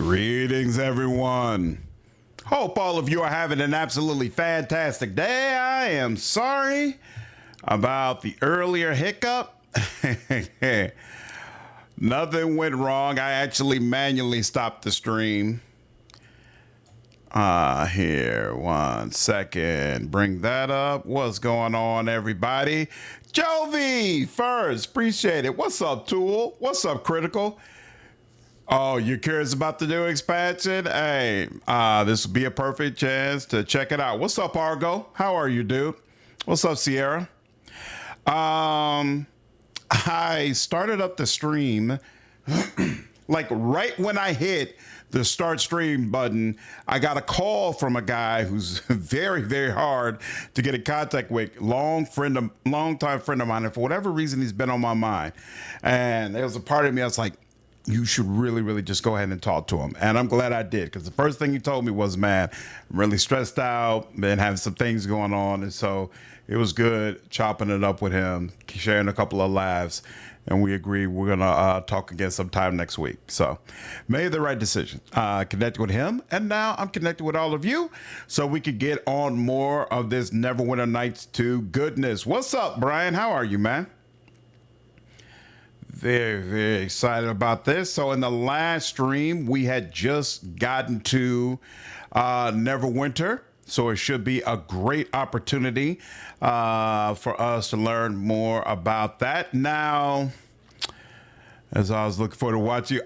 Greetings, everyone. Hope all of you are having an absolutely fantastic day. I am sorry about the earlier hiccup. Nothing went wrong. I actually manually stopped the stream. Here, 1 second. Bring that up. What's going on, everybody? Jovi first. Appreciate it. What's up, Tool? What's up, Critical? Oh, you're curious about the new expansion? Hey, this would be a perfect chance to check it out. What's up, Argo? How are you, dude? What's up, Sierra? I started up the stream like right when I hit the start stream button. I got a call from a guy who's very, very hard to get in contact with. Long time friend of mine, and for whatever reason, he's been on my mind. And there was a part of me I was like, you should really, really just go ahead and talk to him. And I'm glad I did, because the first thing he told me was, man, I'm really stressed out, been having some things going on. And so it was good chopping it up with him, sharing a couple of laughs. And we agree we're going to talk again sometime next week. So made the right decision. Connected with him. And now I'm connected with all of you so we could get on more of this Neverwinter Nights 2 goodness. What's up, Brian? How are you, man? Very, very excited about this. So in the last stream, we had just gotten to Neverwinter. So it should be a great opportunity for us to learn more about that. Now, as I was looking forward to watch you.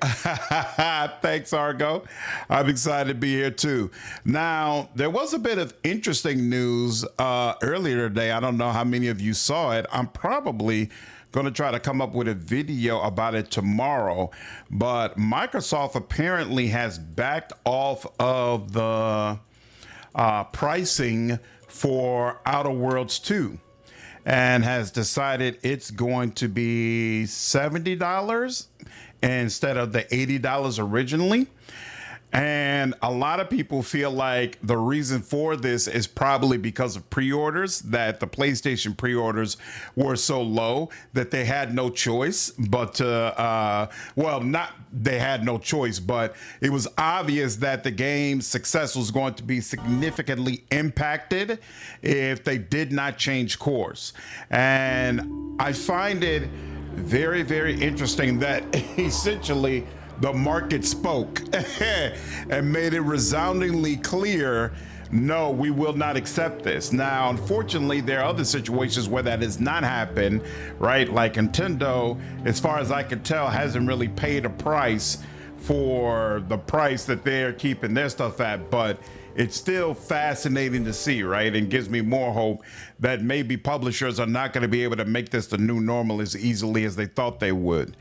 Thanks, Argo. I'm excited to be here too. Now, there was a bit of interesting news earlier today. I don't know how many of you saw it. I'm probably going to try to come up with a video about it tomorrow, but Microsoft apparently has backed off of the pricing for Outer Worlds 2 and has decided it's going to be $70 instead of the $80 originally. And a lot of people feel like the reason for this is probably because of pre-orders, that the PlayStation pre-orders were so low that they had no choice but to, well, not they had no choice, but it was obvious that the game's success was going to be significantly impacted if they did not change course. And I find it very, very interesting that essentially the market spoke and made it resoundingly clear, no, we will not accept this. Now, unfortunately, there are other situations where that has not happened, right? Like Nintendo, as far as I can tell, hasn't really paid a price for the price that they're keeping their stuff at, but it's still fascinating to see, right? And gives me more hope that maybe publishers are not going to be able to make this the new normal as easily as they thought they would.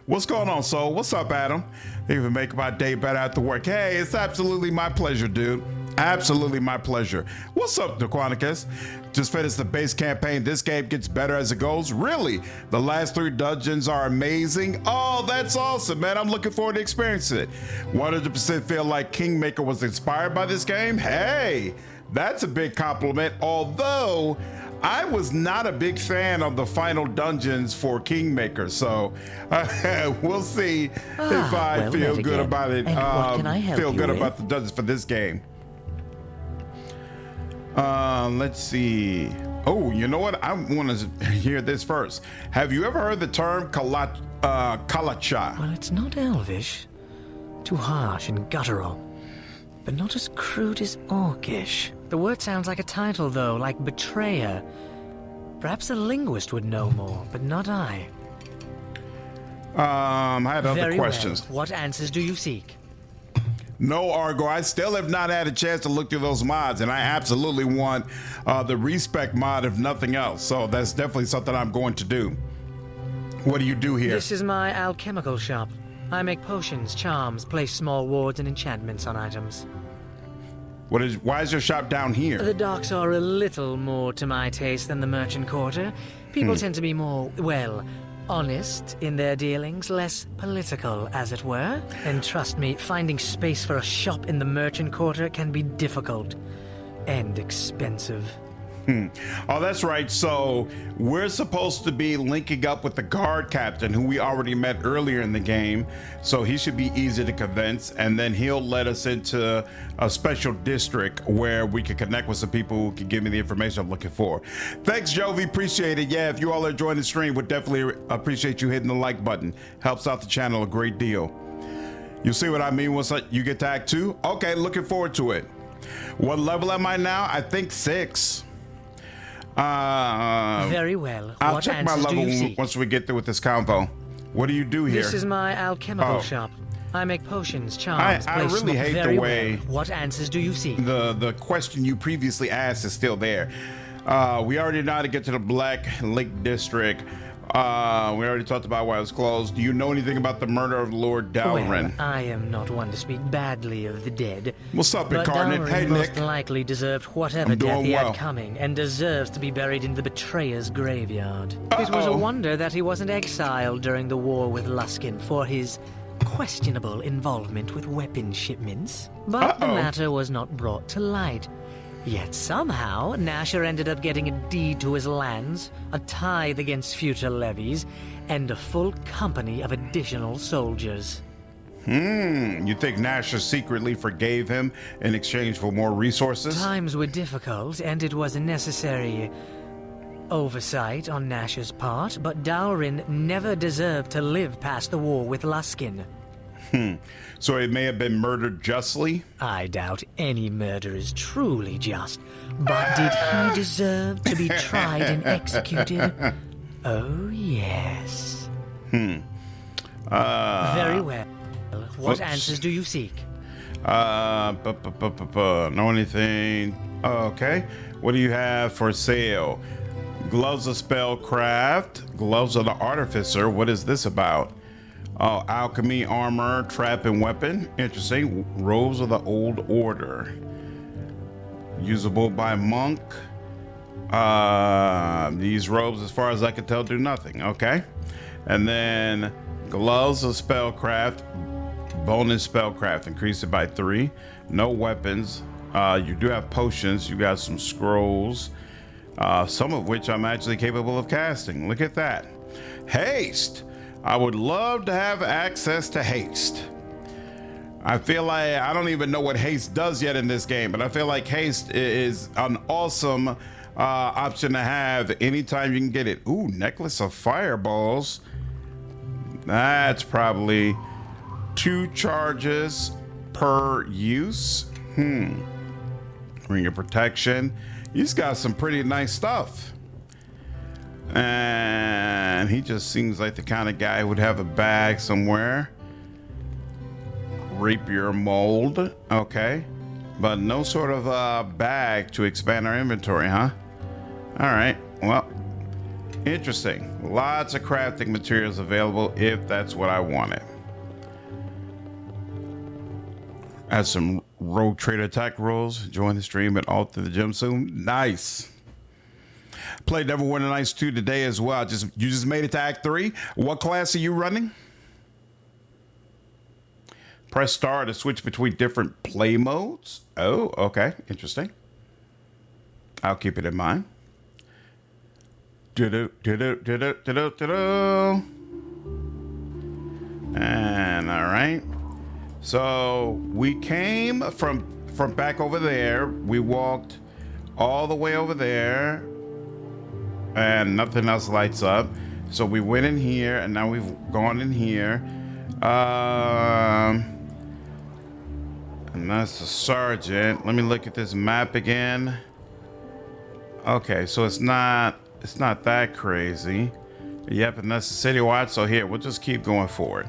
What's going on, Soul? What's up, Adam? They even make my day better after work. Hey, it's absolutely my pleasure, dude. Absolutely my pleasure. What's up, Dequanicus? Just finished the base campaign. This game gets better as it goes. Really? The last 3 dungeons are amazing. Oh, that's awesome, man. I'm looking forward to experiencing it. 100% feel like Kingmaker was inspired by this game. Hey, that's a big compliment. Although I was not a big fan of the final dungeons for Kingmaker, so we'll see if I feel good about it. Feel good about the dungeons for this game. Let's see. Oh, you know what? I want to hear this first. Have you ever heard the term Kalacha? Well, it's not Elvish. Too harsh and guttural. But not as crude as Orcish. The word sounds like a title, though, like Betrayer. Perhaps a linguist would know more, but not I. I had other Very questions. Well. What answers do you seek? No, Argo, I still have not had a chance to look through those mods, and I absolutely want the respec mod if nothing else. So that's definitely something I'm going to do. What do you do here? This is my alchemical shop. I make potions, charms, place small wards and enchantments on items. Why is your shop down here? The docks are a little more to my taste than the merchant quarter. People tend to be more, well, honest in their dealings, less political, as it were. And trust me, finding space for a shop in the merchant quarter can be difficult and expensive. Oh, that's right. So we're supposed to be linking up with the guard captain who we already met earlier in the game. So he should be easy to convince. And then he'll let us into a special district where we can connect with some people who can give me the information I'm looking for. Thanks, Jovi. Appreciate it. Yeah, if you all are enjoying the stream, would definitely appreciate you hitting the like button. Helps out the channel a great deal. You see what I mean once you get to Act 2? Okay, looking forward to it. What level am I now? I think 6. Very well. I'll What check my answers do level you seek? once we get through with this convo. What do you do here? This is my alchemical shop. I make potions, charms, I place really smoke. hate Very the way well. What answers do you seek? the question you previously asked is still there. We already know how to get to the Black Lake District. We already talked about why it was closed. Do you know anything about the murder of Lord Dalrin? Well, I am not one to speak badly of the dead. What's up, But Incarnate? Dalrin Hey, most Nick. likely deserved whatever I'm death doing he well. had coming, and deserves to be buried in the Betrayer's graveyard. It was a wonder that he wasn't exiled during the war with Luskin for his questionable involvement with weapon shipments. But the matter was not brought to light. Yet somehow, Nasher ended up getting a deed to his lands, a tithe against future levies, and a full company of additional soldiers. You think Nasher secretly forgave him in exchange for more resources? Times were difficult, and it was a necessary oversight on Nasher's part, but Dalrin never deserved to live past the war with Luskin. So he may have been murdered justly? I doubt any murder is truly just, but did he deserve to be tried and executed? Oh, yes. Very well. What answers do you seek? Know anything? Okay. What do you have for sale? Gloves of Spellcraft, Gloves of the Artificer. What is this about? Oh, alchemy, armor, trap, and weapon. Interesting. Robes of the Old Order. Usable by monk. These robes, as far as I can tell, do nothing. Okay. And then gloves of spellcraft. Bonus spellcraft. Increase it by 3. No weapons. You do have potions. You got some scrolls. Some of which I'm actually capable of casting. Look at that. Haste. I would love to have access to haste. I feel like I don't even know what haste does yet in this game, but I feel like haste is an awesome option to have anytime you can get it. Ooh, necklace of fireballs. That's probably 2 charges per use. Ring of protection. He's got some pretty nice stuff. And he just seems like the kind of guy who would have a bag somewhere. Rapier mold. Okay. But no sort of bag to expand our inventory, huh? All right. Well, interesting. Lots of crafting materials available if that's what I wanted. Add some rogue trader attack rolls. Join the stream and alter the gym soon. Nice. Played Neverwinter Nights 2 today as well. You just made it to Act 3. What class are you running? Press star to switch between different play modes. Oh, okay. Interesting. I'll keep it in mind. And all right. So we came from back over there. We walked all the way over there. And nothing else lights up. So we went in here, and now we've gone in here. And that's the sergeant. Let me look at this map again. Okay, so it's not that crazy. Yep, and that's the city watch. So here, we'll just keep going forward.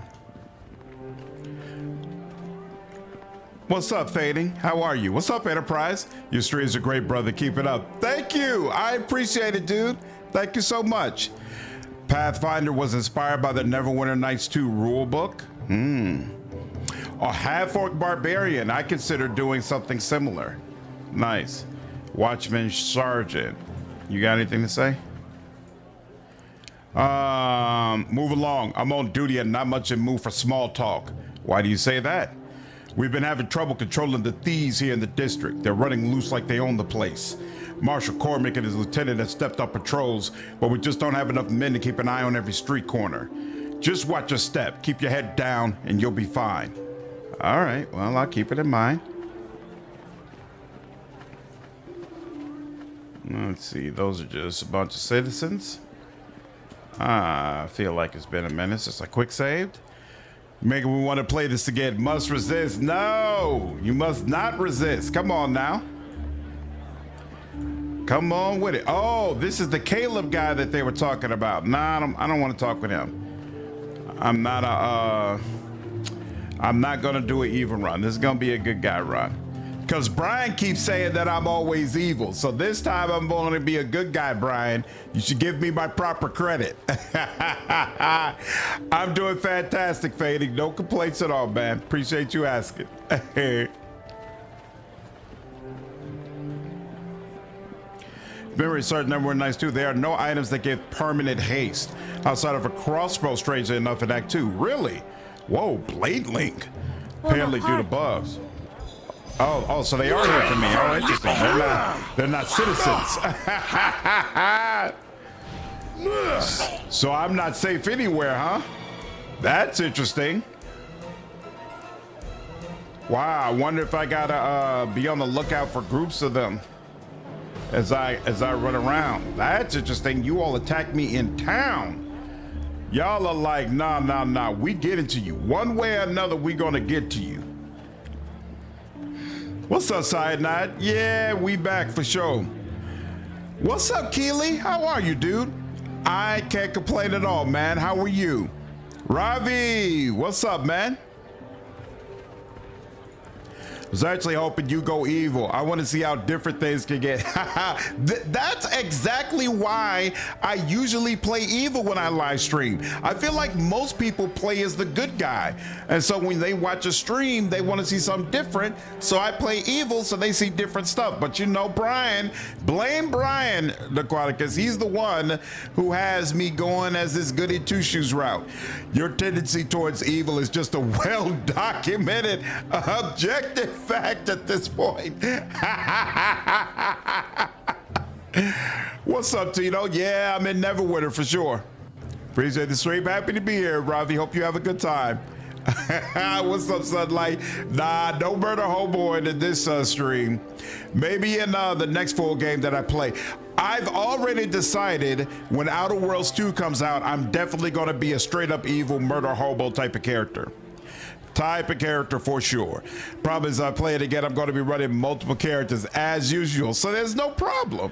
What's up, Fading? How are you? What's up, Enterprise? Your streams are great, brother. Keep it up. Thank you. I appreciate it, dude. Thank you so much. Pathfinder was inspired by the Neverwinter Nights 2 rulebook. A half-orc barbarian. I consider doing something similar. Nice. Watchman Sergeant. You got anything to say? Move along. I'm on duty and not much in mood for small talk. Why do you say that? We've been having trouble controlling the thieves here in the district. They're running loose like they own the place. Marshal Cormick and his lieutenant have stepped up patrols, but we just don't have enough men to keep an eye on every street corner. Just watch your step, keep your head down, and you'll be fine. All right, well, I'll keep it in mind. Let's see, those are just a bunch of citizens. I feel like it's been a minute since I quick saved. Making me want to play this again. Must resist. No, you must not resist. Come on now. Come on with it. Oh, this is the Caleb guy that they were talking about. Nah, I don't want to talk with him. I'm not gonna do an evil run. This is gonna be a good guy run. Because Brian keeps saying that I'm always evil. So this time I'm going to be a good guy, Brian. You should give me my proper credit. I'm doing fantastic, Fading. No complaints at all, man. Appreciate you asking. Very certain Neverwinter Nights 2, there are no items that give permanent haste outside of a crossbow, strangely enough, in Act 2. Really? Whoa, Blade Link. Apparently due to bugs. Oh, so they are here for me. Oh, interesting. They're not citizens. So I'm not safe anywhere, huh? That's interesting. Wow, I wonder if I gotta be on the lookout for groups of them as I run around. That's interesting. You all attack me in town. Y'all are like, nah. We getting to you. One way or another, we gonna get to you. What's up, Cyanide? Yeah, we back for sure. What's up, Keely? How are you, dude? I can't complain at all, man. How are you? Ravi, what's up, man? I was actually hoping you go evil. I want to see how different things can get. That's exactly why I usually play evil when I live stream. I feel like most people play as the good guy. And so when they watch a stream, they want to see something different. So I play evil so they see different stuff. But you know, Brian, blame Brian, because he's the one who has me going as this goody two-shoes route. Your tendency towards evil is just a well-documented, objective fact at this point. What's up, Tito? Yeah, I'm in Neverwinter for sure. Appreciate the stream. Happy to be here, Ravi. Hope you have a good time. What's up, Sunlight? Nah, don't murder Homeboy in this stream. Maybe in the next full game that I play. I've already decided when Outer Worlds 2 comes out, I'm definitely going to be a straight up evil murder hobo type of character. For sure. Problem is, I play it again, I'm going to be running multiple characters as usual, so there's no problem.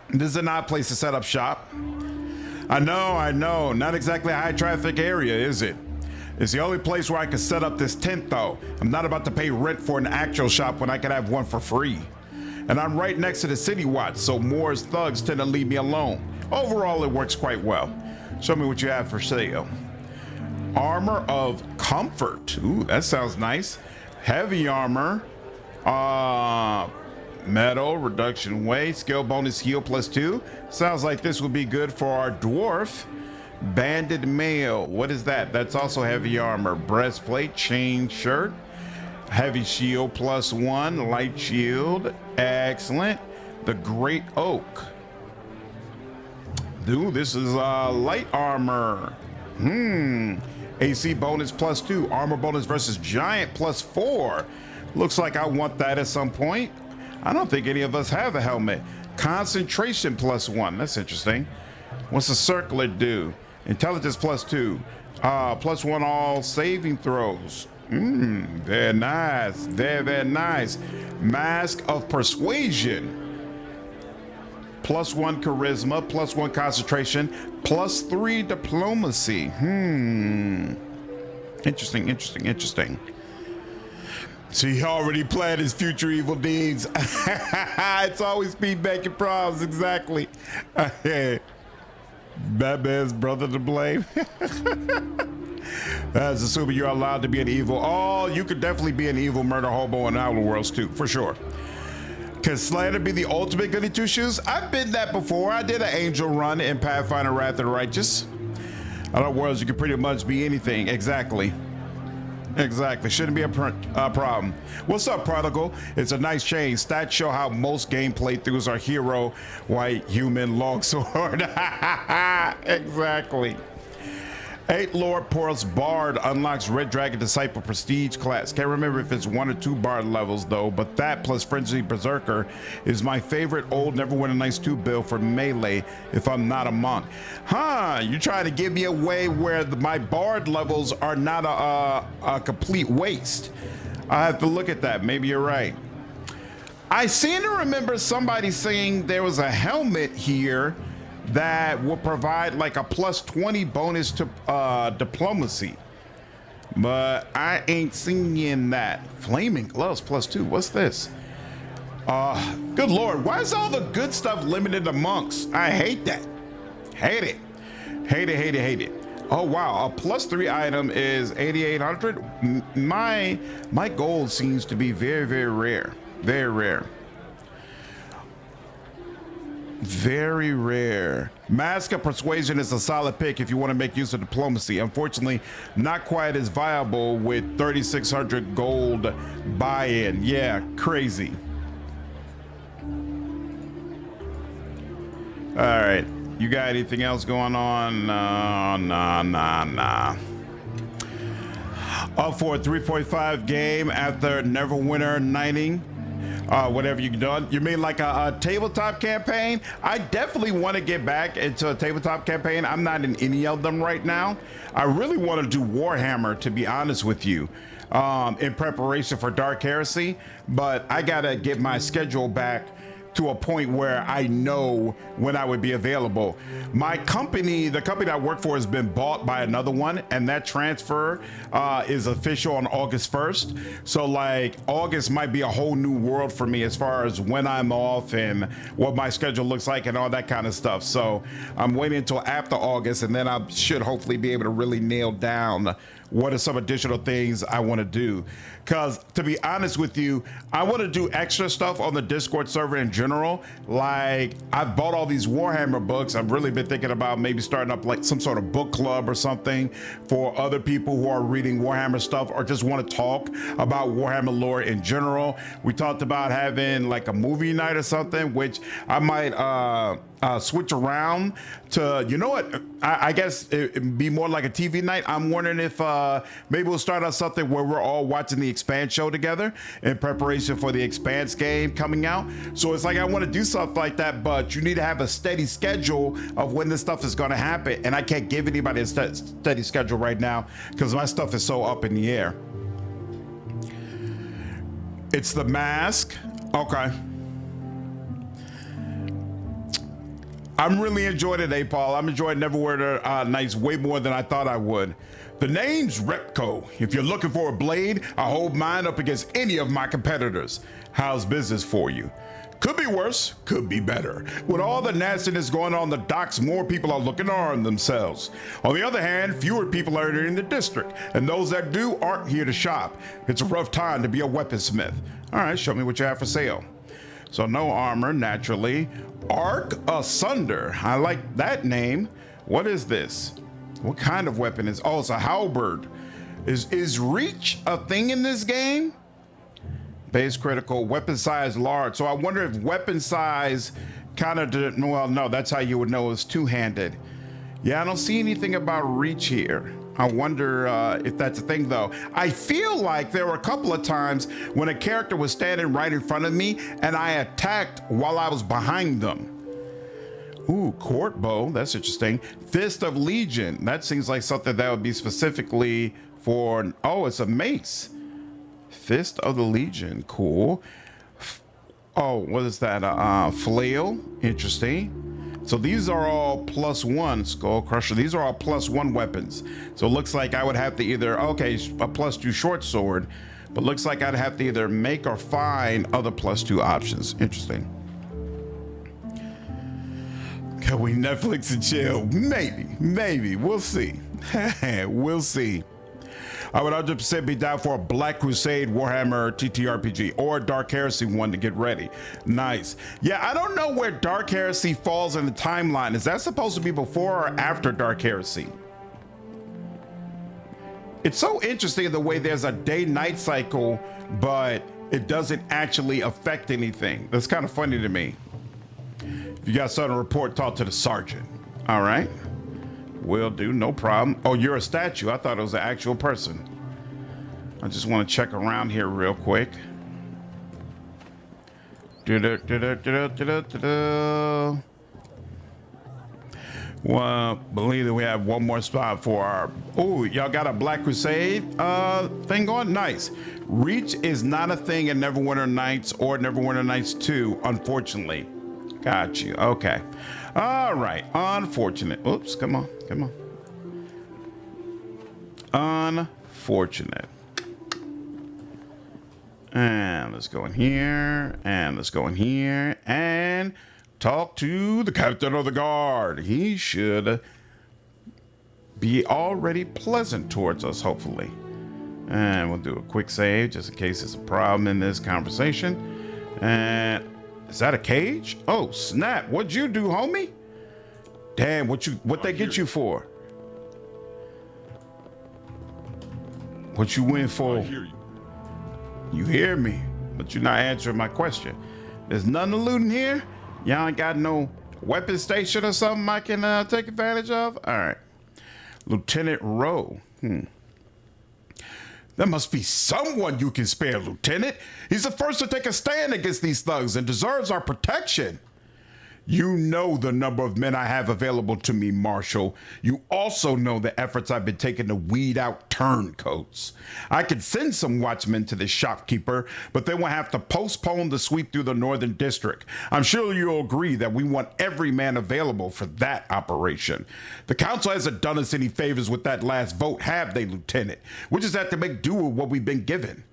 This is an odd place to set up shop. I know. Not exactly a high traffic area, is it? It's the only place where I can set up this tent, though. I'm not about to pay rent for an actual shop when I can have one for free. And I'm right next to the City Watch, so Moore's thugs tend to leave me alone. Overall, it works quite well. Show me what you have for sale. Armor of Comfort. Ooh, that sounds nice. Heavy armor. Metal, reduction weight, skill bonus heal +2. Sounds like this would be good for our dwarf. Banded mail. What is that? That's also heavy armor. Breastplate, chain shirt. Heavy shield +1. Light shield. Excellent. The Great Oak. Dude, this is light armor. AC bonus +2, armor bonus versus giant +4. Looks like I want that at some point. I don't think any of us have a helmet. Concentration +1, that's interesting. What's the circlet do? Intelligence +2, +1 all saving throws. Very nice, very nice. Mask of Persuasion. +1 charisma, +1 concentration, +3 diplomacy. Interesting. So he already planned his future evil deeds. It's always speed making problems, exactly. Batman's brother to blame. That's assuming you're allowed to be an evil. Oh, you could definitely be an evil murder hobo in Outer Worlds too, for sure. Can Slander be the ultimate goody two-shoes? I've been that before. I did an angel run in Pathfinder Wrath of the Righteous. Outer Worlds, you can pretty much be anything. Exactly. Exactly. Shouldn't be a problem. What's up, Prodigal? It's a nice change. Stats show how most game playthroughs are hero, white, human, longsword. Exactly. 8 Lord Porus Bard unlocks Red Dragon Disciple Prestige class. Can't remember if it's 1 or 2 Bard levels though, but that plus Frenzy Berserker is my favorite old Neverwinter Nights 2 build for melee if I'm not a monk. Huh, you trying to give me a way where my Bard levels are not a complete waste. I have to look at that. Maybe you're right. I seem to remember somebody saying there was a helmet here that will provide like a plus 20 bonus to diplomacy, but I ain't seen that. Flaming gloves plus 2. What's this? Good lord, why is all the good stuff limited to monks? I hate that. Hate it. Hate it, hate it, hate it. Oh wow, a plus 3 item is 8,800. My gold seems to be very, very rare. Very rare. Very rare. Mask of Persuasion is a solid pick if you want to make use of diplomacy. Unfortunately, not quite as viable with 3,600 gold buy-in. Yeah, crazy. All right, you got anything else going on? Nah. Up for a 3.5 game after Neverwinter Nighting. Whatever you've done. You mean like a tabletop campaign? I definitely want to get back into a tabletop campaign. I'm not in any of them right now. I really want to do Warhammer, to be honest with you, in preparation for Dark Heresy, but I gotta get my schedule back to a point where I know when I would be available. My company, the company I work for, has been bought by another one, and that transfer is official on August 1st. So like August might be a whole new world for me as far as when I'm off and what my schedule looks like and all that kind of stuff. So I'm waiting until after August, and then I should hopefully be able to really nail down what are some additional things I want to do. Because to be honest with you, I want to do extra stuff on the Discord server in general. Like I've bought all these Warhammer books. I've really been thinking about maybe starting up like some sort of book club or something for other people who are reading Warhammer stuff or just want to talk about Warhammer lore in general. We talked about having like a movie night or something, which I might switch around to, you know what, I guess it'd be more like a TV night. I'm wondering if maybe we'll start out something where we're all watching the Expanse show together in preparation for the Expanse game coming out. So it's like I want to do stuff like that, but you need to have a steady schedule of when this stuff is going to happen, and I can't give anybody a steady schedule right now because my stuff is so up in the air. It's the mask. Okay. I'm really enjoying it, Paul. I'm enjoying Neverwinter Nights way more than I thought I would. The name's Repco. If you're looking for a blade, I hold mine up against any of my competitors. How's business for you? Could be worse, could be better. With all the nastiness going on the docks, more people are looking to arm themselves. On the other hand, fewer people are entering the district, and those that do aren't here to shop. It's a rough time to be a weaponsmith. All right, show me what you have for sale. So no armor, naturally. Arc Asunder. I like that name. What is this? What kind of weapon is? Oh, it's a halberd. Is reach a thing in this game? Base critical, weapon size large. So I wonder if weapon size kind of did, well, no, that's how you would know it's two-handed. Yeah, I don't see anything about reach here. I wonder if that's a thing though. I feel like there were a couple of times when a character was standing right in front of me and I attacked while I was behind them. Ooh, court bow, that's interesting. Fist of Legion, that seems like something that would be specifically for, oh, it's a mace. Fist of the Legion, cool. Oh, what is that? Flail, interesting. So these are all +1, Skull Crusher. These are all +1 weapons. So it looks like I would have to either, okay, a +2 short sword, but looks like I'd have to either make or find other +2 options. Interesting. Can we Netflix and chill? Maybe, we'll see. We'll see. I would 100% be down for a Black Crusade Warhammer TTRPG or Dark Heresy one to get ready. Nice. Yeah, I don't know where Dark Heresy falls in the timeline. Is that supposed to be before or after Dark Heresy? It's so interesting the way there's a day-night cycle, but it doesn't actually affect anything. That's kind of funny to me. If you got something to report, talk to the sergeant. All right. Will do, no problem. Oh, you're a statue. I thought it was an actual person. I just want to check around here real quick. Well, believe that we have one more spot for our... Oh, y'all got a Black Crusade thing going? Nice. Reach is not a thing in Neverwinter Nights or Neverwinter Nights 2, unfortunately. Got you. Okay. All right. Unfortunate. Oops. Come on. Come on. Unfortunate. And let's go in here. And let's go in here. And talk to the captain of the guard. He should be already pleasant towards us, hopefully. And we'll do a quick save just in case there's a problem in this conversation. And is that a cage? Oh, snap. What'd you do, homie? Damn, what they get you for? What you win for? I hear you. You hear me, but you're not answering my question. There's nothing to loot in here? Y'all ain't got no weapon station or something I can take advantage of? All right. Lieutenant Rowe. There must be someone you can spare, Lieutenant. He's the first to take a stand against these thugs and deserves our protection. You know the number of men I have available to me, Marshal. You also know the efforts I've been taking to weed out turncoats. I could send some watchmen to the shopkeeper, but then we'll have to postpone the sweep through the Northern District. I'm sure you'll agree that we want every man available for that operation. The council hasn't done us any favors with that last vote, have they, Lieutenant? We just have to make do with what we've been given.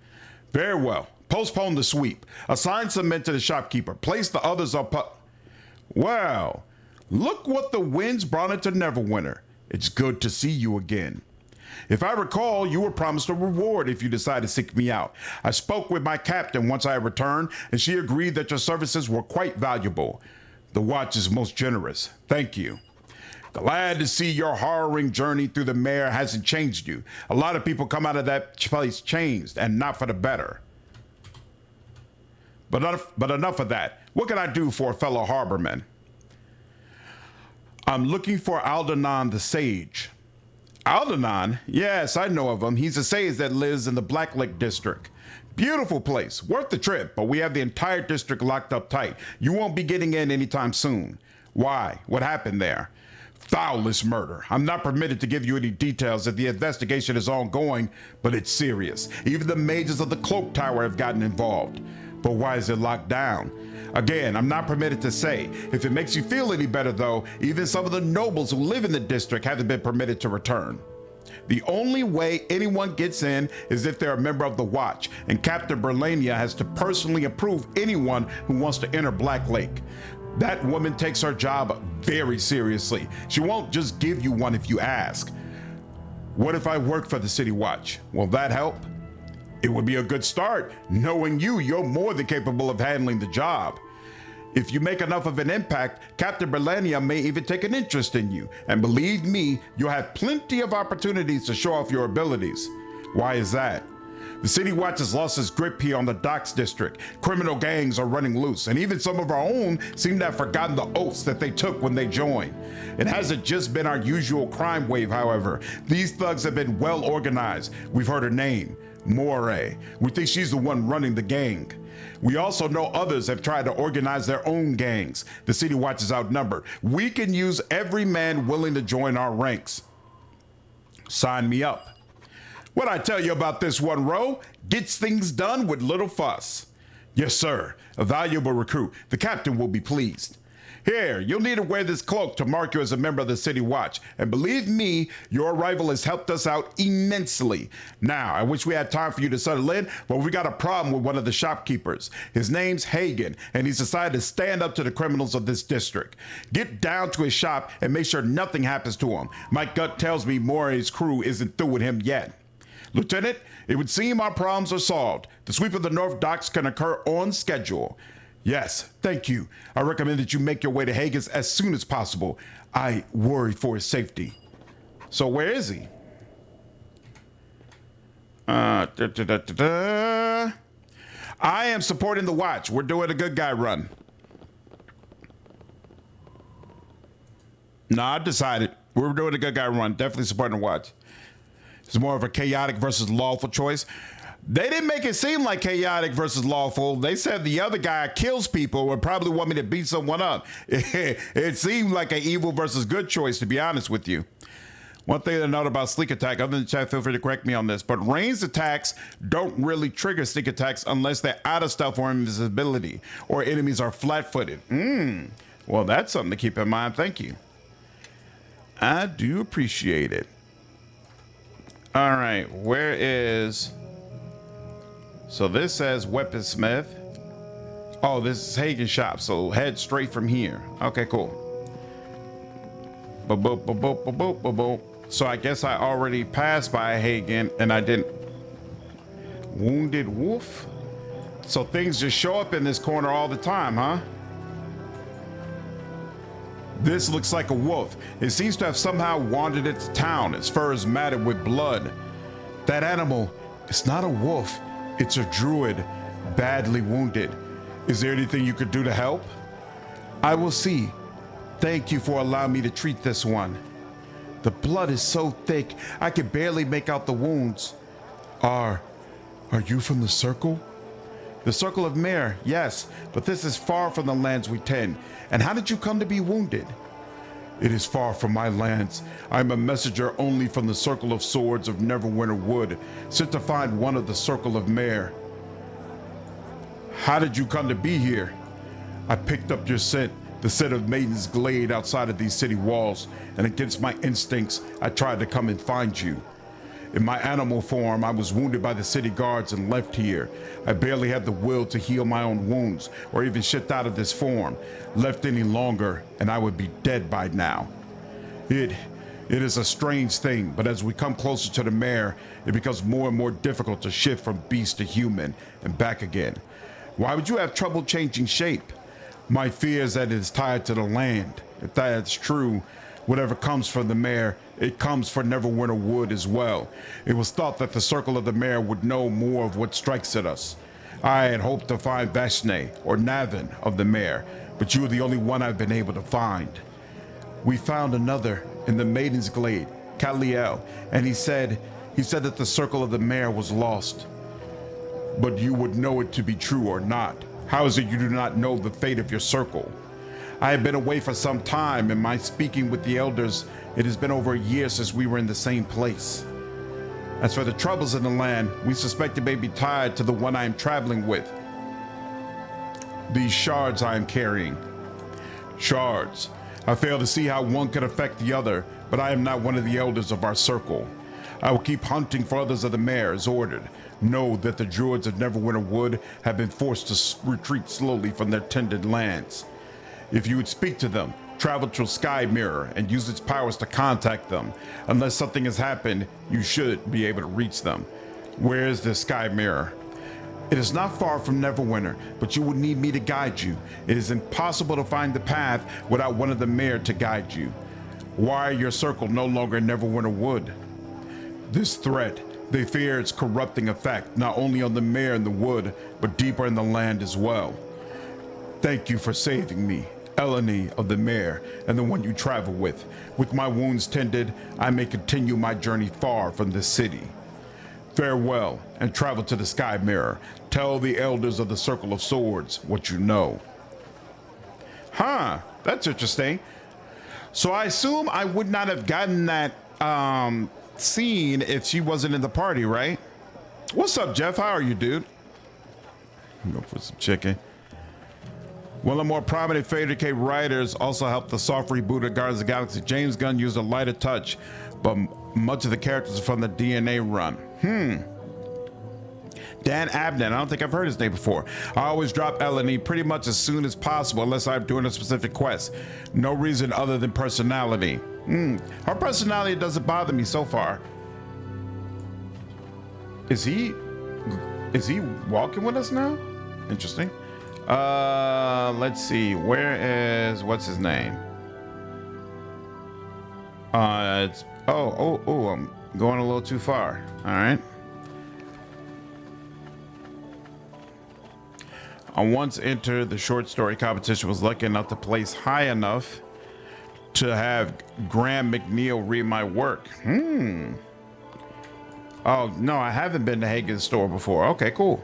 Very well. Postpone the sweep. Assign some men to the shopkeeper. Place the others up. Well, look what the winds brought into Neverwinter. It's good to see you again. If I recall, you were promised a reward if you decide to seek me out. I spoke with my captain once I returned, and she agreed that your services were quite valuable. The watch is most generous. Thank you. Glad to see your harrowing journey through the mare hasn't changed you. A lot of people come out of that place changed, and not for the better. But enough of that. What can I do for a fellow harborman? I'm looking for Aldenon the Sage. Aldenon? Yes, I know of him. He's a sage that lives in the Black Lake District. Beautiful place. Worth the trip, but we have the entire district locked up tight. You won't be getting in anytime soon. Why? What happened there? Foulest murder. I'm not permitted to give you any details as the investigation is ongoing, but it's serious. Even the mages of the Cloak Tower have gotten involved. But why is it locked down? Again, I'm not permitted to say. If it makes you feel any better, though, even some of the nobles who live in the district haven't been permitted to return. The only way anyone gets in is if they're a member of the Watch, and Captain Berlania has to personally approve anyone who wants to enter Black Lake. That woman takes her job very seriously. She won't just give you one if you ask. What if I work for the City Watch? Will that help? It would be a good start. Knowing you're more than capable of handling the job. If you make enough of an impact, Captain Berlania may even take an interest in you. And believe me, you'll have plenty of opportunities to show off your abilities. Why is that? The City Watch has lost its grip here on the Docks District. Criminal gangs are running loose, and even some of our own seem to have forgotten the oaths that they took when they joined. It hasn't just been our usual crime wave, however. These thugs have been well organized. We've heard her name. Moray. We think she's the one running the gang. We also know others have tried to organize their own gangs. The City Watch is outnumbered. We can use every man willing to join our ranks. Sign me up. What I tell you about this one, Rowe, gets things done with little fuss. Yes, sir. A valuable recruit. The captain will be pleased. Here, you'll need to wear this cloak to mark you as a member of the City Watch. And believe me, your arrival has helped us out immensely. Now, I wish we had time for you to settle in, but we got a problem with one of the shopkeepers. His name's Hagen, and he's decided to stand up to the criminals of this district. Get down to his shop and make sure nothing happens to him. My gut tells me Moray's crew isn't through with him yet. Lieutenant, it would seem our problems are solved. The sweep of the North Docks can occur on schedule. Yes, thank you. I recommend that you make your way to Hagen's as soon as possible. I worry for his safety. So where is he? I am supporting the watch. We're doing a good guy run. No, I decided we're doing a good guy run. Definitely supporting the watch. It's more of a chaotic versus lawful choice. They didn't make it seem like chaotic versus lawful. They said the other guy kills people would probably want me to beat someone up. It seemed like an evil versus good choice, to be honest with you. One thing to note about sneak attack, other than chat, feel free to correct me on this, but ranged attacks don't really trigger sneak attacks unless they're out of stealth or invisibility, or enemies are flat-footed. Well, that's something to keep in mind. Thank you. I do appreciate it. All right, where is... So this says Weaponsmith. Oh, this is Hagen shop, so head straight from here. Okay, cool. Boop, boop, boop, boop, boop, boop, boop. So I guess I already passed by Hagen and I didn't. Wounded wolf? So things just show up in this corner all the time, huh? This looks like a wolf. It seems to have somehow wandered its town. Its fur is matted with blood. That animal, it's not a wolf. It's a druid, badly wounded. Is there anything you could do to help? I will see. Thank you for allowing me to treat this one. The blood is so thick, I can barely make out the wounds. Are you from the Circle? The Circle of Mare, yes, but this is far from the lands we tend. And how did you come to be wounded? It is far from my lands. I am a messenger only from the Circle of Swords of Neverwinter Wood, sent to find one of the Circle of Mare. How did you come to be here? I picked up your scent, the scent of Maiden's Glade outside of these city walls, and against my instincts, I tried to come and find you. In my animal form, I was wounded by the city guards and left here. I barely had the will to heal my own wounds or even shift out of this form. Left any longer, and I would be dead by now. It is a strange thing, but as we come closer to the mare, it becomes more and more difficult to shift from beast to human and back again. Why would you have trouble changing shape? My fear is that it is tied to the land. If that's true, whatever comes from the mare, it comes for Neverwinter Wood as well. It was thought that the Circle of the Mare would know more of what strikes at us. I had hoped to find Vashne or Navin of the Mare, but you are the only one I've been able to find. We found another in the Maiden's Glade, Kaliel, and he said that the Circle of the Mare was lost. But you would know it to be true or not. How is it you do not know the fate of your circle? I have been away for some time, and my speaking with the elders, it has been over a year since we were in the same place. As for the troubles in the land, we suspect it may be tied to the one I am traveling with. These shards I am carrying. Shards. I fail to see how one could affect the other, but I am not one of the elders of our circle. I will keep hunting for others of the mare as ordered. Know that the druids of Neverwinter Wood have been forced to retreat slowly from their tended lands. If you would speak to them, travel to Sky Mirror and use its powers to contact them. Unless something has happened, you should be able to reach them. Where is this Sky Mirror? It is not far from Neverwinter, but you would need me to guide you. It is impossible to find the path without one of the mare to guide you. Why are your circle no longer in Neverwinter Wood? This threat, they fear its corrupting effect, not only on the mare in the wood, but deeper in the land as well. Thank you for saving me, Eleni of the Mare, and the one you travel with. With my wounds tended, I may continue my journey far from this city. Farewell, and travel to the Sky Mirror. Tell the elders of the Circle of Swords what you know. Huh, that's interesting. So I assume I would not have gotten that scene if she wasn't in the party, right? What's up, Jeff? How are you, dude? Go for some chicken. One of the more prominent Fader K writers also helped the soft reboot of Guardians of the Galaxy. James Gunn used a lighter touch, but much of the characters are from the DNA run. Dan Abnett, I don't think I've heard his name before. I always drop Eleni pretty much as soon as possible unless I'm doing a specific quest. No reason other than personality. Her personality doesn't bother me so far. Is he walking with us now? Interesting. Let's see. Where is, what's his name? I'm going a little too far. All right. I once entered the short story competition, was lucky enough to place high enough to have Graham McNeil read my work. Oh, no, I haven't been to Hagen's store before. Okay, cool.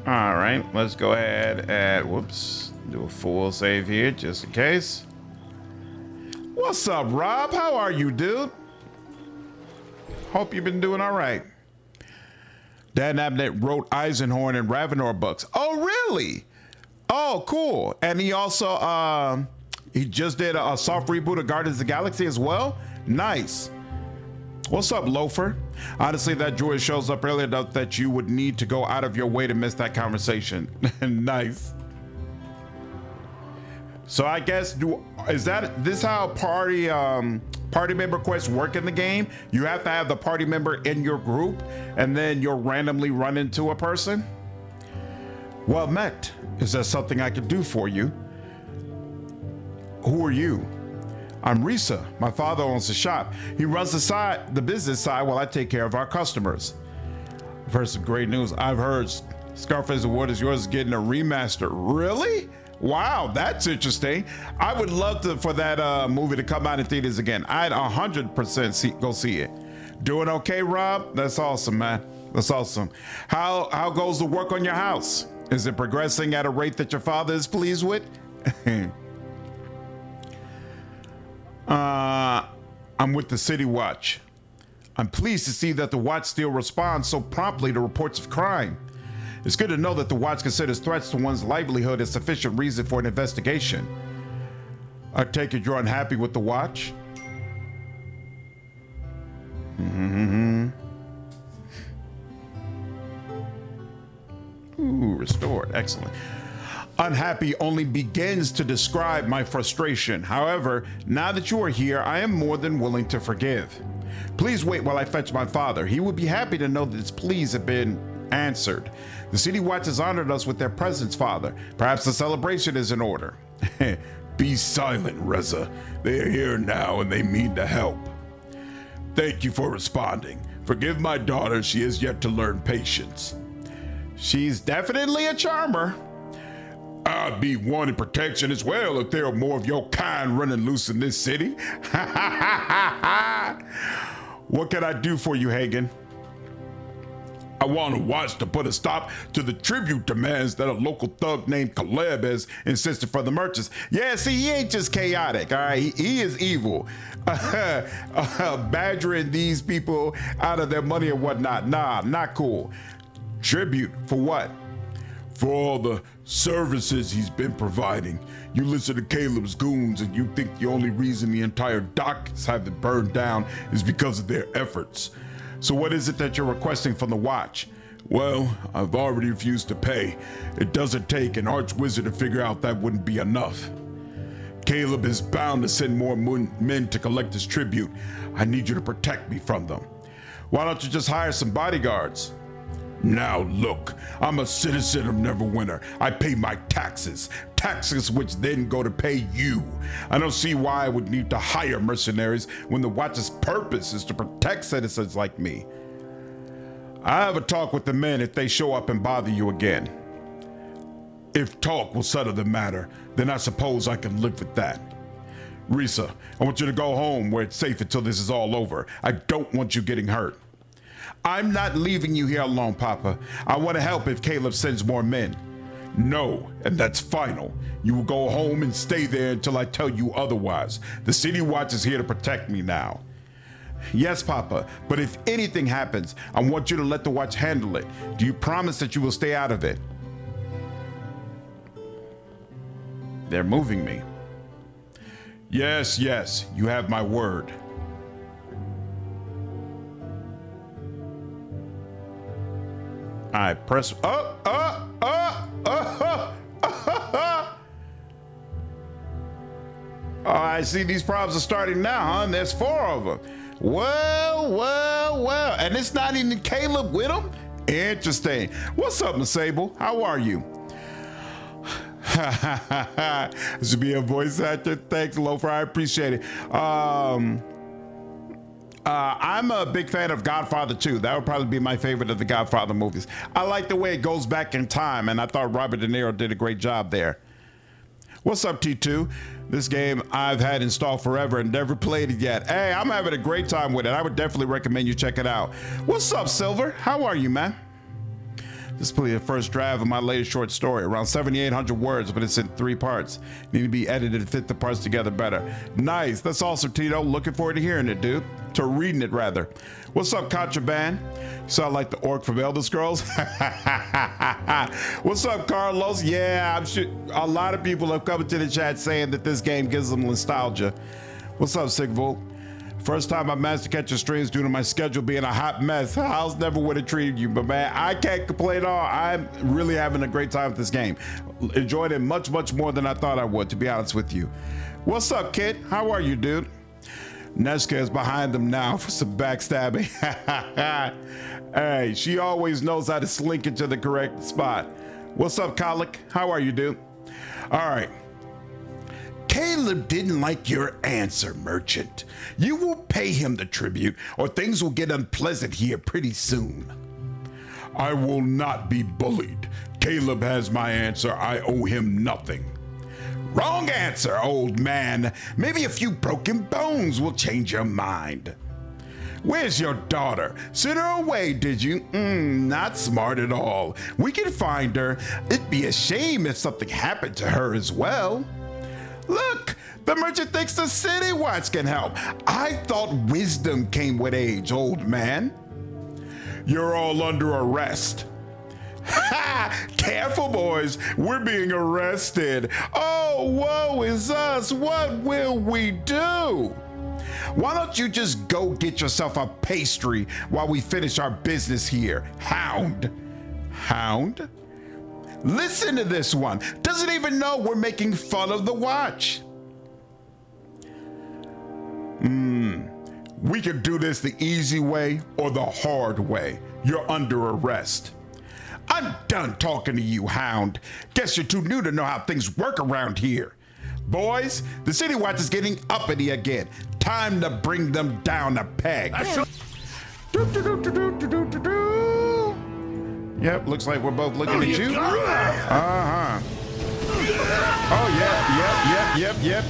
All right, let's go ahead and, whoops, do a full save here just in case. What's up, Rob? How are you, dude? Hope you've been doing all right. Dan Abnett wrote Eisenhorn and Ravenor books. Oh, really? Oh, cool. And he also, he just did a soft reboot of Guardians of the Galaxy as well. Nice. What's up, Loafer? Honestly, that Druid shows up early enough that you would need to go out of your way to miss that conversation. Nice. So I guess, is this how party member quests work in the game? You have to have the party member in your group, and then you'll randomly run into a person? Well met. Is there something I can do for you? Who are you? I'm Risa. My father owns the shop. He runs the business side while I take care of our customers. I've heard some great news. I've heard Scarface Award is yours is getting a remaster. Really? Wow, that's interesting. I would love for that movie to come out in theaters again. I'd 100% go see it. Doing okay, Rob? That's awesome, man. That's awesome. How goes the work on your house? Is it progressing at a rate that your father is pleased with? I'm with the City Watch. I'm pleased to see that the Watch still responds so promptly to reports of crime. It's good to know that the Watch considers threats to one's livelihood as sufficient reason for an investigation. I take it you're unhappy with the Watch? Ooh, restored. Excellent. Unhappy only begins to describe my frustration. However, now that you are here, I am more than willing to forgive. Please wait while I fetch my father. He would be happy to know that his pleas have been answered. The City Watch has honored us with their presence, Father. Perhaps the celebration is in order. Be silent, Reza. They are here now and they mean to help. Thank you for responding. Forgive my daughter, she has yet to learn patience. She's definitely a charmer. I'd be wanting protection as well if there were more of your kind running loose in this city. What can I do for you, Hagen? I want a watch to put a stop to the tribute demands that a local thug named Caleb has insisted for the merchants. Yeah, see, he ain't just chaotic, all right? He is evil. Badgering these people out of their money and whatnot. Nah, not cool. Tribute for what? For all the services he's been providing. You listen to Caleb's goons and you think the only reason the entire docks have been burned down is because of their efforts. So what is it that you're requesting from the Watch? Well, I've already refused to pay. It doesn't take an archwizard to figure out that wouldn't be enough. Caleb is bound to send more men to collect his tribute. I need you to protect me from them. Why don't you just hire some bodyguards? Now look, I'm a citizen of Neverwinter. I pay my taxes which then go to pay you. I don't see why I would need to hire mercenaries when the Watch's purpose is to protect citizens like me. I have a talk with the men if they show up and bother you again. If talk will settle the matter, then I suppose I can live with that. Risa, I want you to go home where it's safe until this is all over. I don't want you getting hurt. I'm not leaving you here alone, Papa. I want to help if Caleb sends more men. No, and that's final. You will go home and stay there until I tell you otherwise. The City Watch is here to protect me now. Yes, Papa, but if anything happens, I want you to let the Watch handle it. Do you promise that you will stay out of it? They're moving me. Yes, you have my word. I press, Oh, I see these problems are starting now, huh? And there's 4 of them. Well. And it's not even Caleb with them? Interesting. What's up, Miss Sable? How are you? This should be a voice actor. Thanks, Loafer. I appreciate it. I'm a big fan of Godfather 2. That would probably be my favorite of the Godfather movies. I like the way it goes back in time, and I thought Robert De Niro did a great job there. What's up, T2? This game I've had installed forever and never played it yet. Hey, I'm having a great time with it. I would definitely recommend you check it out. What's up, Silver? How are you, man? This is probably the first draft of my latest short story, around 7,800 words, but it's in 3 parts. Need to be edited to fit the parts together better. Nice, that's awesome, Tito. Looking forward to hearing it, dude. To reading it, rather. What's up, Contraband? You sound like the orc from Elder Scrolls. What's up, Carlos? Yeah, I'm sure a lot of people have come into the chat saying that this game gives them nostalgia. What's up, Sigvolt? First time I managed to catch your streams due to my schedule being a hot mess. How's Neverwinter treated you? But man, I can't complain at all. I'm really having a great time with this game. Enjoyed it much, much more than I thought I would, to be honest with you. What's up, kid? How are you, dude? Neshka is behind them now for some backstabbing. Hey, she always knows how to slink into the correct spot. What's up, Colic? How are you, dude? All right. Caleb didn't like your answer, merchant. You will pay him the tribute or things will get unpleasant here pretty soon. I will not be bullied. Caleb has my answer. I owe him nothing. Wrong answer, old man. Maybe a few broken bones will change your mind. Where's your daughter? Sent her away, did you? Not smart at all. We can find her. It'd be a shame if something happened to her as well. Look, the merchant thinks the city watch can help. I thought wisdom came with age, old man. You're all under arrest. Ha! Careful, boys. We're being arrested. Oh, woe is us. What will we do? Why don't you just go get yourself a pastry while we finish our business here, Hound? Hound? Listen to this one. Doesn't even know we're making fun of the watch. We can do this the easy way or the hard way. You're under arrest. I'm done talking to you, Hound. Guess you're too new to know how things work around here. Boys, the City Watch is getting uppity again. Time to bring them down a peg. Yep, looks like we're both looking at you. Uh-huh. Oh,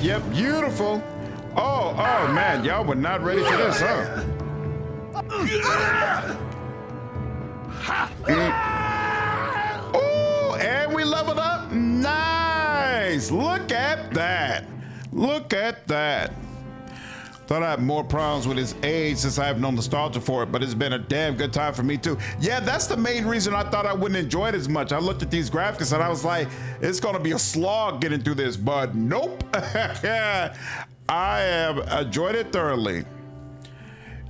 yep. Beautiful. Oh, man, y'all were not ready for this, huh? Oh, and we leveled up. Nice. Look at that. Look at that. Thought I had more problems with his age since I have no nostalgia for it, but it's been a damn good time for me too. Yeah, that's the main reason I thought I wouldn't enjoy it as much. I looked at these graphics and I was like, it's gonna be a slog getting through this, but nope. I have enjoyed it thoroughly.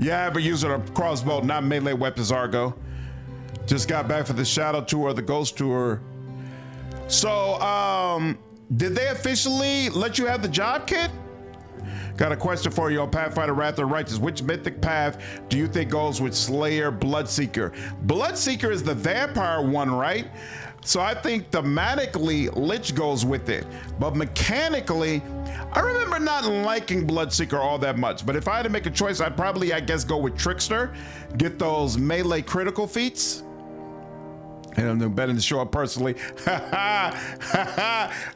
Yeah, I've been using a crossbow, not melee weapons, Argo. Just got back for the Shadow Tour, the Ghost Tour. So, did they officially let you have the job, kid? Got a question for you on Pathfinder Wrath of the Righteous. Which mythic path do you think goes with Slayer, Bloodseeker? Bloodseeker is the vampire one, right? So I think thematically Lich goes with it, but mechanically, I remember not liking Bloodseeker all that much. But if I had to make a choice, I'd probably, I guess, go with Trickster, get those melee critical feats. And I'm betting to show up personally. Not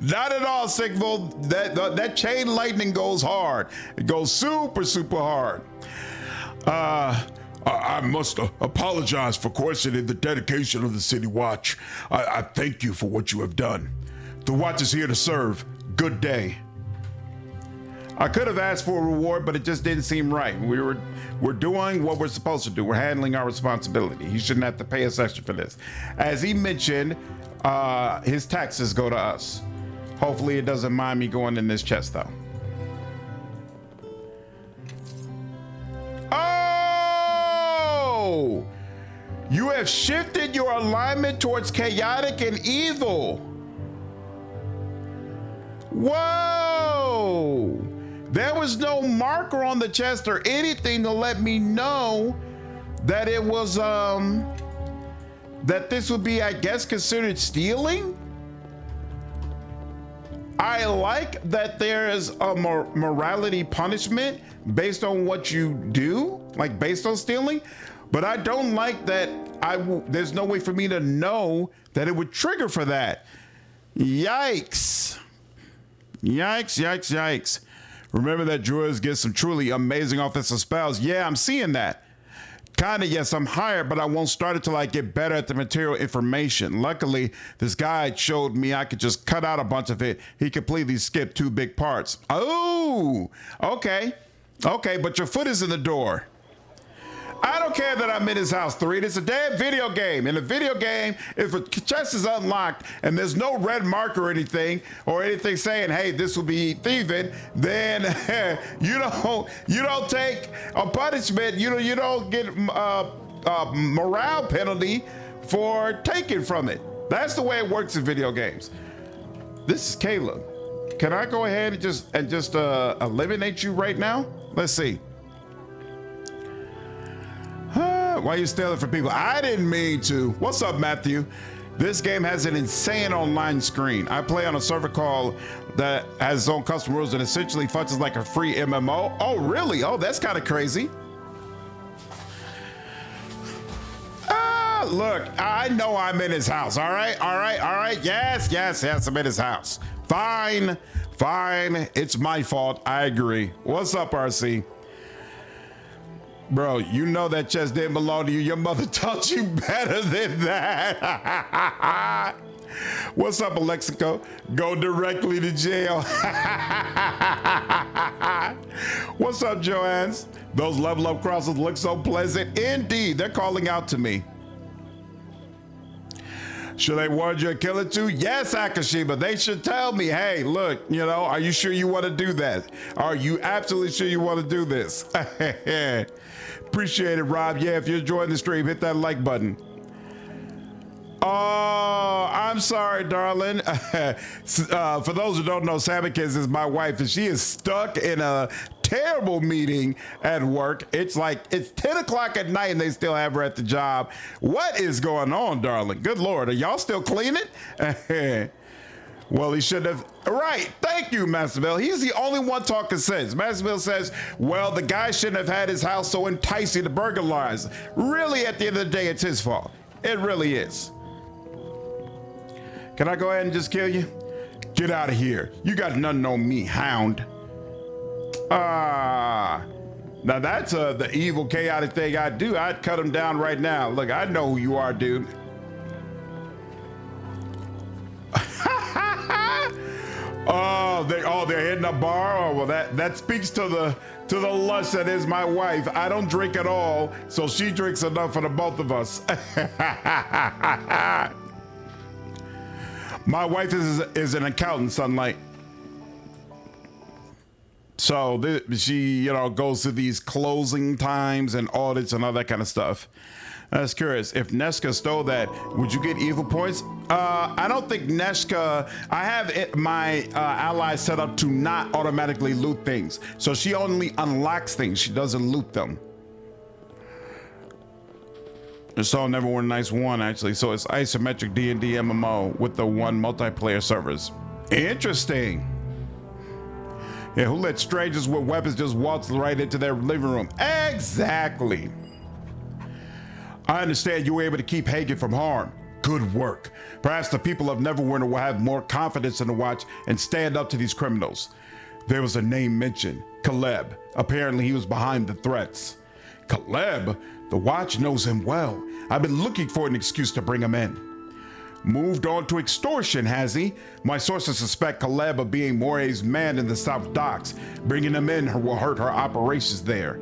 at all, Sigvold. That chain lightning goes hard. It goes super, super hard. I must apologize for questioning the dedication of the City Watch. I thank you for what you have done. The Watch is here to serve. Good day. I could have asked for a reward, but it just didn't seem right. We're doing what we're supposed to do. We're handling our responsibility. He shouldn't have to pay us extra for this. As he mentioned, his taxes go to us. Hopefully it doesn't mind me going in this chest though. Oh! You have shifted your alignment towards chaotic and evil. Whoa! There was no marker on the chest or anything to let me know that it was, that this would be, I guess, considered stealing? I like that there is a morality punishment based on what you do. like based on stealing, but I don't like that there's no way for me to know that it would trigger for that. Yikes. Yikes, yikes, yikes. Remember that Druids get some truly amazing offensive spells. Yeah, I'm seeing that. Kinda, yes, I'm hired, but I won't start until I get better at the material information. Luckily, this guide showed me I could just cut out a bunch of it. He completely skipped 2 big parts. Oh, okay. Okay, but your foot is in the door. I don't care that I'm in his house, 3. It's a damn video game. In a video game, if a chest is unlocked and there's no red marker or anything saying, hey, this will be thieving, then you don't take a punishment. You don't get a morale penalty for taking from it. That's the way it works in video games. This is Caleb. Can I go ahead and just eliminate you right now? Let's see. Why are you stealing from people? I didn't mean to. What's up, Matthew? This game has an insane online screen. I play on a server called that has its own custom rules and essentially functions like a free MMO. Oh, really? Oh, that's kind of crazy. Look, I know I'm in his house. All right, all right, all right. Yes, yes, yes, I'm in his house. Fine, fine. It's my fault. I agree. What's up, RC? Bro, you know that chest didn't belong to you. Your mother taught you better than that. What's up, Alexico? Go directly to jail. What's up, Joannes? Those level up crosses look so pleasant. Indeed, they're calling out to me. Should they warn you a killer too? Yes, Akashiba. They should tell me, hey, look, are you sure you want to do that? Are you absolutely sure you want to do this? Appreciate it, Rob. Yeah, if you're enjoying the stream, hit that like button. Oh, I'm sorry, darling. For those who don't know, Samikis is my wife, and she is stuck in a terrible meeting at work. It's 10 o'clock at night, and they still have her at the job. What is going on, darling? Good Lord, are y'all still cleaning? Well, he should have. Right. Thank you, Masterville. He's the only one talking sense. Masterville says, well, the guy shouldn't have had his house so enticing to burglarize. Really, at the end of the day, it's his fault. It really is. Can I go ahead and just kill you? Get out of here. You got nothing on me, hound. Now that's the evil, chaotic thing I'd do. I'd cut him down right now. Look, I know who you are, dude. They're hitting a bar. Oh, well, that speaks to the lust that is my wife. I don't drink at all, so she drinks enough for the both of us. My wife is an accountant, Sunlight. So she, goes to these closing times and audits and all that kind of stuff. I was curious, if Neshka stole that, would you get evil points? I don't think Neshka, I have my allies set up to not automatically loot things. So she only unlocks things, she doesn't loot them. It's all Neverwinter Nice 1, actually. So it's isometric D&D MMO with the 1 multiplayer servers. Interesting. Yeah, who let strangers with weapons just waltz right into their living room? Exactly. I understand you were able to keep Hagen from harm. Good work. Perhaps the people of Neverwinter will have more confidence in the Watch and stand up to these criminals. There was a name mentioned, Caleb. Apparently he was behind the threats. Caleb? The Watch knows him well. I've been looking for an excuse to bring him in. Moved on to extortion, has he? My sources suspect Caleb of being Moray's man in the South Docks. Bringing him in will hurt her operations there.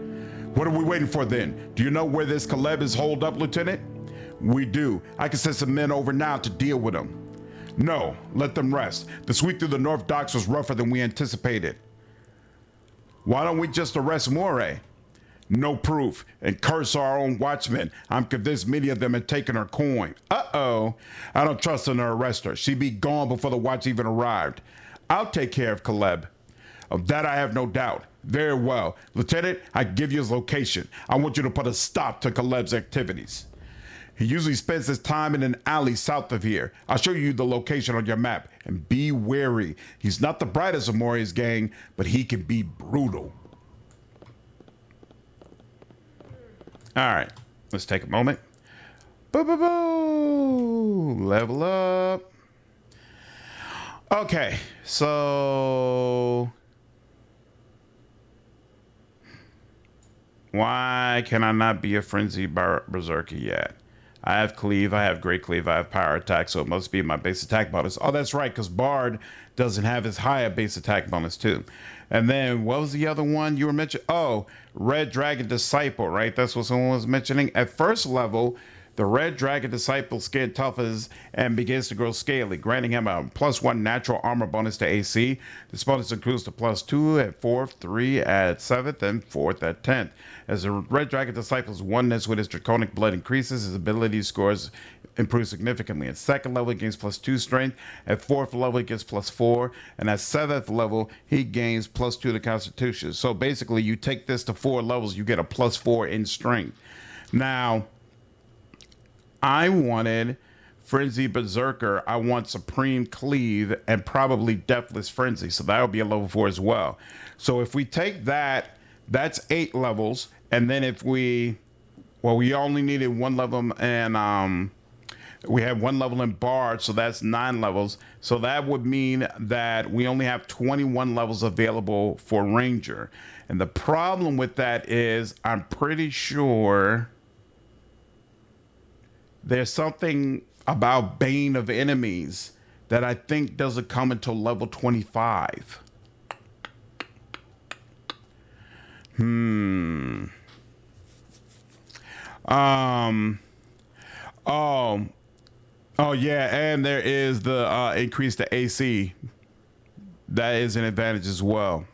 What are we waiting for then? Do you know where this Caleb is holed up, Lieutenant? We do. I can send some men over now to deal with him. No, let them rest. The sweep through the North Docks was rougher than we anticipated. Why don't we just arrest Moray? No proof, and curse our own watchmen. I'm convinced many of them had taken her coin. Uh-oh. I don't trust her to arrest her. She'd be gone before the Watch even arrived. I'll take care of Caleb. Of that I have no doubt. Very well. Lieutenant, I give you his location. I want you to put a stop to Caleb's activities. He usually spends his time in an alley south of here. I'll show you the location on your map, and be wary. He's not the brightest of Moray's gang, but he can be brutal. All right, let's take a moment. Boo, boo, boo. Level up. Okay, so why can I not be a frenzied berserker yet? I have cleave, I have great cleave, I have power attack, so it must be my base attack bonus. Oh, that's right, because Bard doesn't have as high a base attack bonus too. And then what was the other one you were mentioning? Oh, Red Dragon Disciple, right? That's what someone was mentioning. At first level, the Red Dragon Disciple skin toughens and begins to grow scaly, granting him a +1 natural armor bonus to AC. This bonus increases to +2 at 4th, 3 at 7th, and 4th at 10th. As the Red Dragon Disciple's oneness with his draconic blood increases, his ability scores improve significantly. At 2nd level, he gains +2 strength. At 4th level, he gets +4. And at 7th level, he gains +2 to constitution. So basically, you take this to 4 levels, you get a +4 in strength. Now, I wanted Frenzy Berserker. I want Supreme Cleave and probably Deathless Frenzy. So that'll be a level 4 as well. So if we take that, that's 8 levels. And then if we only needed 1 level and we have 1 level in Bard, so that's 9 levels. So that would mean that we only have 21 levels available for Ranger. And the problem with that is I'm pretty sure there's something about Bane of Enemies that I think doesn't come until level 25. Oh yeah, and there is the increase to AC. That is an advantage as well.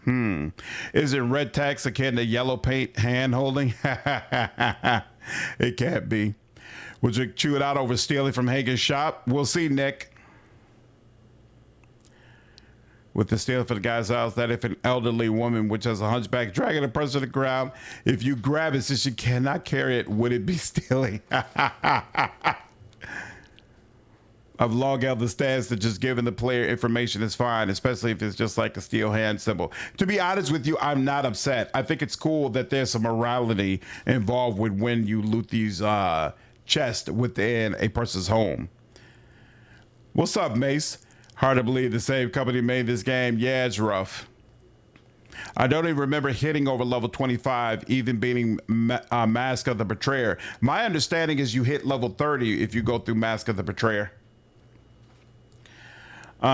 Is it red text akin to yellow paint hand holding? It can't be. Would you chew it out over stealing from Hagen's shop? We'll see, Nick. With the stealing for the guy's house, that if an elderly woman which has a hunchback dragging a person to the ground, if you grab it since you cannot carry it, would it be stealing? I've long held the stance that just giving the player information is fine, especially if it's just like a steel hand symbol. To be honest with you, I'm not upset. I think it's cool that there's some morality involved with when you loot these chests within a person's home. What's up, Mace? Hard to believe the same company made this game. Yeah, it's rough. I don't even remember hitting over level 25, even beating Mask of the Betrayer. My understanding is you hit level 30 if you go through Mask of the Betrayer. So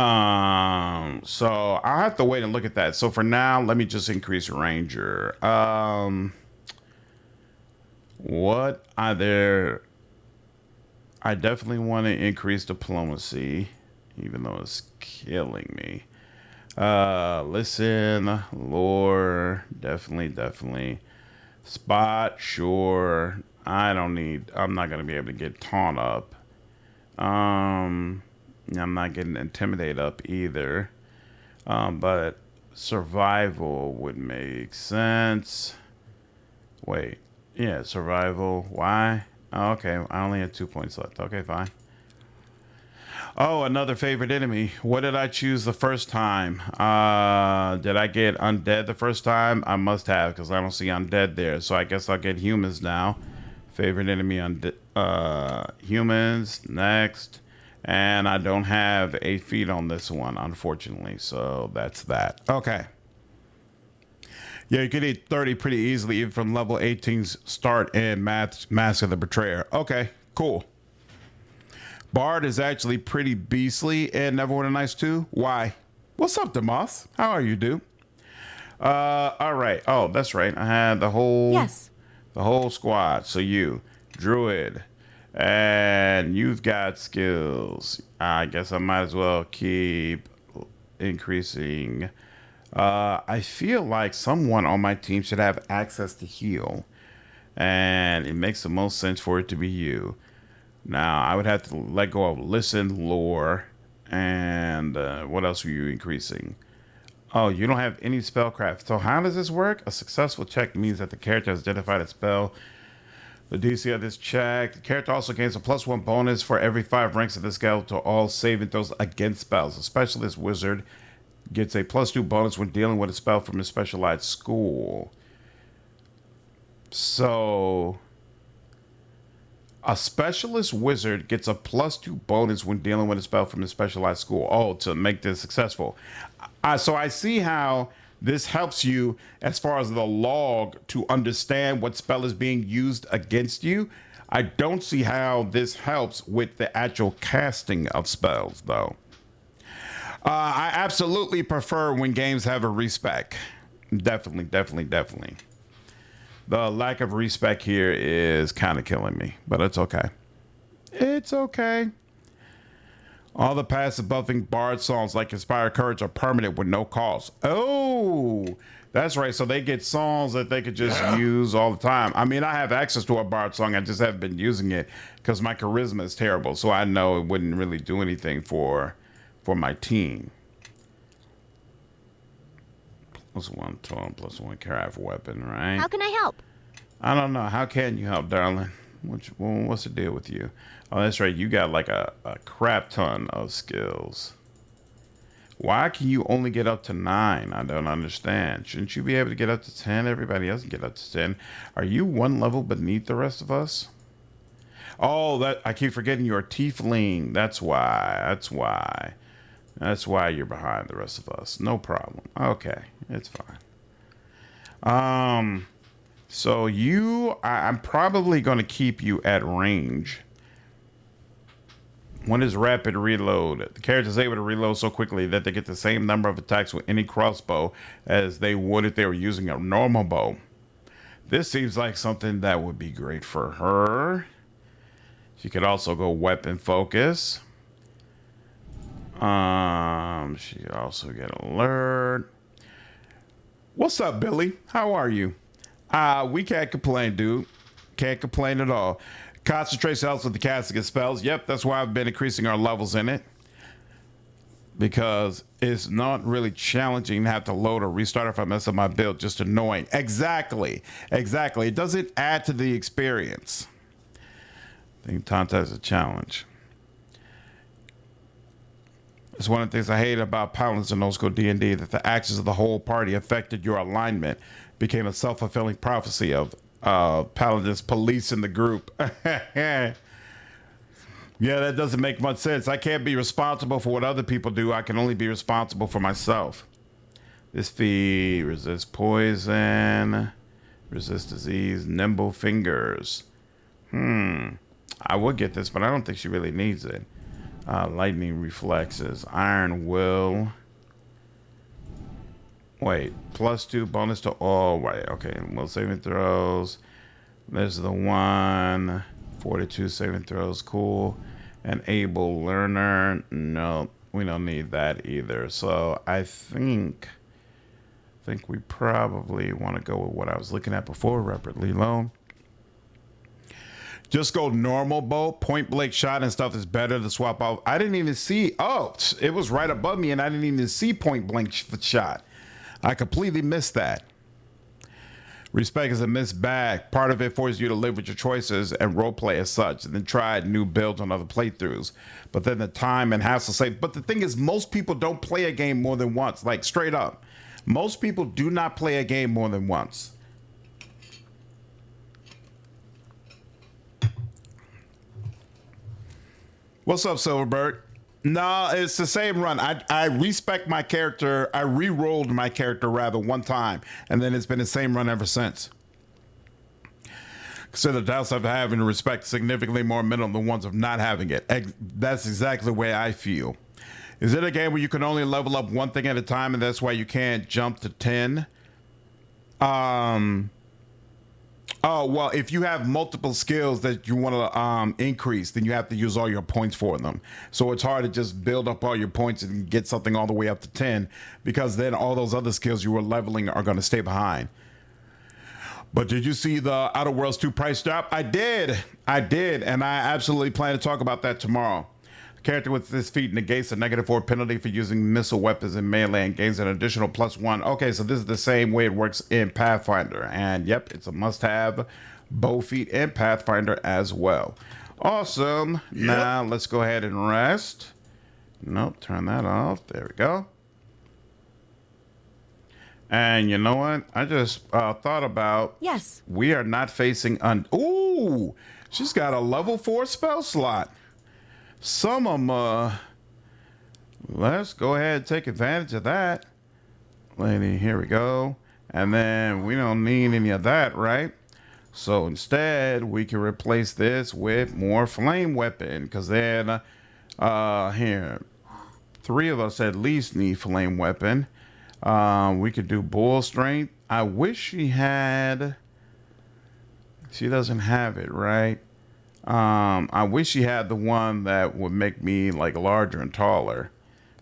I'll have to wait and look at that. So for now, let me just increase Ranger. What are there? I definitely want to increase diplomacy, even though it's killing me. Listen, lore, definitely. Spot, sure. I'm not going to be able to get taunt up. I'm not getting intimidate up either. But survival would make sense. Wait, yeah, survival. Why? Oh, okay, I only had 2 points left. Okay, fine. Oh, another favorite enemy. What did I choose the first time? Did I get undead the first time? I must have, because I don't see undead there. So I guess I'll get humans now. Favorite enemy humans next. And I don't have 8 feet on this one, unfortunately. So that's that. Okay. Yeah, you could hit 30 pretty easily, even from level 18's start in Mask of the Betrayer. Okay, cool. Bard is actually pretty beastly in Neverwinter Nights 2. Why? What's up, Demoss? How are you, dude? All right. Oh, that's right. I had the whole squad. So you, Druid, and you've got skills. I guess I might as well keep increasing. I feel like someone on my team should have access to heal, and it makes the most sense for it to be you. Now, I would have to let go of listen, lore, and what else were you increasing? Oh, you don't have any spellcraft. So how does this work? A successful check means that the character has identified a spell. The DC of this check. The character also gains a +1 bonus for every 5 ranks of the skill to all saving throws against spells. A specialist wizard gets a +2 bonus when dealing with a spell from a specialized school. So A specialist wizard gets a +2 bonus when dealing with a spell from a specialized school. Oh, to make this successful. So I see how this helps you as far as the log to understand what spell is being used against you. I don't see how this helps with the actual casting of spells, though. I absolutely prefer when games have a respec. Definitely, definitely, definitely. The lack of respec here is kind of killing me, but it's okay. It's okay. All the passive buffing bard songs like Inspire Courage are permanent with no cost. Oh, that's right. So they get songs that they could just use all the time. I mean, I have access to a bard song. I just haven't been using it because my charisma is terrible. So I know it wouldn't really do anything for my team. +1 tone, +1 craft weapon, right? How can I help? I don't know. How can you help, darling? What's the deal with you? Oh, that's right. You got like a crap ton of skills. Why can you only get up to 9? I don't understand. Shouldn't you be able to get up to 10? Everybody else can get up to 10. Are you one level beneath the rest of us? Oh, that I keep forgetting you're a tiefling. That's why. That's why. That's why you're behind the rest of us. No problem. Okay, it's fine. So I'm probably going to keep you at range. When is rapid reload? The character is able to reload so quickly that they get the same number of attacks with any crossbow as they would if they were using a normal bow. This seems like something that would be great for her. She could also go weapon focus. She could also get alert. What's up, Billy? How are you? We can't complain, dude. Can't complain at all. Concentration helps with the casting of spells. Yep, that's why I've been increasing our levels in it. Because it's not really challenging to have to load or restart if I mess up my build. Just annoying. Exactly. Exactly. It doesn't add to the experience. I think Tanta is a challenge. It's one of the things I hate about Paladins in old school D&D, that the actions of the whole party affected your alignment. Became a self-fulfilling prophecy of Paladins policing the group. Yeah, that doesn't make much sense. I can't be responsible for what other people do. I can only be responsible for myself. This feat resists poison, resist disease, nimble fingers. I would get this, but I don't think she really needs it. Lightning reflexes, iron will. Wait, +2 bonus to all. Right, okay. Will saving throws. There's the one. 42 saving throws, cool. An able learner. No, we don't need that either. So I think we probably want to go with what I was looking at before, rapidly low. Just go normal bow, point blank shot and stuff is better to swap out. I didn't even see. Oh, it was right above me and I didn't even see point blank shot. I completely missed that. Respect is a missed bag. Part of it forces you to live with your choices and roleplay as such, and then try new builds on other playthroughs. But then the time and hassle save. But the thing is, most people don't play a game more than once. Like, straight up. Most people do not play a game more than once. What's up, Silverbird? No, it's the same run. I respec my character. I re-rolled my character rather one time, and then it's been the same run ever since. Consider the downside of having to respect significantly more minimum than ones of not having it. That's exactly the way I feel. Is it a game where you can only level up one thing at a time, and that's why you can't jump to 10? Oh, well, if you have multiple skills that you want to increase, then you have to use all your points for them. So it's hard to just build up all your points and get something all the way up to 10, because then all those other skills you were leveling are going to stay behind. But did you see the Outer Worlds 2 price drop? I did, and I absolutely plan to talk about that tomorrow. Character with this feat negates a -4 penalty for using missile weapons in melee and gains an additional +1. Okay, so this is the same way it works in Pathfinder. And yep, it's a must-have bow feat in Pathfinder as well. Awesome. Yep. Now let's go ahead and rest. Nope, turn that off. There we go. And you know what? I just thought about... Yes. We are not facing... Ooh! She's got a level 4 spell slot. Some of them, let's go ahead and take advantage of that. Lady, here we go. And then we don't need any of that, right? So instead, we can replace this with more flame weapon. Because then, here, 3 of us at least need flame weapon. We could do bull strength. I wish she had... She doesn't have it, right? I wish she had the one that would make me like larger and taller,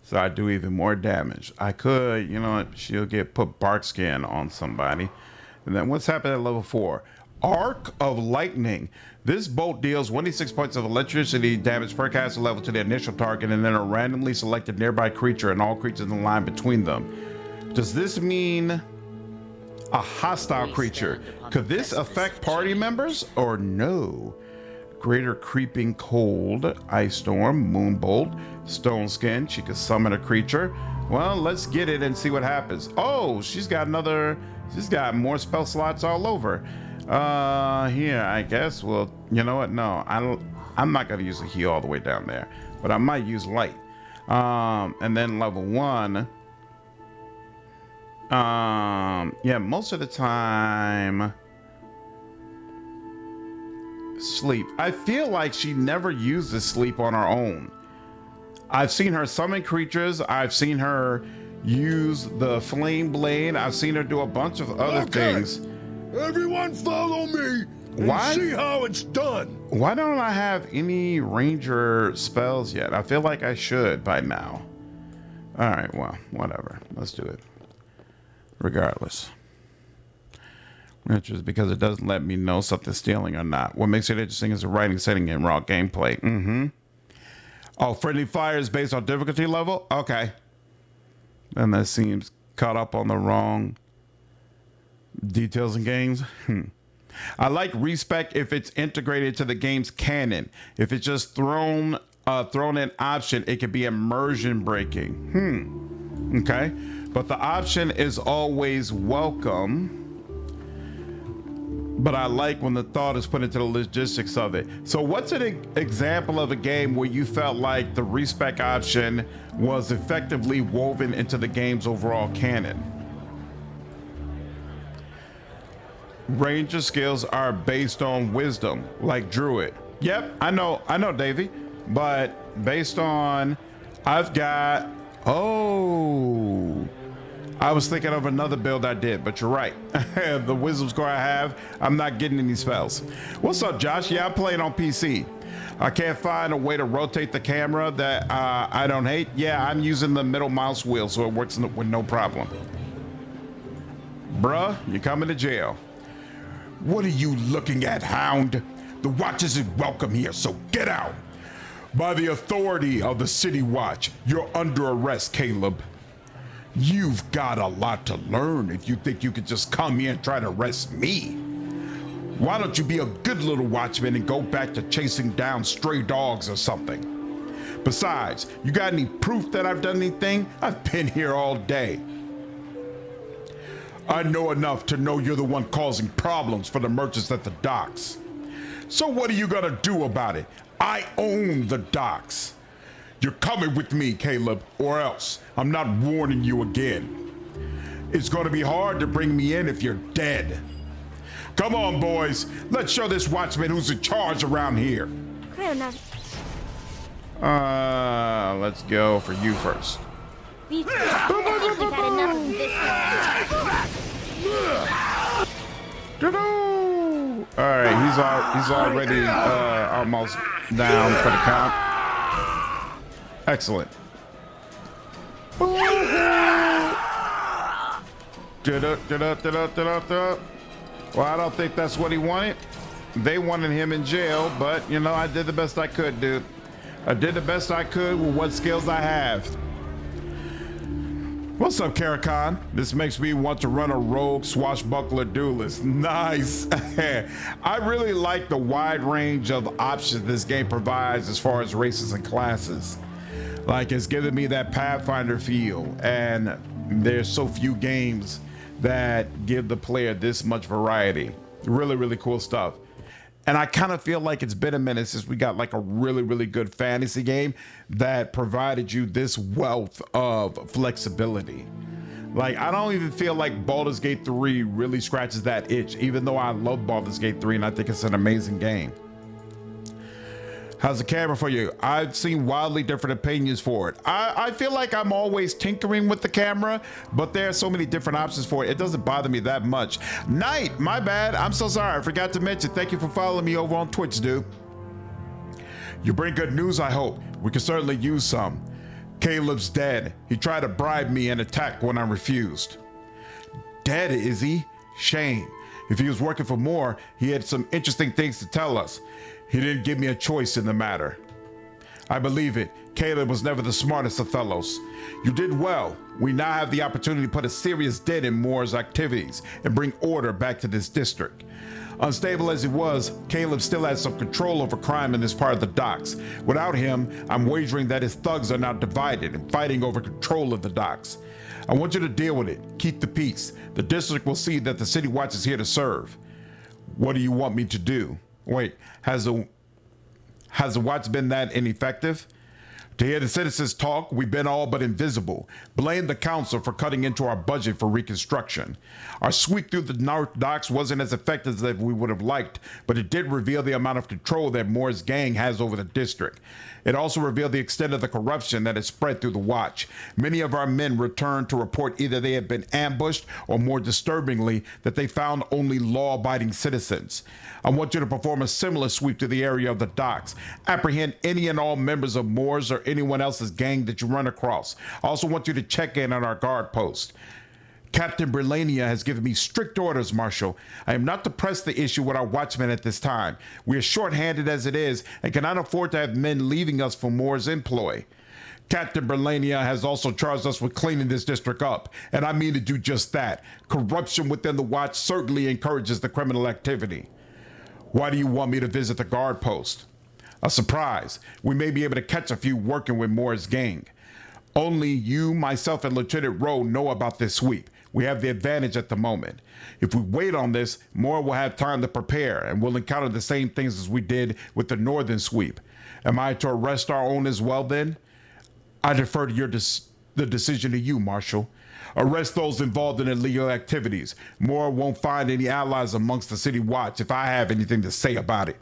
so I do even more damage. I could, you know, she'll put bark skin on somebody. And then what's happened at level 4? Arc of Lightning. This bolt deals 26 points of electricity damage per caster level to the initial target, and then a randomly selected nearby creature and all creatures in the line between them. Does this mean a hostile creature? Could this affect party members or no? Greater Creeping Cold, Ice Storm, Moonbolt, Stone Skin. She could summon a creature. Well, let's get it and see what happens. Oh, she's got more spell slots all over. Here, I guess. Well, you know what? No, I'm not gonna use a heal all the way down there, but I might use light. And then level 1. Yeah, most of the time sleep. I feel like she never uses sleep on her own. I've seen her summon creatures. I've seen her use the flame blade. I've seen her do a bunch of other things. Everyone follow me and see how it's done. Why don't I have any ranger spells yet? I feel like I should by now. All right, well, whatever. Let's do it. Regardless. Which is because it doesn't let me know something's stealing or not. What makes it interesting is the writing setting and raw gameplay. Oh, friendly fire is based on difficulty level? Okay. And that seems caught up on the wrong details in games. I like respec if it's integrated to the game's canon. If it's just thrown in option, it could be immersion breaking. Okay. But the option is always welcome. But I like when the thought is put into the logistics of it. So what's an example of a game where you felt like the respec option was effectively woven into the game's overall canon? Ranger skills are based on wisdom, like Druid. Yep, I know, Davey. But based on, I've got, I was thinking of another build I did, but you're right. The wisdom score I have, I'm not getting any spells. What's up, Josh? Yeah, I'm playing on PC. I can't find a way to rotate the camera that I don't hate. Yeah, I'm using the middle mouse wheel, so it works with no problem. Bruh, you're coming to jail. What are you looking at, Hound? The Watch isn't welcome here, so get out. By the authority of the City Watch, you're under arrest, Caleb. You've got a lot to learn if you think you could just come here and try to arrest me. Why don't you be a good little watchman and go back to chasing down stray dogs or something? Besides, you got any proof that I've done anything? I've been here all day. I know enough to know you're the one causing problems for the merchants at the docks. So what are you gonna do about it? I own the docks. You're coming with me, Caleb, or else I'm not warning you again. It's going to be hard to bring me in if you're dead. Come on, boys. Let's show this watchman who's in charge around here. Let's go for you first. We've had enough of this. All right, he's already almost down for the count. Excellent. Well, I don't think that's what he wanted. They wanted him in jail, but you know, I did the best I could, dude. I did the best I could with what skills I have. What's up, Karakan? This makes me want to run a rogue swashbuckler duelist. Nice. I really like the wide range of options this game provides as far as races and classes. Like, it's giving me that Pathfinder feel, and there's so few games that give the player this much variety. Really, really cool stuff. And I kind of feel like it's been a minute since we got like a really, really good fantasy game that provided you this wealth of flexibility. Like, I don't even feel like Baldur's Gate 3 really scratches that itch, even though I love Baldur's Gate 3 and I think it's an amazing game. How's the camera for you? I've seen wildly different opinions for it. I feel like I'm always tinkering with the camera, but there are so many different options for it. It doesn't bother me that much. Knight, my bad. I'm so sorry. I forgot to mention. Thank you for following me over on Twitch, dude. You bring good news, I hope. We can certainly use some. Caleb's dead. He tried to bribe me and attack when I refused. Dead, is he? Shame. If he was working for more, he had some interesting things to tell us. He didn't give me a choice in the matter. I believe it. Caleb was never the smartest of fellows. You did well. We now have the opportunity to put a serious dent in Moore's activities and bring order back to this district. Unstable as he was, Caleb still has some control over crime in this part of the docks. Without him, I'm wagering that his thugs are now divided and fighting over control of the docks. I want you to deal with it. Keep the peace. The district will see that the City Watch is here to serve. What do you want me to do? Wait, has the watch been that ineffective? To hear the citizens talk, we've been all but invisible. Blame the council for cutting into our budget for reconstruction. Our sweep through the North Docks wasn't as effective as we would have liked, but it did reveal the amount of control that Moore's gang has over the district. It also revealed the extent of the corruption that has spread through the watch. Many of our men returned to report either they had been ambushed or, more disturbingly, that they found only law-abiding citizens. I want you to perform a similar sweep to the area of the docks. Apprehend any and all members of Moore's or anyone else's gang that you run across. I also want you to check in on our guard post. Captain Brelania has given me strict orders, Marshal. I am not to press the issue with our watchmen at this time. We are short-handed as it is and cannot afford to have men leaving us for Moore's employ. Captain Brelania has also charged us with cleaning this district up, and I mean to do just that. Corruption within the watch certainly encourages the criminal activity. Why do you want me to visit the guard post? A surprise. We may be able to catch a few working with Moore's gang. Only you, myself, and Lieutenant Rowe know about this sweep. We have the advantage at the moment. If we wait on this, Moore will have time to prepare, and we'll encounter the same things as we did with the northern sweep. Am I to arrest our own as well then? I defer to the decision to you, Marshal. Arrest those involved in illegal activities. Moore won't find any allies amongst the City Watch if I have anything to say about it.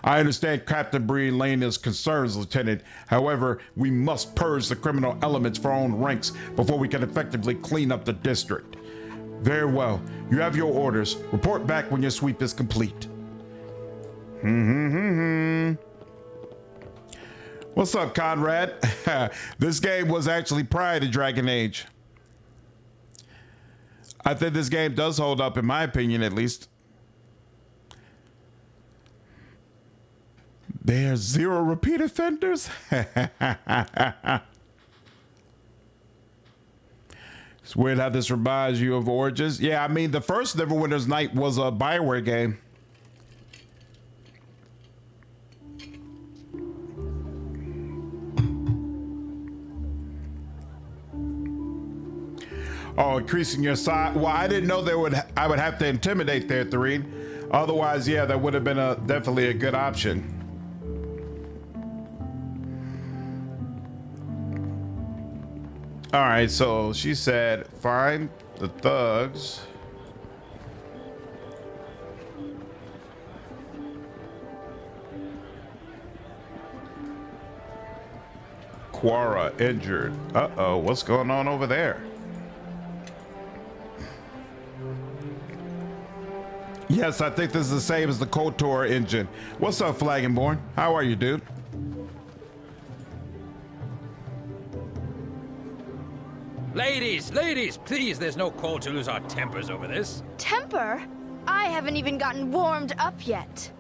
I understand Captain Brelania's concerns, Lieutenant. However, we must purge the criminal elements for our own ranks before we can effectively clean up the district. Very well. You have your orders. Report back when your sweep is complete. What's up, Conrad? This game was actually prior to Dragon Age. I think this game does hold up, in my opinion, at least. There's 0 repeat offenders? It's weird how this reminds you of Origins. Yeah, I mean, the first Neverwinter's Night was a Bioware game. Oh, increasing your size. Well, I didn't know I would have to intimidate there, Therine. Otherwise, yeah, that would have been definitely a good option. All right, so she said, find the thugs. Quara injured. Uh-oh, what's going on over there? Yes, I think this is the same as the KOTOR engine. What's up, Flagonborn? How are you, dude? Ladies, please, there's no call to lose our tempers over this. Temper? I haven't even gotten warmed up yet.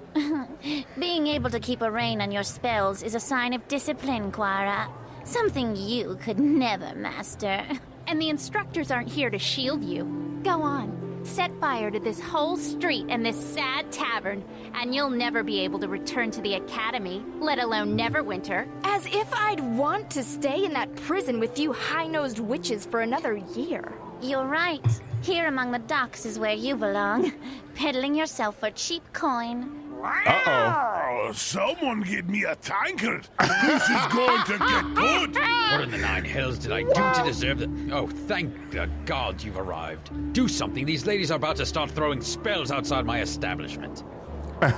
Being able to keep a rein on your spells is a sign of discipline, Quara. Something you could never master. And the instructors aren't here to shield you. Go on. Set fire to this whole street and this sad tavern, and you'll never be able to return to the academy, let alone Neverwinter. As if I'd want to stay in that prison with you high-nosed witches for another year. You're right. Here among the docks is where you belong, peddling yourself for cheap coin. Uh-oh. Someone give me a tankard. This is going to get good. What in the nine hells did I do to deserve that? Oh, thank the gods you've arrived. Do something. These ladies are about to start throwing spells outside my establishment. All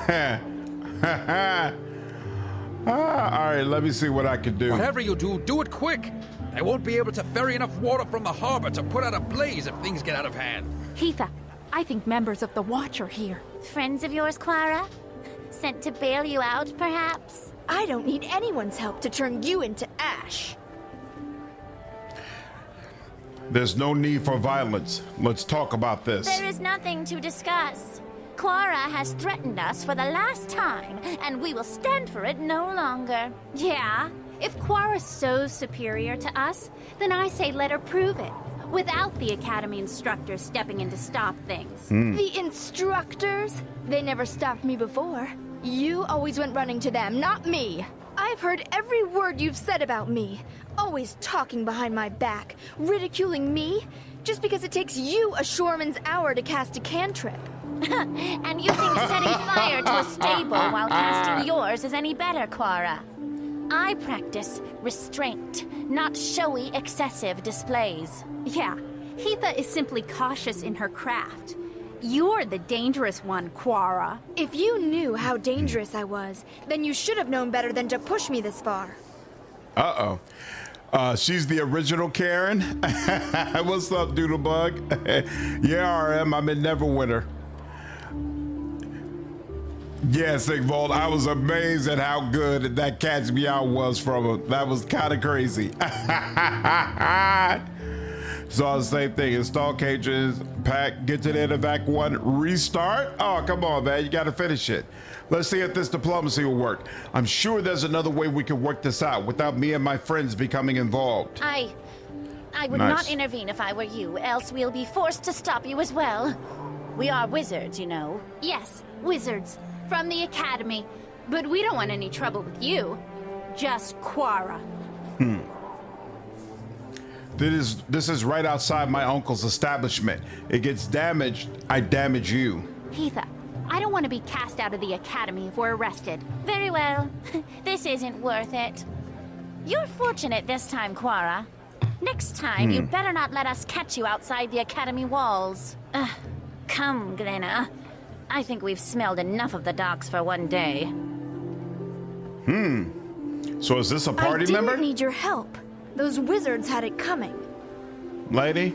right, let me see what I can do. Whatever you do, do it quick. I won't be able to ferry enough water from the harbor to put out a blaze if things get out of hand. Heatha, I think members of the Watch are here. Friends of yours, Quara? Sent to bail you out, perhaps? I don't need anyone's help to turn you into ash. There's no need for violence. Let's talk about this. There is nothing to discuss. Quara has threatened us for the last time, and we will stand for it no longer. Yeah, if Quara's so superior to us, then I say let her prove it, without the Academy instructors stepping in to stop things. The instructors? They never stopped me before. You always went running to them, not me. I've heard every word you've said about me. Always talking behind my back, ridiculing me, just because it takes you a shoreman's hour to cast a cantrip. And you think setting fire to a stable while casting yours is any better, Quara? I practice restraint, not showy, excessive displays. Yeah, Heatha is simply cautious in her craft. You're the dangerous one, Quara. If you knew how dangerous I was, then you should have known better than to push me this far. Uh-oh. She's the original Karen. What's up, Doodlebug? Yeah, RM, I'm in Neverwinter. Yeah, Sigvold, I was amazed at how good that cat's meow was from him. That was kind of crazy. Saw the same thing. Install cages, pack, get to the end of Act 1, restart. Oh, come on, man. You got to finish it. Let's see if this diplomacy will work. I'm sure there's another way we can work this out without me and my friends becoming involved. I would not intervene if I were you, else we'll be forced to stop you as well. We are wizards, you know. Yes, wizards. From the Academy. But we don't want any trouble with you. Just Quara. This is right outside my uncle's establishment. It gets damaged, I damage you. Heatha, I don't want to be cast out of the Academy if we're arrested. Very well. This isn't worth it. You're fortunate this time, Quara. Next time, you better not let us catch you outside the Academy walls. Come, Glenna. I think we've smelled enough of the docks for one day. So is this a party member? I didn't need your help. Those wizards had it coming. Lady?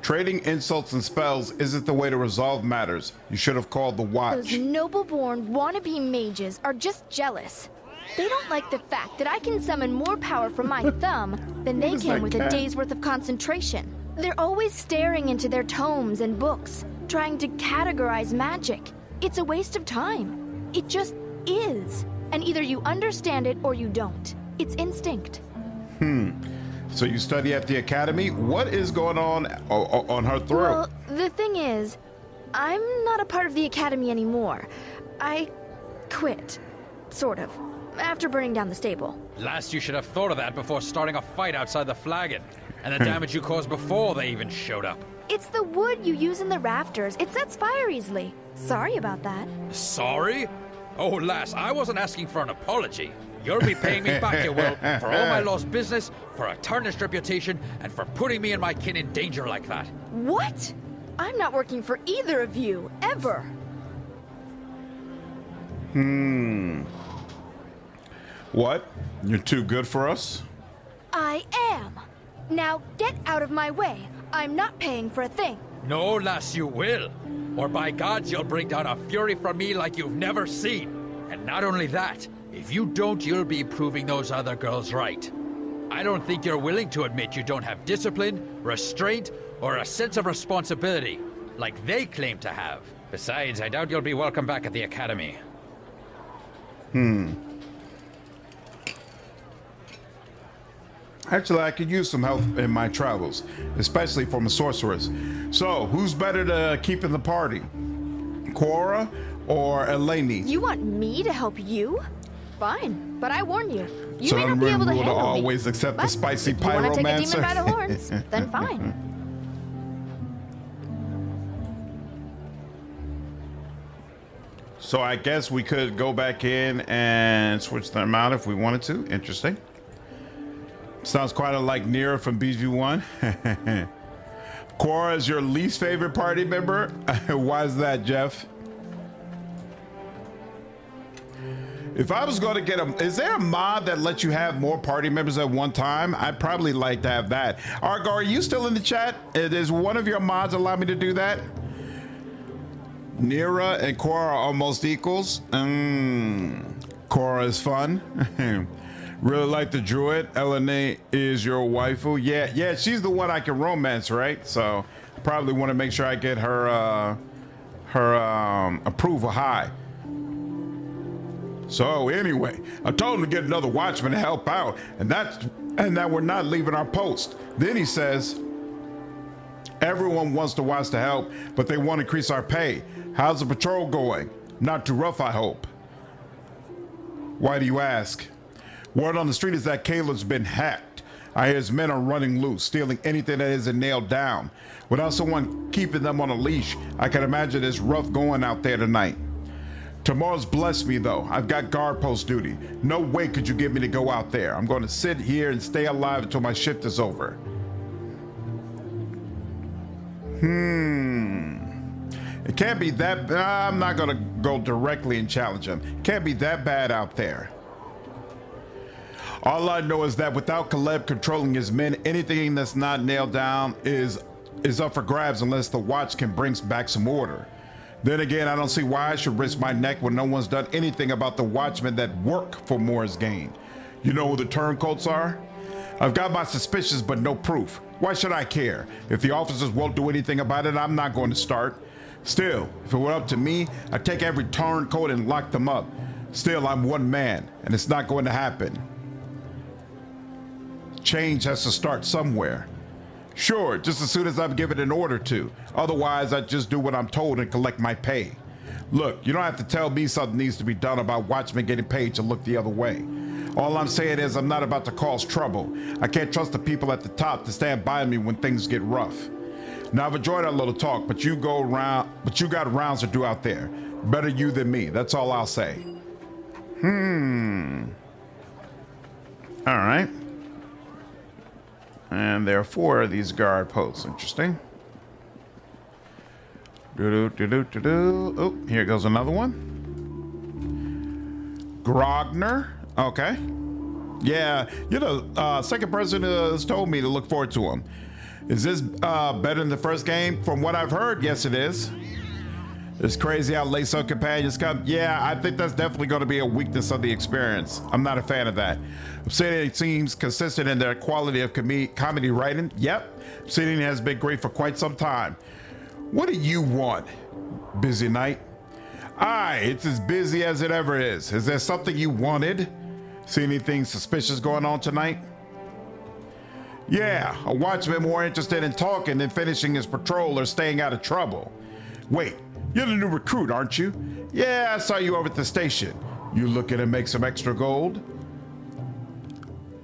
Trading insults and spells isn't the way to resolve matters. You should have called the Watch. Those noble-born wannabe mages are just jealous. They don't like the fact that I can summon more power from my thumb than they can with a day's worth of concentration. They're always staring into their tomes and books, trying to categorize magic. It's a waste of time. It just is. And either you understand it or you don't. It's instinct. So you study at the Academy? What is going on her throat? Well, the thing is, I'm not a part of the Academy anymore. I quit. Sort of. After burning down the stable. Last, you should have thought of that before starting a fight outside the flagon. And the damage you caused before they even showed up. It's the wood you use in the rafters. It sets fire easily. Sorry about that. Sorry? Oh, lass, I wasn't asking for an apology. You'll be paying me back, you will, for all my lost business, for a tarnished reputation, and for putting me and my kin in danger like that. What? I'm not working for either of you, ever. What? You're too good for us? I am. Now get out of my way. I'm not paying for a thing. No, lass, you will. Or by gods, you'll bring down a fury from me like you've never seen. And not only that, if you don't, you'll be proving those other girls right. I don't think you're willing to admit you don't have discipline, restraint, or a sense of responsibility, like they claim to have. Besides, I doubt you'll be welcome back at the Academy. Actually, I could use some help in my travels, especially from a sorceress. So, who's better to keep in the party? Quara or Eleni? You want me to help you? Fine, but I warn you. You So may I'm not be able to rule to handle me. always accept the But spicy if you want to take a demon pyromancer? by the horns, then fine. So I guess we could go back in and switch them out if we wanted to. Interesting. Sounds quite like Nira from BG1. Quara is your least favorite party member? Why is that, Jeff? If I was going to get is there a mod that lets you have more party members at one time? I'd probably like to have that. Argo, are you still in the chat? Does one of your mods allow me to do that? Nira and Quara are almost equals. Quara is fun. Really like the Druid. Elena is your waifu. Yeah, she's the one I can romance, right? So probably want to make sure I get her approval high. So anyway, I told him to get another watchman to help out, and that we're not leaving our post. Then he says, everyone wants to watch to help, but they want to increase our pay. How's the patrol going? Not too rough, I hope. Why do you ask? Word on the street is that Caleb's been hacked. I hear his men are running loose, stealing anything that isn't nailed down. Without someone keeping them on a leash, I can imagine it's rough going out there tonight. Tomorrow's blessed me, though. I've got guard post duty. No way could you get me to go out there. I'm going to sit here and stay alive until my shift is over. It can't be that I'm not going to go directly and challenge him. Can't be that bad out there. All I know is that without Caleb controlling his men, anything that's not nailed down is up for grabs unless the watch can bring back some order. Then again, I don't see why I should risk my neck when no one's done anything about the watchmen that work for Moore's gain. You know who the turncoats are? I've got my suspicions, but no proof. Why should I care? If the officers won't do anything about it, I'm not going to start. Still, if it were up to me, I'd take every turncoat and lock them up. Still, I'm one man, and it's not going to happen. Change has to start somewhere. Sure, just as soon as I've given an order to. Otherwise, I just do what I'm told and collect my pay. Look, you don't have to tell me something needs to be done about watchmen getting paid to look the other way. All I'm saying is I'm not about to cause trouble. I can't trust the people at the top to stand by me when things get rough. Now, I've enjoyed our little talk, but you got rounds to do out there. Better you than me, that's all I'll say. All right. And there are 4 of these guard posts. Interesting. Oh, here goes another one. Grogner. Okay. Yeah, second person has told me to look forward to him. Is this better than the first game? From what I've heard, yes it is. It's crazy how lace-up companions come. Yeah, I think that's definitely going to be a weakness of the experience. I'm not a fan of that. Obsidian seems consistent in their quality of comedy writing. Yep, Obsidian has been great for quite some time. What do you want? Busy night? Aye, it's as busy as it ever is. Is there something you wanted? See anything suspicious going on tonight? Yeah, a watchman more interested in talking than finishing his patrol or staying out of trouble. Wait, you're the new recruit, aren't you? Yeah, I saw you over at the station. You looking to make some extra gold?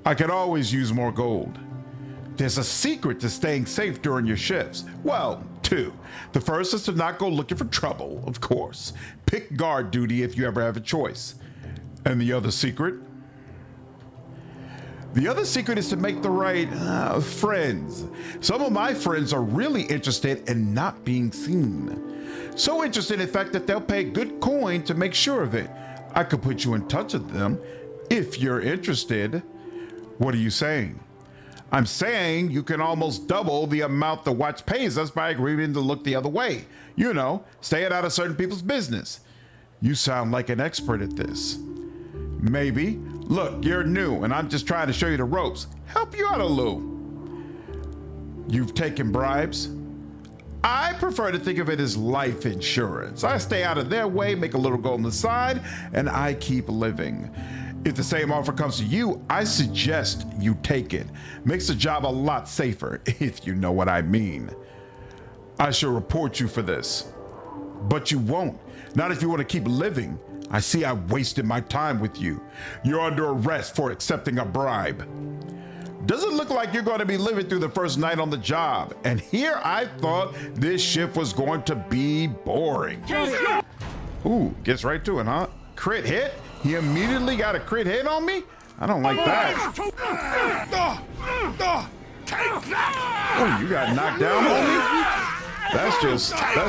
I could always use more gold. There's a secret to staying safe during your shifts. Well, 2. The first is to not go looking for trouble, of course. Pick guard duty if you ever have a choice. And the other secret? The other secret is to make the right friends. Some of my friends are really interested in not being seen. So interested, in fact, that they'll pay good coin to make sure of it. I could put you in touch with them if you're interested. What are you saying? I'm saying you can almost double the amount the watch pays us by agreeing to look the other way. You know, staying out of certain people's business. You sound like an expert at this. Maybe. Look, you're new, and I'm just trying to show you the ropes. Help you out a little. You've taken bribes? I prefer to think of it as life insurance. I stay out of their way, make a little gold on the side, and I keep living. If the same offer comes to you, I suggest you take it. Makes the job a lot safer, if you know what I mean. I shall report you for this. But you won't. Not if you want to keep living. I see I wasted my time with you. You're under arrest for accepting a bribe. Doesn't look like you're going to be living through the first night on the job. And here I thought this shift was going to be boring. Ooh, gets right to it, huh? Crit hit? He immediately got a crit hit on me? I don't like that. Oh, you got knocked down on me? That's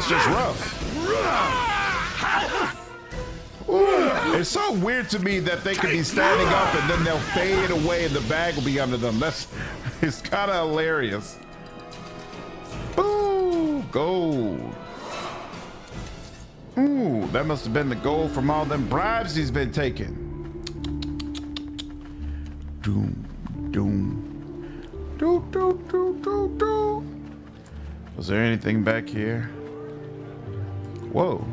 just rough. Ooh, it's so weird to me that they could be standing up and then they'll fade away and the bag will be under them. It's kind of hilarious. Ooh, gold. Ooh, that must have been the gold from all them bribes he's been taking. Doom, doom. Do, do, do, do, do. Was there anything back here? Whoa.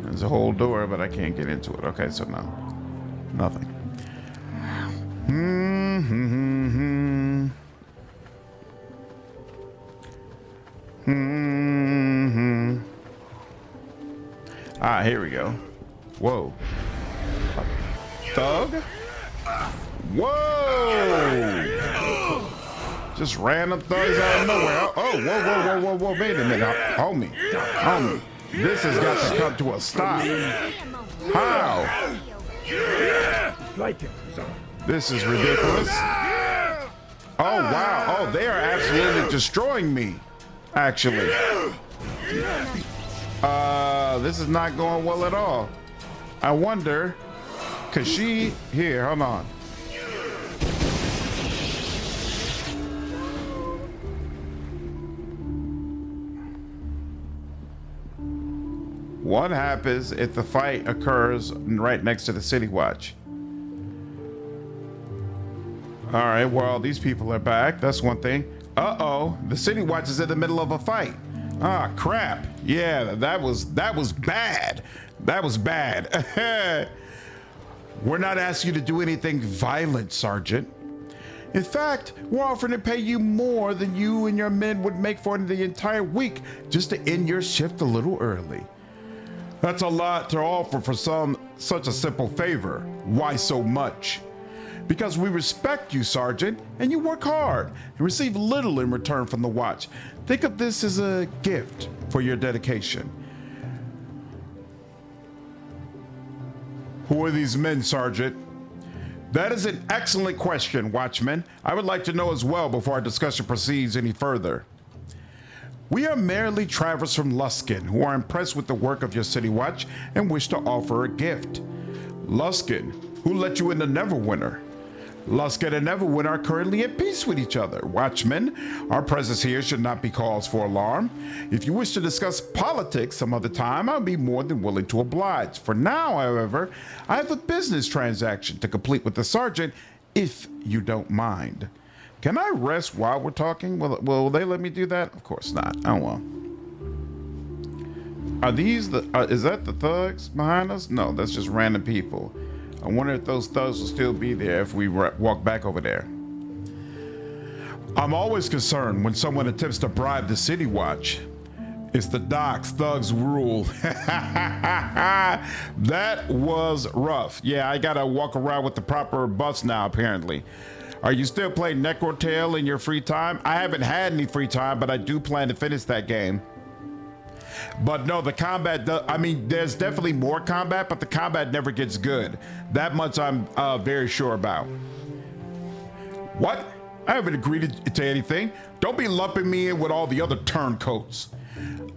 There's a whole door, but I can't get into it. Okay, so no. Nothing. Ah, here we go. Whoa. A thug? Whoa! Just random thugs out of nowhere. Oh, whoa. Wait a minute. Homie. This has got to come to a stop. How? This is ridiculous. Oh, wow. Oh, they are absolutely destroying me, actually. This is not going well at all. I wonder, cause here, hold on. What happens if the fight occurs right next to the City Watch? All right, well, these people are back. That's one thing. Uh-oh, the City Watch is in the middle of a fight. Ah, crap. Yeah, that was bad. That was bad. We're not asking you to do anything violent, Sergeant. In fact, we're offering to pay you more than you and your men would make for the entire week just to end your shift a little early. That's a lot to offer for such a simple favor. Why so much? Because we respect you, Sergeant, and you work hard and receive little in return from the Watch. Think of this as a gift for your dedication. Who are these men, Sergeant? That is an excellent question, Watchman. I would like to know as well before our discussion proceeds any further. We are merely travelers from Luskin who are impressed with the work of your City Watch and wish to offer a gift. Luskin, who let you into Neverwinter? Luskin and Neverwinter are currently at peace with each other. Watchmen, our presence here should not be cause for alarm. If you wish to discuss politics some other time, I'll be more than willing to oblige. For now, however, I have a business transaction to complete with the Sergeant, if you don't mind. Can I rest while we're talking? Will they let me do that? Of course not. Oh well. Are these is that the thugs behind us? No, that's just random people. I wonder if those thugs will still be there if we walk back over there. I'm always concerned when someone attempts to bribe the City Watch. It's the docks, thugs rule. That was rough. Yeah, I gotta walk around with the proper buffs now, apparently. Are you still playing Necrotail in your free time? I haven't had any free time, but I do plan to finish that game. But no, the combat, there's definitely more combat, but the combat never gets good. That much I'm very sure about. What? I haven't agreed to anything. Don't be lumping me in with all the other turncoats.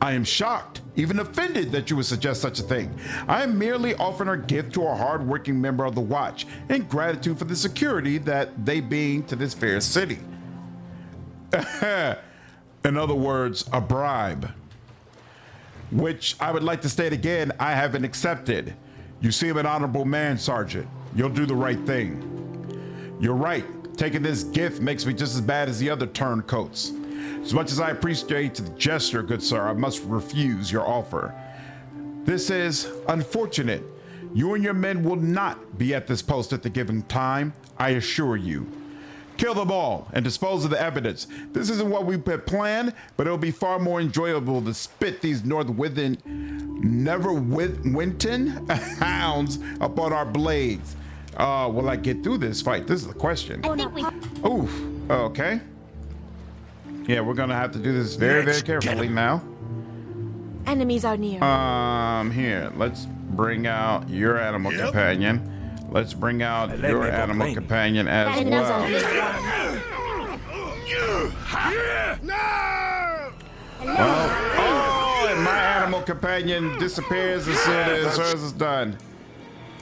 I am shocked, even offended that you would suggest such a thing. I am merely offering our gift to a hard-working member of the Watch in gratitude for the security that they bring to this fair city. In other words, a bribe. Which I would like to state again, I haven't accepted. You seem an honorable man, Sergeant. You'll do the right thing. You're right. Taking this gift makes me just as bad as the other turncoats. As much as I appreciate the gesture, good sir, I must refuse your offer. This is unfortunate. You and your men will not be at this post at the given time, I assure you. Kill them all and dispose of the evidence. This isn't what we had planned, but it'll be far more enjoyable to spit these Neverwinter hounds upon our blades. Will I get through this fight? This is the question. I think we... Oof, okay. Yeah, we're gonna have to do this very, very carefully now. Enemies are near. Here, let's bring out your animal companion. Let's bring out your animal companion as well. Oh, and my animal companion disappears as soon as hers is done.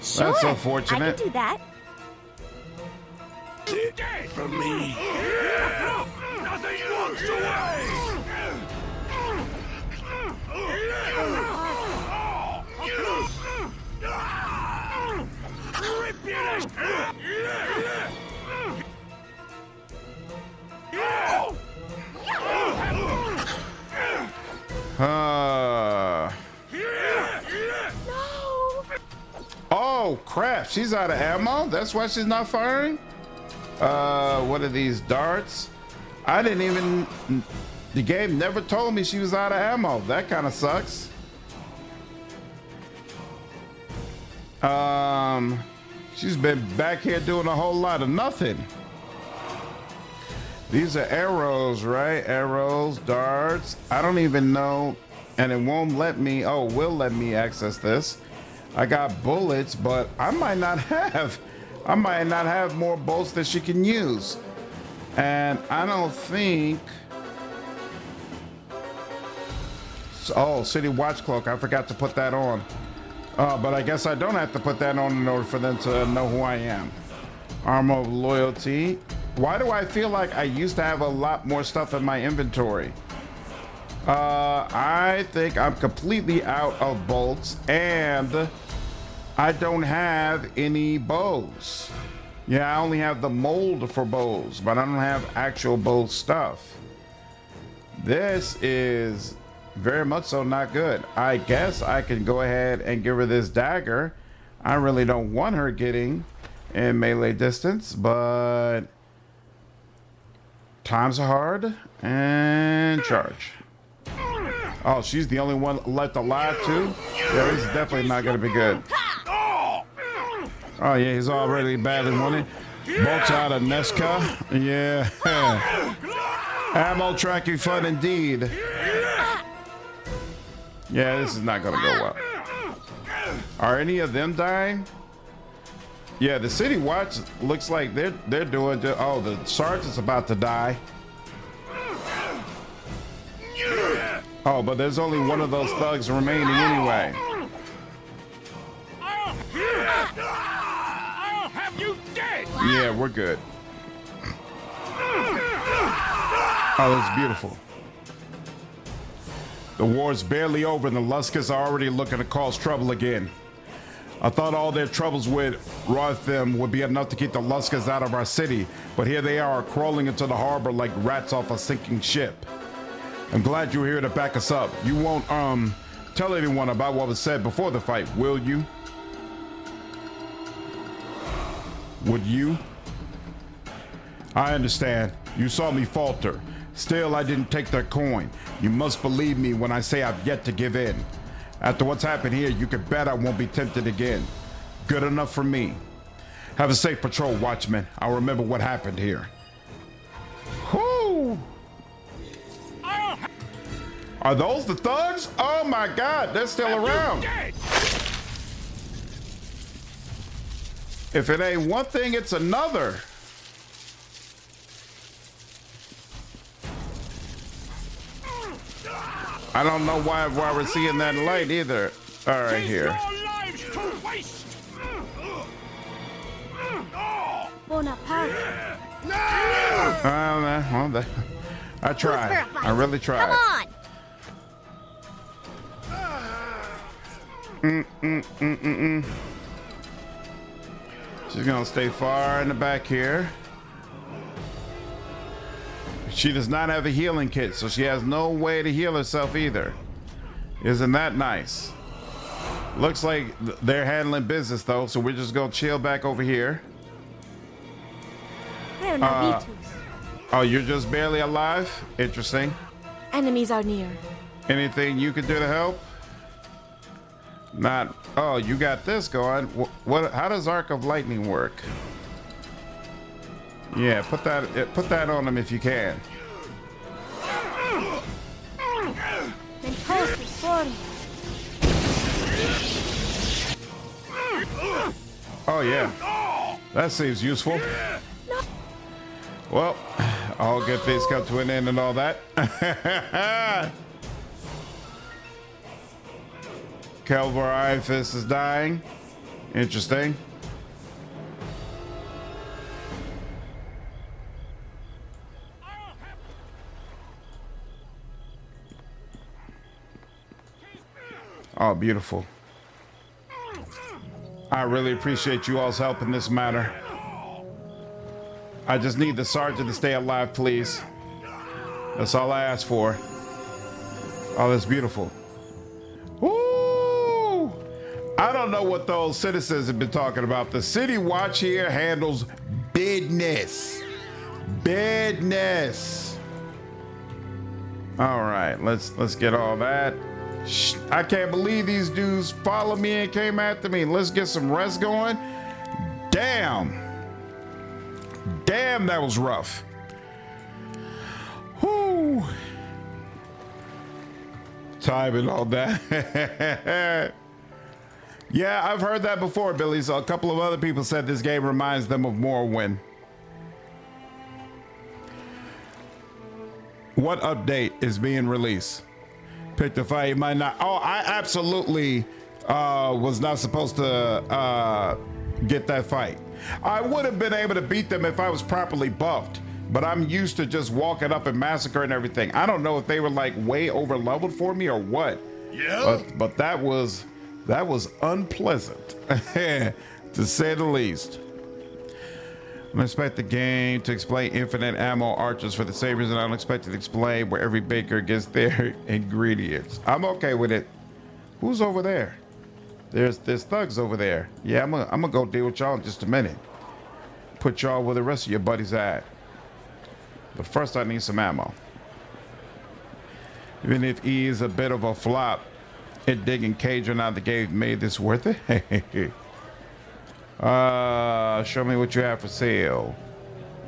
Sure, That's unfortunate. I can do that. For me. Nothing walks away. Oh crap, she's out of ammo? That's why she's not firing? What are these darts? I didn't even, the game never told me she was out of ammo. That kind of sucks. She's been back here doing a whole lot of nothing. These are arrows, right? Arrows, darts. I don't even know, and it won't let me, oh, will let me access this. I got bullets, but I might not have more bolts that she can use. And I don't think, oh, City Watch Cloak, I forgot to put that on. But I guess I don't have to put that on in order for them to know who I am. Armor of Loyalty. Why do I feel like I used to have a lot more stuff in my inventory? I think I'm completely out of bolts, and I don't have any bows. Yeah, I only have the mold for bows, but I don't have actual bow stuff. This is very much so not good. I guess I can go ahead and give her this dagger. I really don't want her getting in melee distance, but times are hard, and charge. Oh, she's the only one left alive too? Yeah, this is definitely not gonna be good. Oh yeah, he's already badly wounded. Bolts out of Nesca. Yeah. Ammo tracking fun indeed. Yeah, this is not gonna go well. Are any of them dying? Yeah, the City Watch looks like they're doing. Oh, the sergeant's about to die. Oh, but there's only one of those thugs remaining anyway. I'll have you dead. Yeah, we're good. Oh, that's beautiful. The war's barely over and the Luskas are already looking to cause trouble again. I thought all their troubles with Rotham would be enough to keep the Luskas out of our city, but here they are crawling into the harbor like rats off a sinking ship. I'm glad you're here to back us up. You won't tell anyone about what was said before the fight, will you? Would you? I understand. You saw me falter. Still, I didn't take that coin. You must believe me when I say I've yet to give in. After what's happened here, you can bet I won't be tempted again. Good enough for me. Have a safe patrol, Watchman. I'll remember what happened here. Whoo! Are those the thugs? Oh my God, they're still around. If it ain't one thing, it's another. I don't know why we're seeing that light either. All right, here. Bonaparte. Well, I tried. I really tried. Come on. She's gonna stay far in the back here. She does not have a healing kit, so she has no way to heal herself either. Isn't that nice? Looks like they're handling business though, so we're just gonna chill back over here. Oh, you're just barely alive? Interesting. Enemies are near. Anything you can do to help? Not. Oh, you got this going. What? How does Arc of Lightning work? Yeah, put that on him if you can. Oh, yeah. That seems useful. Well, all good things come to an end and all that. Caleb Iron Fist is dying. Interesting. Oh, beautiful. I really appreciate you all's help in this matter. I just need the sergeant to stay alive, please. That's all I ask for. Oh, that's beautiful. Woo! I don't know what those citizens have been talking about. The City Watch here handles business. Business. All right, let's get all that. I can't believe these dudes followed me and came after me. Let's get some rest going. Damn. Damn, that was rough. Whoo. Time and all that. Yeah, I've heard that before, Billy. So a couple of other people said this game reminds them of Morrowind. What update is being released? Pick the fight. You might not. Oh, I absolutely was not supposed to get that fight. I would have been able to beat them if I was properly buffed, but I'm used to just walking up and massacring everything. I don't know if they were like way over leveled for me or what. Yeah. But that was unpleasant, to say the least. I don't expect the game to explain infinite ammo archers for the same reason I don't expect it to explain where every baker gets their ingredients. I'm okay with it. Who's over there? There's thugs over there. Yeah, I'm gonna go deal with y'all in just a minute. Put y'all where the rest of your buddies at. But first I need some ammo. Even if E is a bit of a flop, it digging Cajun out of the game made this worth it. Show me what you have for sale.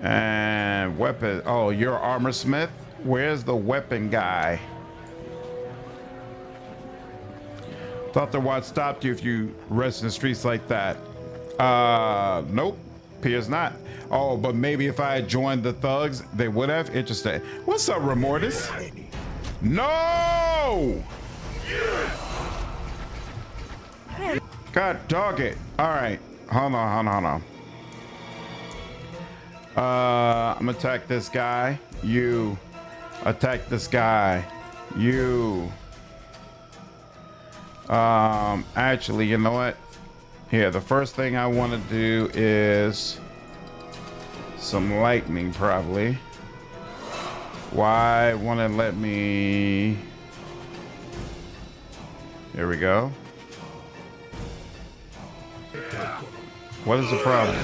And weapon. Oh, you're armor smith? Where's the weapon guy? Thought the watch stopped you if you rest in the streets like that. Nope. Appears not. Oh, but maybe if I had joined the thugs, they would have. Interesting. What's up, Remortis? No! God dog it. All right. Hold on. I'm gonna attack this guy. You. Attack this guy. You. Actually, you know what? Here, the first thing I want to do is some lightning, probably. Why want to let me... There we go. What is the problem?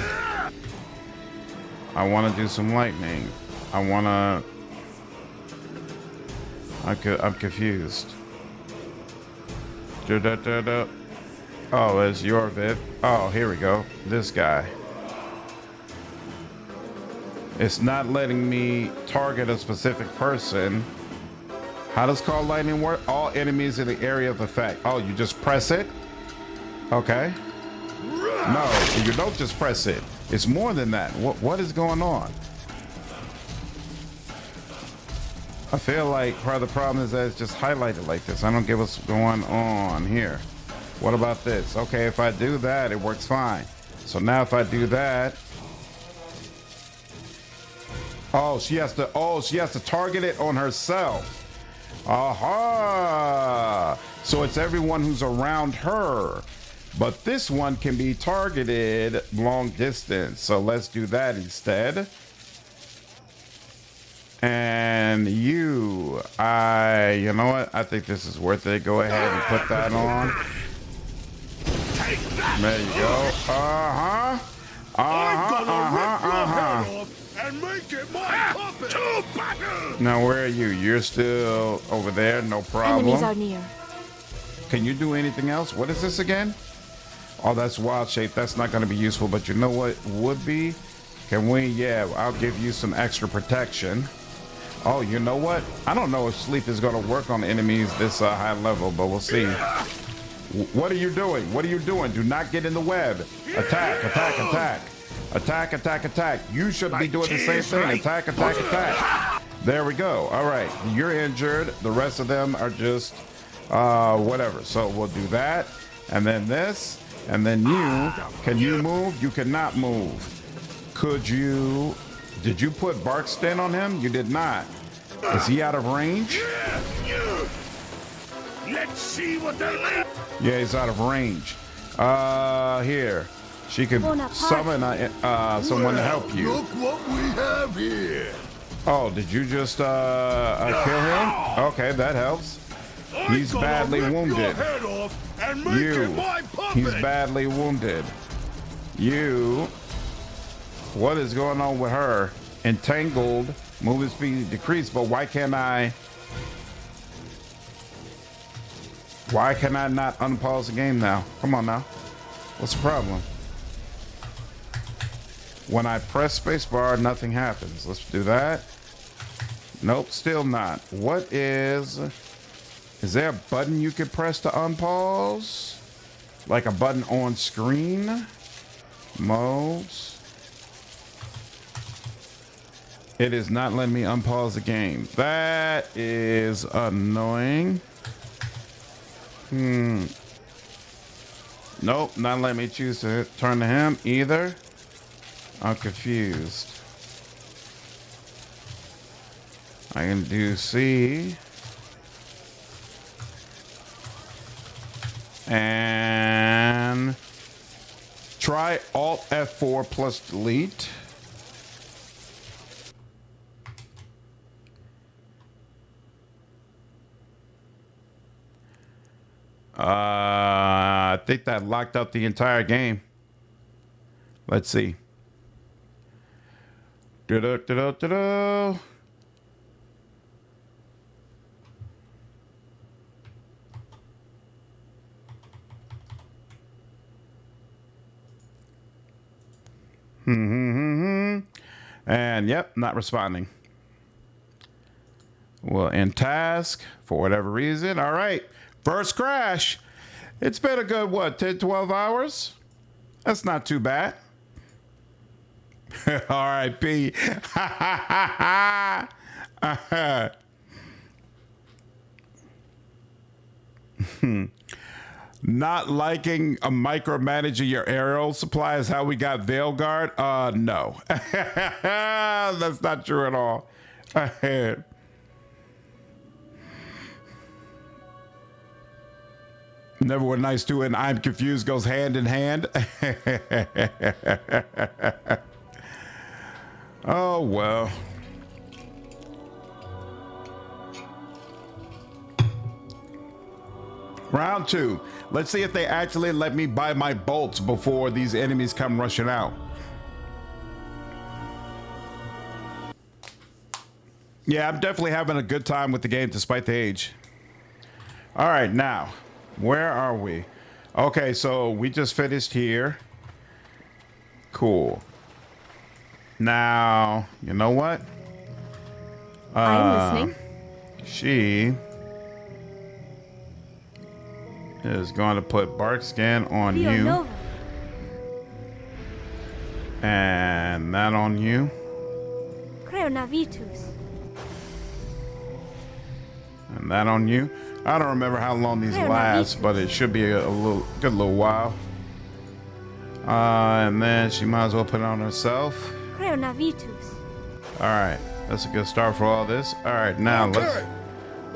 I want to do some lightning. I'm confused. Oh, it's your Viv. Oh, here we go. This guy. It's not letting me target a specific person. How does call lightning work? All enemies in the area of effect. Oh, you just press it? Okay. No, you don't just press it. It's more than that. What is going on? I feel like part of the problem is that it's just highlighted like this. I don't get what's going on here. What about this? Okay, if I do that, it works fine. So now if I do that, she has to target it on herself. Aha! So it's everyone who's around her. But this one can be targeted long distance. So let's do that instead. And you know what? I think this is worth it. Go ahead and put that on. There you go. Now where are you? You're still over there, no problem. Enemies are near. Can you do anything else? What is this again? Oh, that's wild shape. That's not going to be useful, but you know what would be? Can we? Yeah, I'll give you some extra protection. Oh, you know what? I don't know if sleep is going to work on enemies this high level, but we'll see. What are you doing? What are you doing? Do not get in the web. Attack, attack, attack. Attack, attack, attack. You should be doing the same thing. Attack, attack, attack. There we go. All right. You're injured. The rest of them are just whatever. So we'll do that. And then this. And then you. Can you move? You cannot move. Could you... Did you put bark stain on him? You did not. Is he out of range? Let's see what they make. Yeah, he's out of range. Here. She could summon someone to help you. Look what we have here. Oh, did you just kill him? Okay, that helps. He's badly wounded. He's badly wounded. What is going on with her? Entangled, movement speed decreased, but why can I not unpause the game now? Come on now. What's the problem? When I press spacebar, nothing happens. Let's do that. Nope, still not. What is there a button you could press to unpause? Like a button on screen? Modes. It is not letting me unpause the game. That is annoying. Nope, not letting me choose to turn to him either. I'm confused. I can do C. And try Alt F4 plus delete. I think that locked up the entire game. Let's see. Da-da-da-da-da-da. And yep, not responding. Well, in task for whatever reason. All right. First crash. It's been a good, what, 10, 12 hours? That's not too bad. R.I.P. Not liking a micromanaging your aerial supply is how we got Veilguard? No. That's not true at all. Neverwinter Nice 2 and I'm Confused goes hand in hand. Oh, well. Round 2. Let's see if they actually let me buy my bolts before these enemies come rushing out. Yeah, I'm definitely having a good time with the game despite the age. All right, now, where are we? Okay, so we just finished here. Cool. Now, you know what? I'm listening. She is going to put bark skin on you. And that on you. And that on you. I don't remember how long these last, but it should be a good little while. And then she might as well put it on herself. All right, that's a good start for all this. All right, now let's.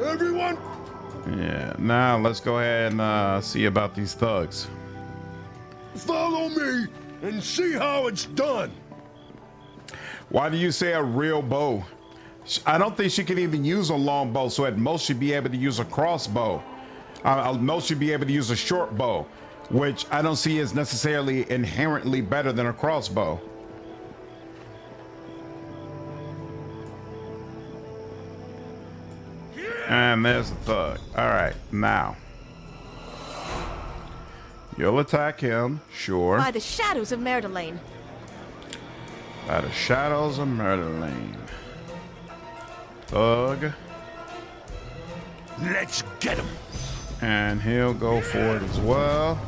Everyone. Yeah, now let's go ahead and see about these thugs. Follow me and see how it's done. Why do you say a real bow? I don't think she can even use a long bow, so at most she'd be able to use a crossbow. At most she'd be able to use a short bow, which I don't see as necessarily inherently better than a crossbow. And there's the thug. All right, now. You'll attack him, sure. By the shadows of Merdelaine. By the shadows of Merdelaine. Thug. Let's get him. And he'll go for it as well.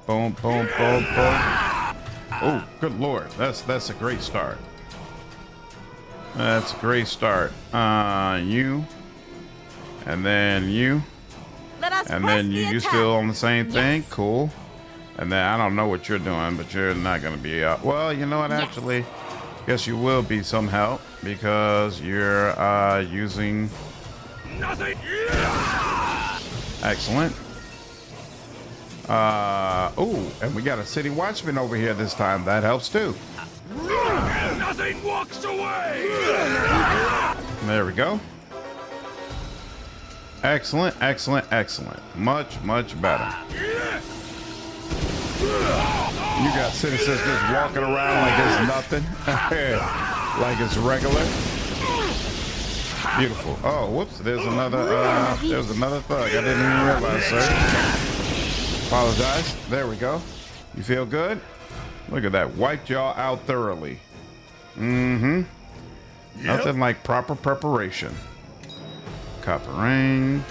Boom, boom, boom, boom. Oh, good lord. That's a great start. That's a great start. You. And then you. And then you still on the same thing? Yes. Cool. And then I don't know what you're doing, but you're not going to be well, you know what? Yes. Actually, guess you will be some help because you're using. Nothing. Excellent. Oh, and we got a city watchman over here this time. That helps too. Nothing walks away. There we go. Excellent, excellent, excellent. Much, much better. You got citizens just walking around like it's nothing. Like it's regular. Beautiful. Oh, whoops. There's another thug. I didn't even realize, sir. Apologize. There we go. You feel good? Look at that. Wiped y'all out thoroughly. Mm-hmm. Yep. Nothing like proper preparation. Copper ring.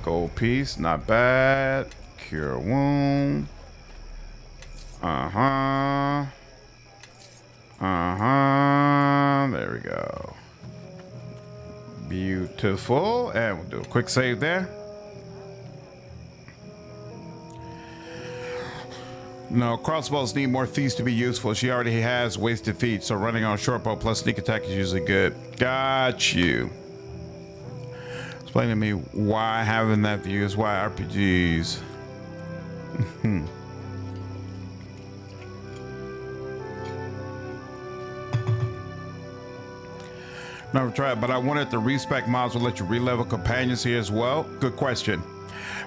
Gold piece. Not bad. Cure wound. Uh-huh. Uh-huh. There we go. Beautiful. And we'll do a quick save there. No, crossbows need more feats to be useful. She already has wasted feet, so running on short bow plus sneak attack is usually good. Got you. Explain to me why having that view is why RPGs. Never tried, but I wanted the respec mods will let you re-level companions here as well. Good question.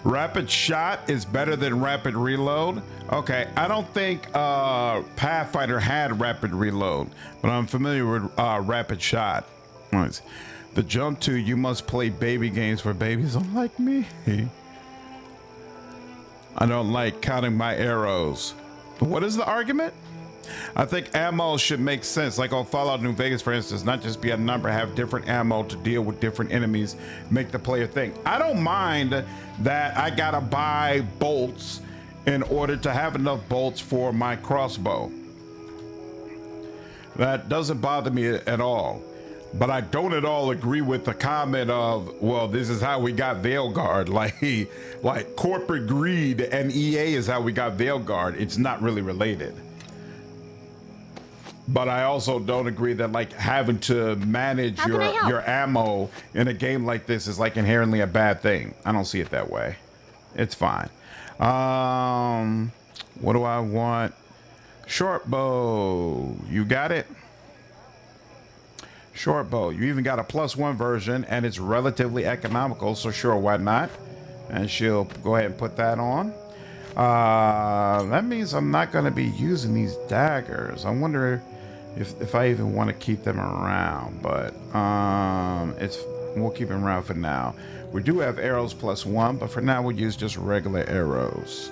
Rapid shot is better than rapid reload. Okay, I don't think Pathfinder had rapid reload, but I'm familiar with rapid shot. The jump to you must play baby games for babies unlike me. I don't like counting my arrows. What is the argument? I think ammo should make sense. Like on Fallout New Vegas, for instance, not just be a number, have different ammo to deal with different enemies, make the player think. I don't mind that I gotta buy bolts in order to have enough bolts for my crossbow. That doesn't bother me at all. But I don't at all agree with the comment of, well, this is how we got Veilguard. Like corporate greed and EA is how we got Veilguard. It's not really related. But I also don't agree that like having to manage your ammo in a game like this is like inherently a bad thing. I don't see it that way. It's fine. What do I want? Short bow. You got it? Short bow. You even got a +1 version and it's relatively economical, so sure, why not? And she'll go ahead and put that on. That means I'm not going to be using these daggers. I wonder if I even want to keep them around, but we'll keep them around for now. We do have arrows +1, but for now we'll use just regular arrows.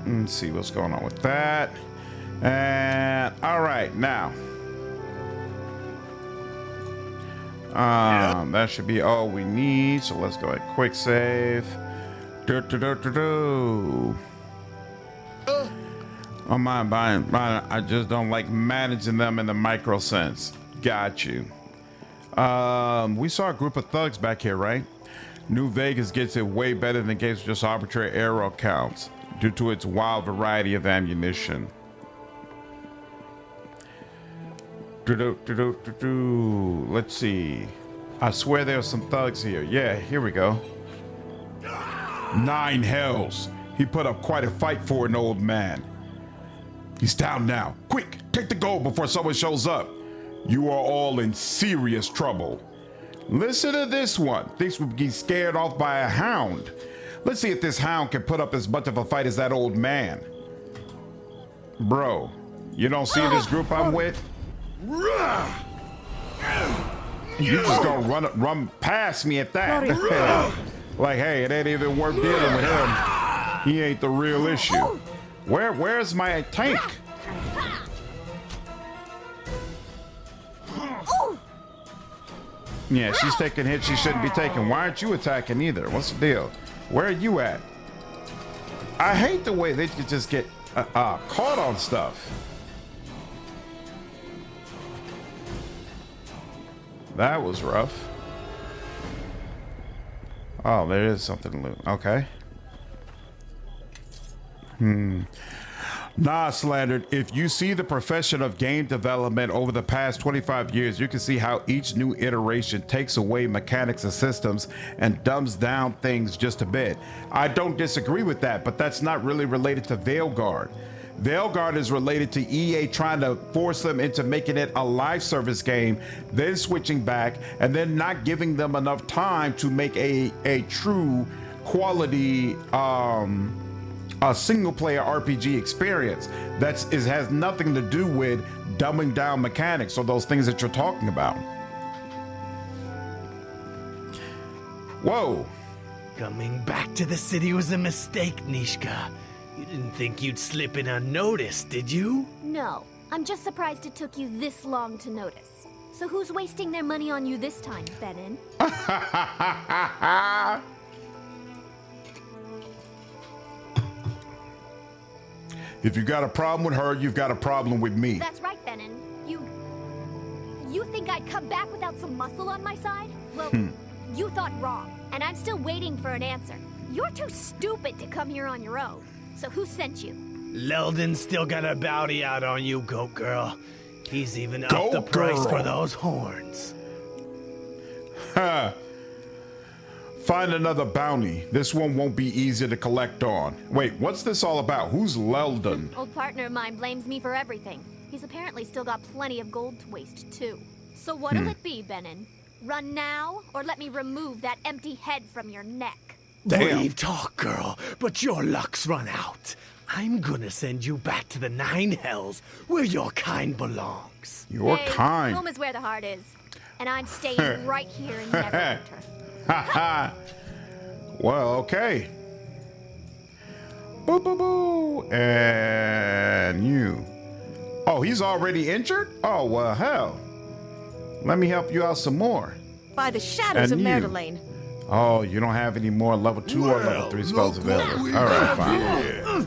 Let's see what's going on with that. And all right, now that should be all we need. So let's go ahead, quick save. Oh, mind buying. I just don't like managing them in the micro sense. Got you. We saw a group of thugs back here, right? New Vegas gets it way better than games with just arbitrary arrow counts due to its wild variety of ammunition. Let's see. I swear there are some thugs here. Yeah, here we go. 9 hells. He put up quite a fight for an old man. He's down now. Quick, take the gold before someone shows up. You are all in serious trouble. Listen to this one. Thinks we'll be scared off by a hound. Let's see if this hound can put up as much of a fight as that old man. Bro, you don't see this group I'm with? You just gonna run past me at that. Like, hey, it ain't even worth dealing with him. He ain't the real issue. Where's my tank? Yeah, she's taking hits she shouldn't be taking. Why aren't you attacking either? What's the deal? Where are you at? I hate the way they could just get caught on stuff. That was rough. Oh, there is something to loot. Okay. Nah, Slandered, if you see the profession of game development over the past 25 years, you can see how each new iteration takes away mechanics and systems and dumbs down things just a bit. I don't disagree with that, but that's not really related to Veilguard. Veilguard is related to EA trying to force them into making it a live service game, then switching back, and then not giving them enough time to make a true quality a single player RPG experience. Has nothing to do with dumbing down mechanics or those things that you're talking about. Whoa. Coming back to the city was a mistake, Nishka. You didn't think you'd slip in unnoticed, did you? No, I'm just surprised it took you this long to notice. So who's wasting their money on you this time, Benin? If you got a problem with her, you've got a problem with me. That's right, Benin. You think I'd come back without some muscle on my side? Well, you thought wrong, and I'm still waiting for an answer. You're too stupid to come here on your own. So who sent you? Leldon's still got a bounty out on you, Goat Girl. He's even upped the price for those horns. Ha! Find another bounty. This one won't be easy to collect on. Wait, what's this all about? Who's Leldon? Old partner of mine blames me for everything. He's apparently still got plenty of gold to waste, too. So what'll it be, Benin? Run now, or let me remove that empty head from your neck? Brave talk, girl, but your luck's run out. I'm gonna send you back to the Nine Hells, where your kind belongs. Your kind? Home is where the heart is. And I'm staying right here in Neverwinter. Well, okay. Boo, boo, boo. And you. Oh, he's already injured? Oh, well, hell. Let me help you out some more. By the shadows of Merdelaine. Oh, you don't have any more level 2 or level 3 spells available. All right, fine.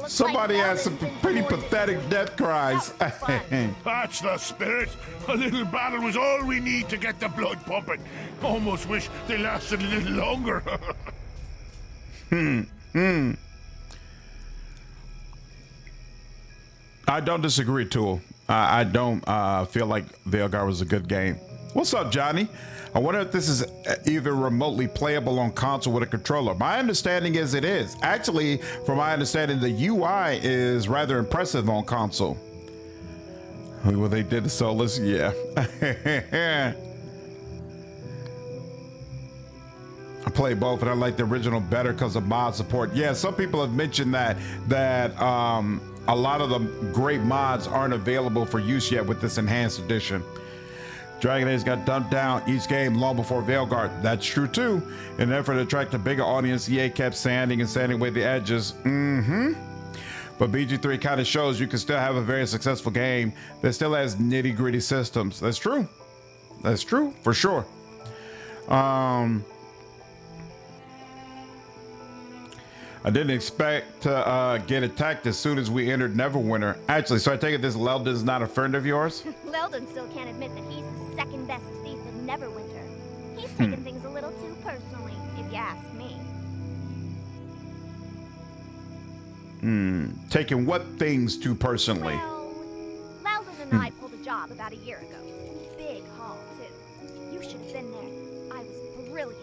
Somebody has some pretty pathetic death cries. That's the spirit. A little battle was all we need to get the blood pumping. Almost wish they lasted a little longer. I don't disagree, Tool. I don't feel like Veilguard was a good game. What's up, Johnny? I wonder if this is even remotely playable on console with a controller. My understanding is it is. Actually, from my understanding, the UI is rather impressive on console. Well, they did the soulless, yeah. I play both, and I like the original better because of mod support. Yeah, some people have mentioned that a lot of the great mods aren't available for use yet with this enhanced edition. Dragon Age got dumped down each game long before Veilguard. That's true too. In an effort to attract a bigger audience, EA kept sanding away the edges. But BG3 kind of shows you can still have a very successful game that still has nitty-gritty systems. That's true. That's true for sure. I didn't expect to get attacked as soon as we entered Neverwinter. Actually, so I take it this Leldon's not a friend of yours? Leldon still can't admit that he's the second best thief in Neverwinter. He's taken things a little too personally, if you ask me. Taking what things too personally? Well, Leldon and I pulled a job about a year ago. Big haul, too. You should have been there. I was brilliant.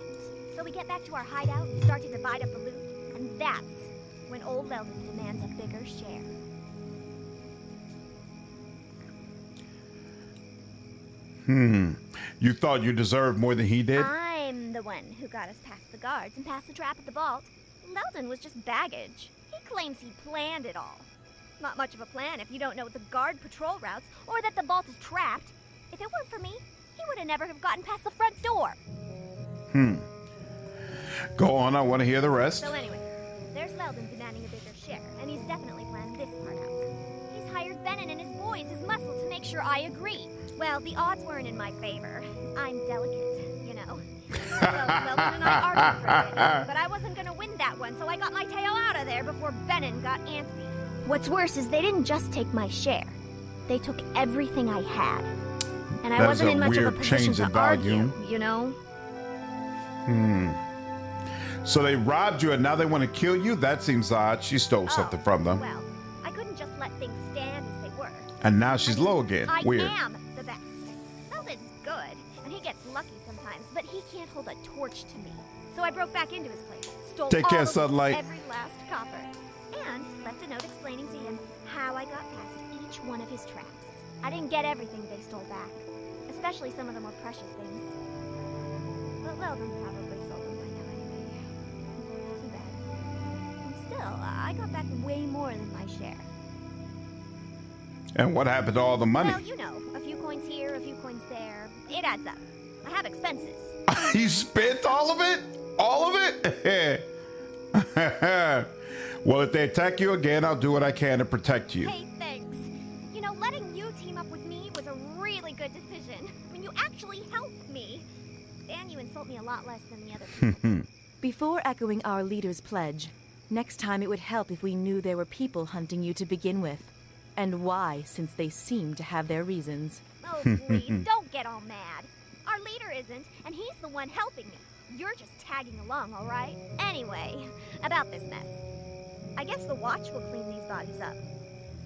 So we get back to our hideout and start to divide up the loot. And that's when old Leldon demands a bigger share. You thought you deserved more than he did? I'm the one who got us past the guards and past the trap at the vault. Leldon was just baggage. He claims he planned it all. Not much of a plan if you don't know the guard patrol routes or that the vault is trapped. If it weren't for me, he would have never have gotten past the front door. Go on, I want to hear the rest. So anyway, there's Leldon definitely planned this part out. He's hired Benin and his boys as muscle to make sure I agree. Well, the odds weren't in my favor. I'm delicate, you know. So Weldon and I argued for a bit, but I wasn't gonna win that one, so I got my tail out of there before Benin got antsy. What's worse is they didn't just take my share. They took everything I had. And I wasn't in much of a position to argue, you know? So they robbed you and now they want to kill you? That seems odd. She stole something from them. Well, I couldn't just let things stand as they were. And now she's low again. Weird. I am the best. Weldon's good, and he gets lucky sometimes, but he can't hold a torch to me. So I broke back into his place, stole Take care, all of Sunlight. every last copper, and left a note explaining to him how I got past each one of his traps. I didn't get everything they stole back, especially some of the more precious things. But Weldon probably sold them by now anyway. Too bad. And still, I got back way more than my share. And what happened to all the money? Well, you know, a few coins here, a few coins there. It adds up. I have expenses. You spent all of it? All of it? Well, if they attack you again, I'll do what I can to protect you. Hey, thanks. You know, letting you team up with me was a really good decision. I mean, you actually helped me. And you insult me a lot less than the other people. Before echoing our leader's pledge, next time it would help if we knew there were people hunting you to begin with. And why, since they seem to have their reasons. Oh, please, don't get all mad. Our leader isn't, and he's the one helping me. You're just tagging along, all right? Anyway, about this mess. I guess the watch will clean these bodies up.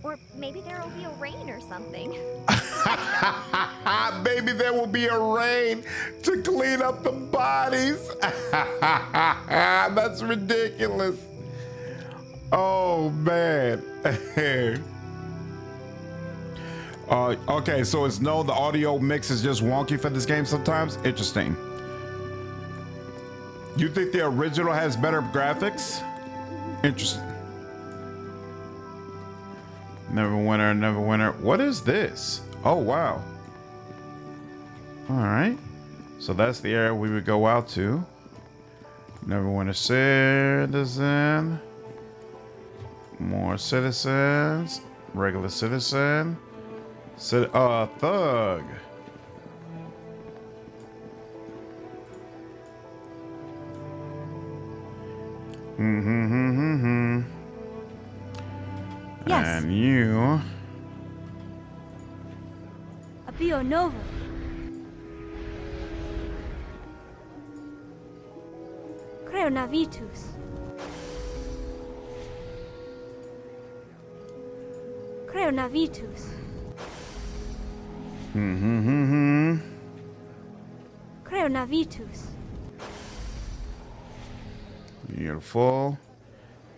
Or maybe there will be a rain or something. Maybe there will be a rain to clean up the bodies. That's ridiculous. Oh, man. Okay, so it's no, the audio mix is just wonky for this game sometimes. Interesting. You think the original has better graphics? Interesting. Neverwinter, Neverwinter. What is this? Oh, wow. All right. So that's the area we would go out to. Neverwinter citizen. More citizens. Regular citizen. Thug. Yes. And you. Apio Novo. Creo Navitus. Creo Navitus. Creo Navitus. Beautiful.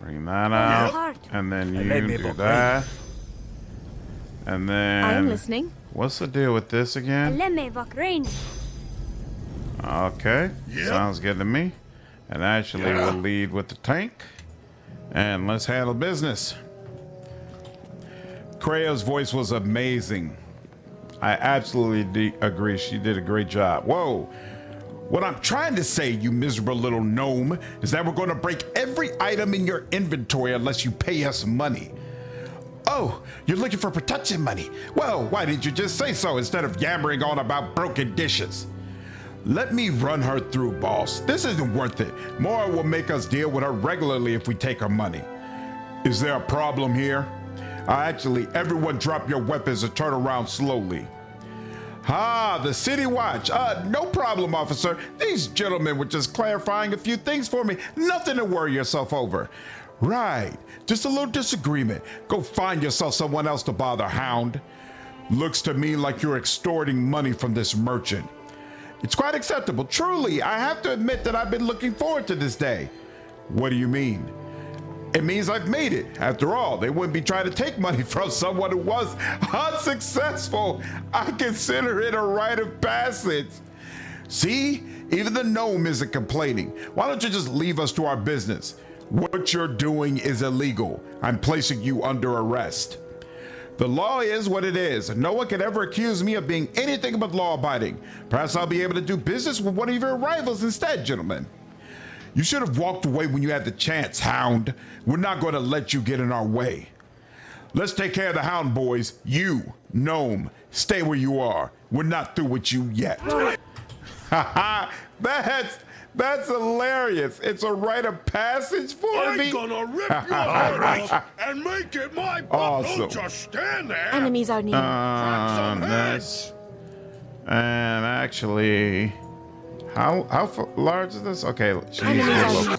Bring that out. And then you do that. And then... I am listening. What's the deal with this again? Okay. Yep. Sounds good to me. And actually we'll lead with the tank. And let's handle business. Krea's voice was amazing. I absolutely agree. She did a great job. Whoa. What I'm trying to say, you miserable little gnome, is that we're going to break every item in your inventory unless you pay us money. Oh, you're looking for protection money. Well, why didn't you just say so instead of yammering on about broken dishes? Let me run her through, boss. This isn't worth it. Mora will make us deal with her regularly if we take her money. Is there a problem here? Actually, everyone drop your weapons and turn around slowly. The City Watch. No problem, officer. These gentlemen were just clarifying a few things for me. Nothing to worry yourself over. Right. Just a little disagreement. Go find yourself someone else to bother, hound. Looks to me like you're extorting money from this merchant. It's quite acceptable. Truly, I have to admit that I've been looking forward to this day. What do you mean? It means I've made it. After all, they wouldn't be trying to take money from someone who was unsuccessful. I consider it a rite of passage. See, even the gnome isn't complaining. Why don't you just leave us to our business? What you're doing is illegal. I'm placing you under arrest. The law is what it is. No one can ever accuse me of being anything but law-abiding. Perhaps I'll be able to do business with one of your rivals instead, gentlemen. You should have walked away when you had the chance, Hound. We're not going to let you get in our way. Let's take care of the Hound, boys. You, Gnome, stay where you are. We're not through with you yet. Haha, that's hilarious. It's a rite of passage for me. I'm gonna rip your head off and make it my pup. Awesome. Don't just stand there. Enemies are near. Nice. And actually, how large is this? Okay, she needs to get a little.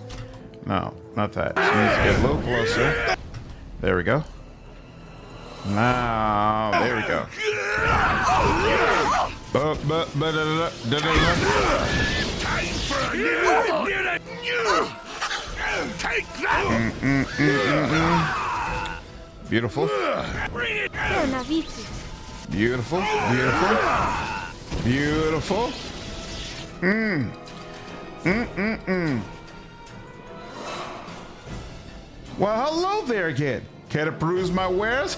No, not that. She needs to get a little closer. There we go. Now, there we go. Take that! Beautiful. Beautiful. Beautiful. Beautiful. Well, hello there again. Care to peruse my wares?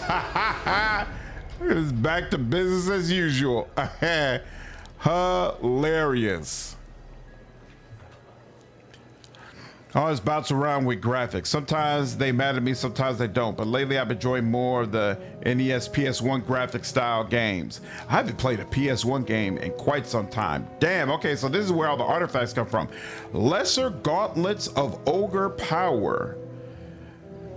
It's back to business as usual. Hilarious. I always bounce around with graphics. Sometimes they matter to me, sometimes they don't. But lately I've been enjoying more of the NES PS1 graphic style games. I haven't played a PS1 game in quite some time. Damn, okay, so this is where all the artifacts come from. Lesser Gauntlets of Ogre Power.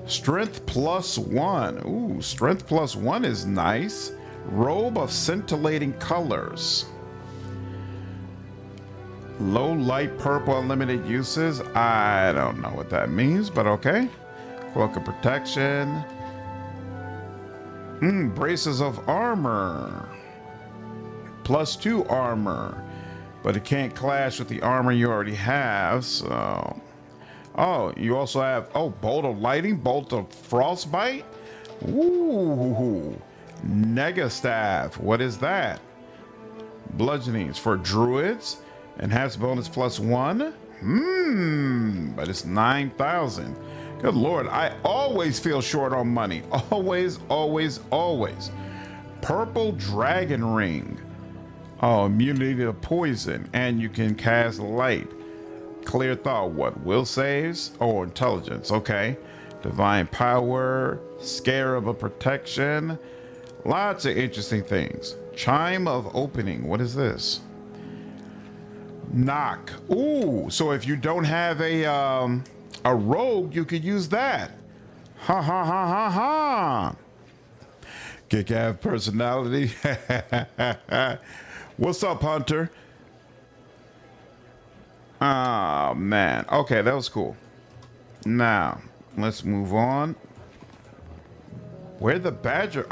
Strength +1. Ooh, strength +1 is nice. Robe of Scintillating Colors. Low light purple, unlimited uses. I don't know what that means, but okay. Cloak of protection. Braces of armor. +2 armor. But it can't clash with the armor you already have, so. Oh, you also have, Bolt of Lightning, Bolt of Frostbite. Ooh, Nega Staff. What is that? Bludgeonings for druids. Enhanced bonus +1. But it's 9,000. Good Lord, I always feel short on money. Always, always, always. Purple Dragon Ring. Oh, immunity to poison. And you can cast light. Clear thought. What? Will saves? Oh, intelligence. Okay. Divine power. Scarab of protection. Lots of interesting things. Chime of opening. What is this? Knock. Ooh, so if you don't have a rogue, you could use that. Ha ha ha ha ha. Kick-ass personality. What's up, Hunter? Oh, man. Okay, that was cool. Now, let's move on. Where the badger?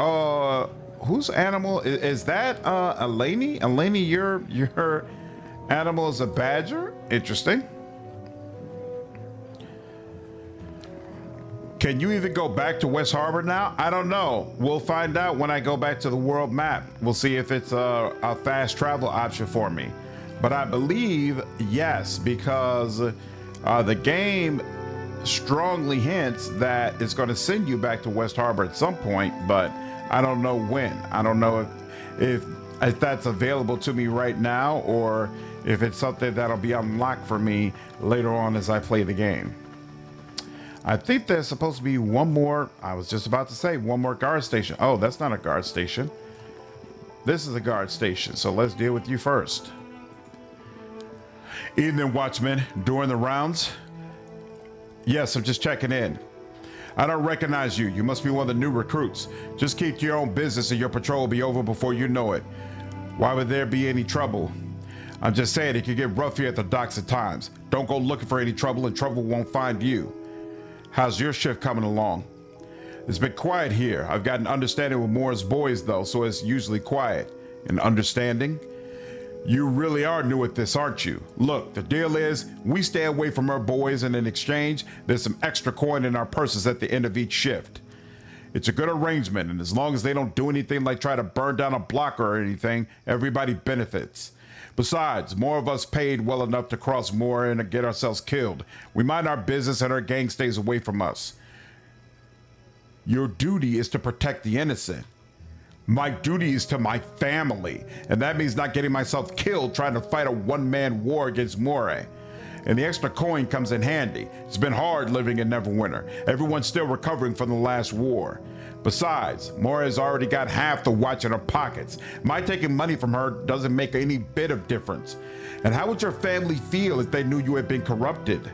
Whose animal is that? Eleni? Eleni, your animal is a badger? Interesting. Can you even go back to West Harbor now? I don't know. We'll find out when I go back to the world map. We'll see if it's a fast travel option for me. But I believe yes, because the game strongly hints that it's going to send you back to West Harbor at some point, but I don't know when. I don't know if that's available to me right now, or if it's something that'll be unlocked for me later on as I play the game. I think there's supposed to be one more, I was just about to say, one more guard station. Oh, that's not a guard station. This is a guard station, so let's deal with you first. Evening, Watchman. During the rounds? Yes, I'm just checking in. I don't recognize you. You must be one of the new recruits. Just keep to your own business and your patrol will be over before you know it. Why would there be any trouble? I'm just saying it could get rough here at the docks at times. Don't go looking for any trouble and trouble won't find you. How's your shift coming along? It's been quiet here. I've got an understanding with Moore's boys though, so it's usually quiet. An understanding? You really are new at this, aren't you? Look, the deal is we stay away from our boys, and in exchange, there's some extra coin in our purses at the end of each shift. It's a good arrangement, and as long as they don't do anything like try to burn down a block or anything, everybody benefits. Besides, more of us paid well enough to cross more and get ourselves killed. We mind our business and our gang stays away from us. Your duty is to protect the innocent. My duty is to my family, and that means not getting myself killed trying to fight a one-man war against More. and the extra coin comes in handy. It's been hard living in Neverwinter. Everyone's still recovering from the last war. Besides, Moira's already got half the watch in her pockets. My taking money from her doesn't make any bit of difference. And how would your family feel if they knew you had been corrupted?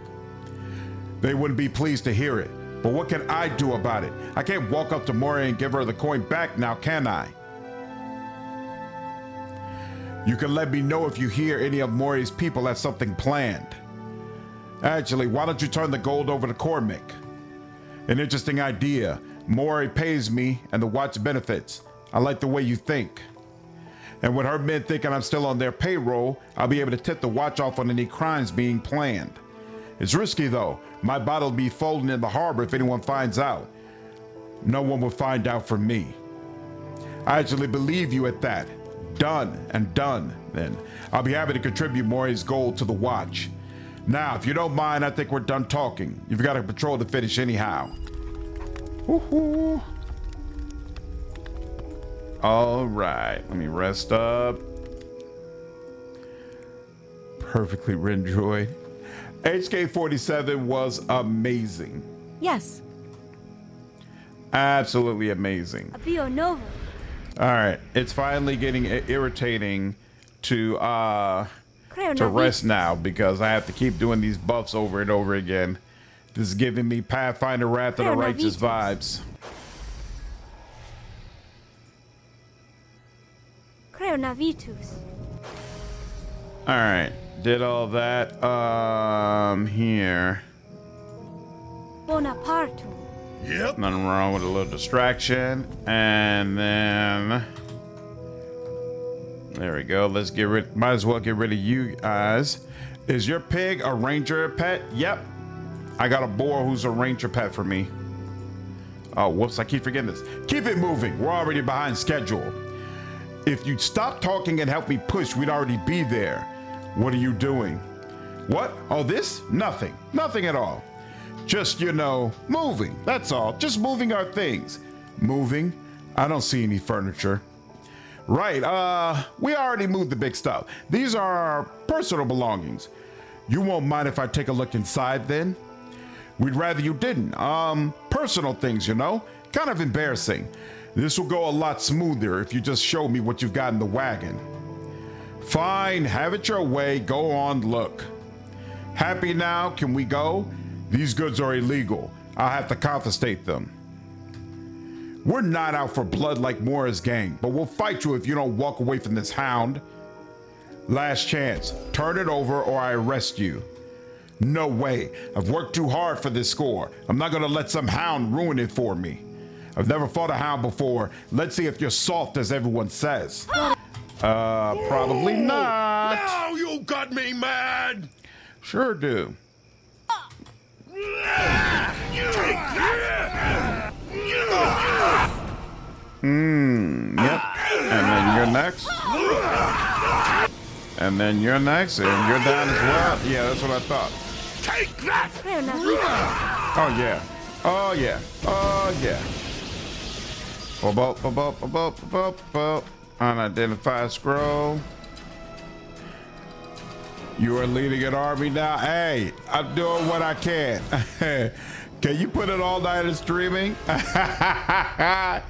They wouldn't be pleased to hear it. But what can I do about it? I can't walk up to Moira and give her the coin back now, can I? You can let me know if you hear any of Moira's people have something planned. Actually, why don't you turn the gold over to Cormick? An interesting idea. Moira pays me and the watch benefits. I like the way you think. And with her men thinking I'm still on their payroll, I'll be able to tip the watch off on any crimes being planned. It's risky though. My bottle will be folding in the harbor if anyone finds out. No one will find out from me. I actually believe you at that. Done and done, then. I'll be happy to contribute Moira's gold to the watch. Now, if you don't mind, I think we're done talking. You've got a patrol to finish anyhow. Woohoo! All right, let me rest up. Perfectly written droid. HK-47 was amazing. Yes. Absolutely amazing. All right, it's finally getting irritating to rest now because I have to keep doing these buffs over and over again. This is giving me Pathfinder Wrath of the Righteous vibes. All right, did all that here. Yep. Nothing wrong with a little distraction. And then there we go. Let's get rid, might as well get rid of you guys. Is your pig a ranger pet? Yep. I got a boar who's a ranger pet for me. Oh, whoops, I keep forgetting this. Keep it moving. We're already behind schedule. If you'd stop talking and help me push, we'd already be there. What are you doing? What? Oh, this? Nothing. Nothing at all. Just, you know, moving. That's all. Just moving our things. Moving? I don't see any furniture. Right, we already moved the big stuff. These are our personal belongings. You won't mind if I take a look inside then? We'd rather you didn't. Personal things, you know? Kind of embarrassing. This will go a lot smoother if you just show me what you've got in the wagon. Fine, have it your way. Go on, look. Happy now? Can we go? These goods are illegal. I'll have to confiscate them. We're not out for blood like Moira's gang, but we'll fight you if you don't walk away from this hound. Last chance. Turn it over or I arrest you. No way. I've worked too hard for this score. I'm not gonna let some hound ruin it for me. I've never fought a hound before. Let's see if you're soft as everyone says. Probably not. Now you got me mad. Sure do. Yep. And then you're next. And then you're next, and you're down as well. Yeah, that's what I thought. Take that! Oh yeah. Oh yeah. Oh yeah. Unidentified scroll. You are leading an army now. Hey, I'm doing what I can. Can you put it all night in streaming? I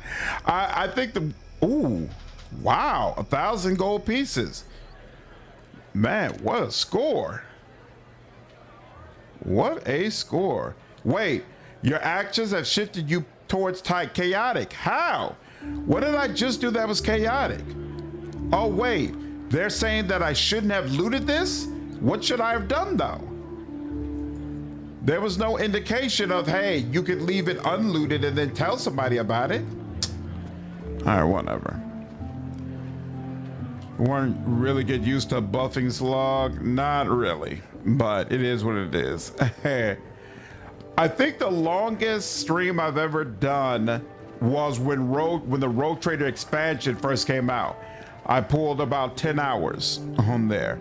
think the, ooh, wow, 1,000 gold pieces. Man, what a score. What a score. Wait, your actions have shifted you towards chaotic. How? What did I just do that was chaotic? Oh, wait, they're saying that I shouldn't have looted this? What should I have done though? There was no indication of, hey, you could leave it unlooted and then tell somebody about it. All right, whatever. Weren't really get used to buffing slog? Not really, but it is what it is. I think the longest stream I've ever done was when the Rogue Trader expansion first came out. I pulled about 10 hours on there.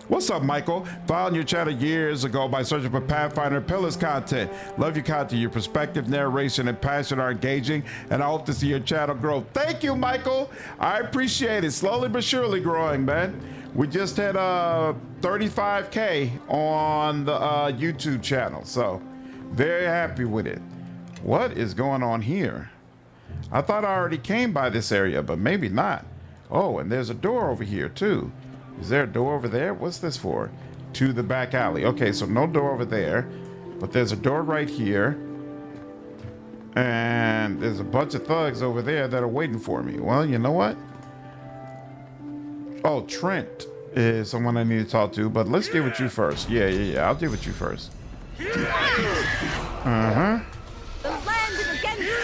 What's up, Michael? Found your channel years ago by searching for Pathfinder Pillars content. Love your content. Your perspective, narration, and passion are engaging, and I hope to see your channel grow. Thank you, Michael. I appreciate it. Slowly but surely growing, man. We just hit 35K on the YouTube channel, so very happy with it. What is going on here? I thought I already came by this area, but maybe not. Oh, and there's a door over here too. Is there a door over there? What's this for? To the back alley. Okay, so no door over there, but there's a door right here. And there's a bunch of thugs over there that are waiting for me. Well, you know what? Oh, Trent is someone I need to talk to, but let's deal with you first. Yeah. I'll deal with you first. Uh-huh. The land is against you!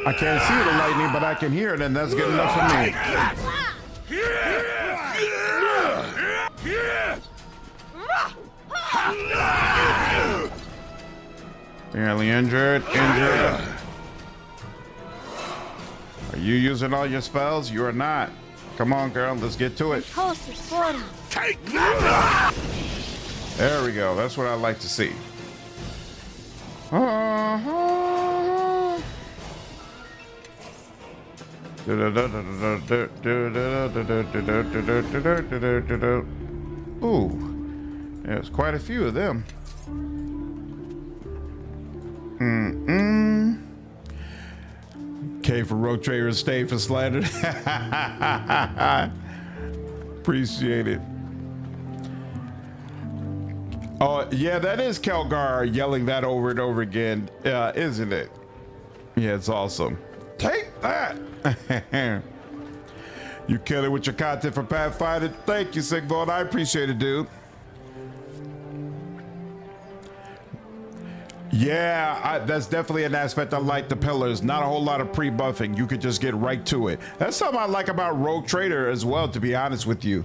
I can't see the lightning, but I can hear it, and that's good enough for me. Barely injured. Are you using all your spells? You are not. Come on, girl. Let's get to it. Take that! There we go. That's what I like to see. Ooh, there's quite a few of them. K for Rogue Trader, stay for slander. Appreciate it. Oh, yeah, that is Kelgar yelling that over and over again, isn't it? Yeah, it's awesome. Take that! You kill it with your content for Pathfinder. Thank you, Sigvold. I appreciate it, dude. Yeah, that's definitely an aspect I like the pillars. Not a whole lot of pre-buffing. You could just get right to it. That's something I like about Rogue Trader as well, to be honest with you.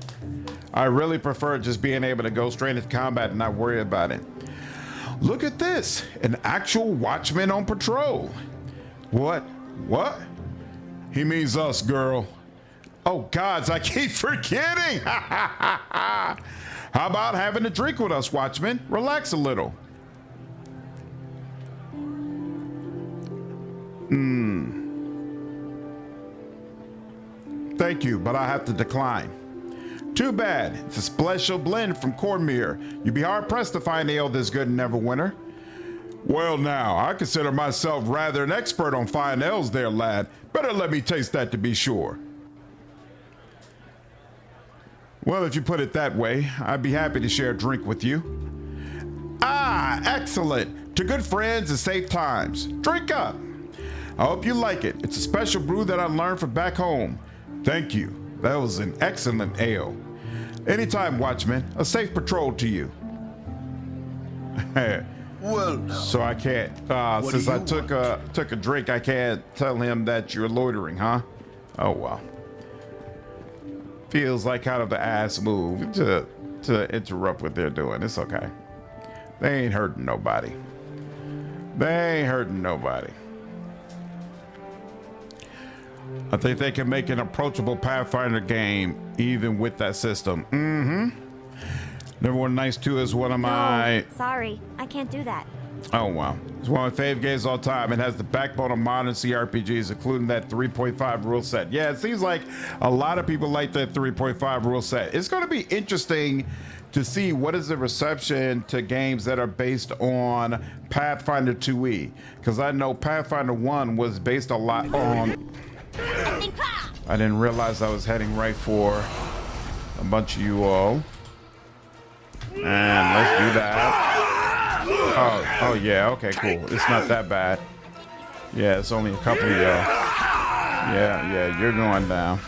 I really prefer just being able to go straight into combat and not worry about it. Look at this, an actual watchman on patrol. What? He means us, girl. Oh, gods, I keep forgetting. How about having a drink with us, watchman? Relax a little. Thank you, but I have to decline. Too bad. It's a special blend from Cormick. You'd be hard pressed to find ale this good in Neverwinter. Well, now, I consider myself rather an expert on fine ales there, lad. Better let me taste that to be sure. Well, if you put it that way, I'd be happy to share a drink with you. Ah, excellent. To good friends and safe times. Drink up. I hope you like it. It's a special brew that I learned from back home. Thank you. That was an excellent ale. Anytime, watchman. A safe patrol to you. Well, so I can't, since I took a drink, I can't tell him that you're loitering, huh? Oh, well. Feels like kind of an ass move to interrupt what they're doing. It's okay. They ain't hurting nobody. I think they can make an approachable Pathfinder game even with that system. Neverwinter Nights 2 is one of my... Sorry, I can't do that. Oh, wow. It's one of my fave games all time. It has the backbone of modern CRPGs, including that 3.5 rule set. Yeah, it seems like a lot of people like that 3.5 rule set. It's going to be interesting to see what is the reception to games that are based on Pathfinder 2e. Because I know Pathfinder 1 was based a lot on... I didn't realize I was heading right for a bunch of you all. And let's do that. Oh yeah, okay, cool. It's not that bad. Yeah, it's only a couple of y'all. Yeah, you're going down.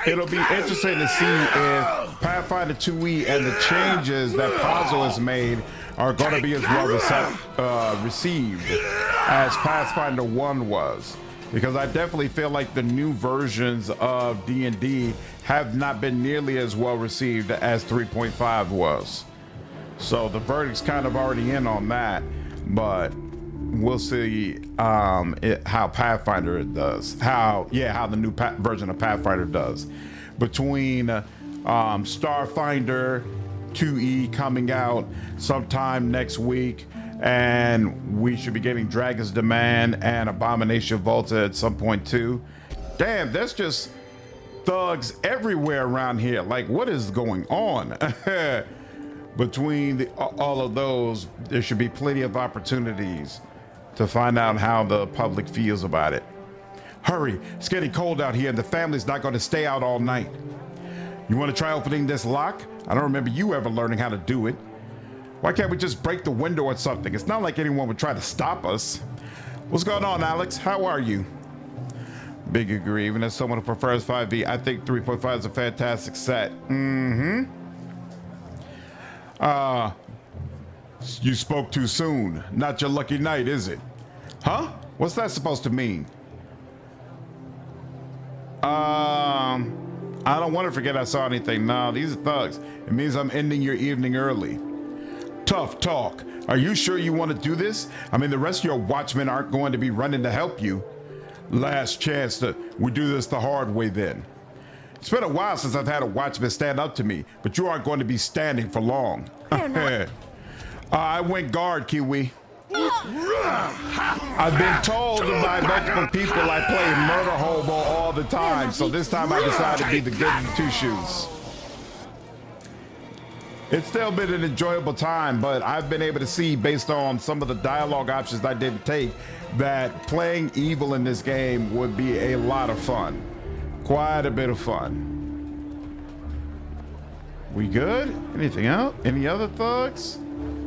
It'll be interesting to see if Pathfinder 2e and the changes that Puzzle has made are going to be as well received as Pathfinder 1 was. Because I definitely feel like the new versions of D&D have not been nearly as well received as 3.5 was. So the verdict's kind of already in on that, but we'll see how Pathfinder does. How the new version of Pathfinder does. Between Starfinder 2e coming out sometime next week, And we should be getting Dragon's Demand and Abomination Volta at some point too. Damn, there's just thugs everywhere around here. Like, what is going on? Between all of those, there should be plenty of opportunities to find out how the public feels about it. Hurry, it's getting cold out here and the family's not going to stay out all night. You want to try opening this lock? I don't remember you ever learning how to do it. Why can't we just break the window or something? It's not like anyone would try to stop us. What's going on, Alex? How are you? Big agree. Even as someone who prefers 5e, I think 3.5 is a fantastic set. You spoke too soon. Not your lucky night, is it? Huh? What's that supposed to mean? I don't want to forget I saw anything. No, these are thugs. It means I'm ending your evening early. Tough talk. Are you sure you want to do this? I mean, the rest of your watchmen aren't going to be running to help you. Last chance that we do this the hard way then. It's been a while since I've had a watchman stand up to me, but you aren't going to be standing for long. I went guard, Kiwi. I've been told by multiple people I play murder hobo all the time, so this time I decided to be the good in two shoes. It's still been an enjoyable time, but I've been able to see, based on some of the dialogue options I didn't take, that playing evil in this game would be a lot of fun. Quite a bit of fun. We good? Anything else? Any other thugs?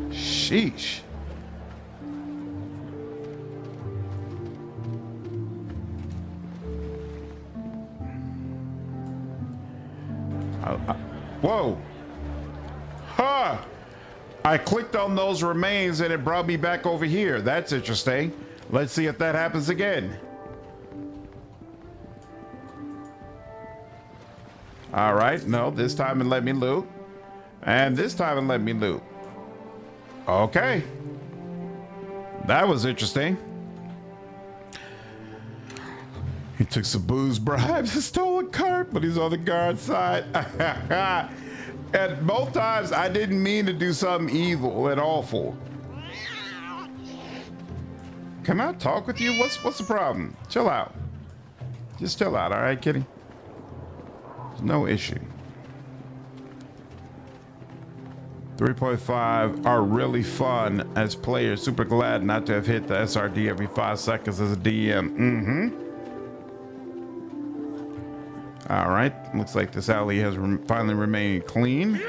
Sheesh. Whoa. Huh. I clicked on those remains and it brought me back over here. That's interesting. Let's see if that happens again. All right. No, this time it let me loot. And this time it let me loot. Okay. That was interesting. He took some booze bribes and stole a cart, but he's on the guard side. And both times I didn't mean to do something evil and awful. Can I talk with you? What's the problem? Chill out. Just chill out, all right, kitty? No issue. 3.5 are really fun as players. Super glad not to have hit the SRD every 5 seconds as a DM. All right, looks like this alley has finally remained clean.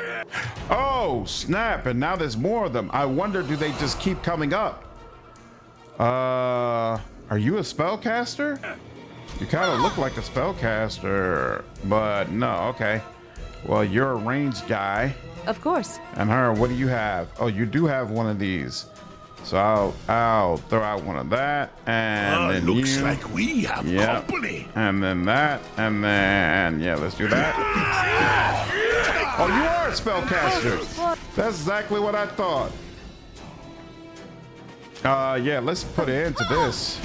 Oh, snap, and now there's more of them. I wonder, do they just keep coming up? Are you a spellcaster? You kind of look like a spellcaster, but no, okay. Well, you're a ranged guy. Of course. And her, what do you have? Oh, you do have one of these. So I'll throw out one of that, and then looks like we have company. And then that, and then let's do that. Oh, you are a spellcaster. That's exactly what I thought. Yeah, let's put an end to this.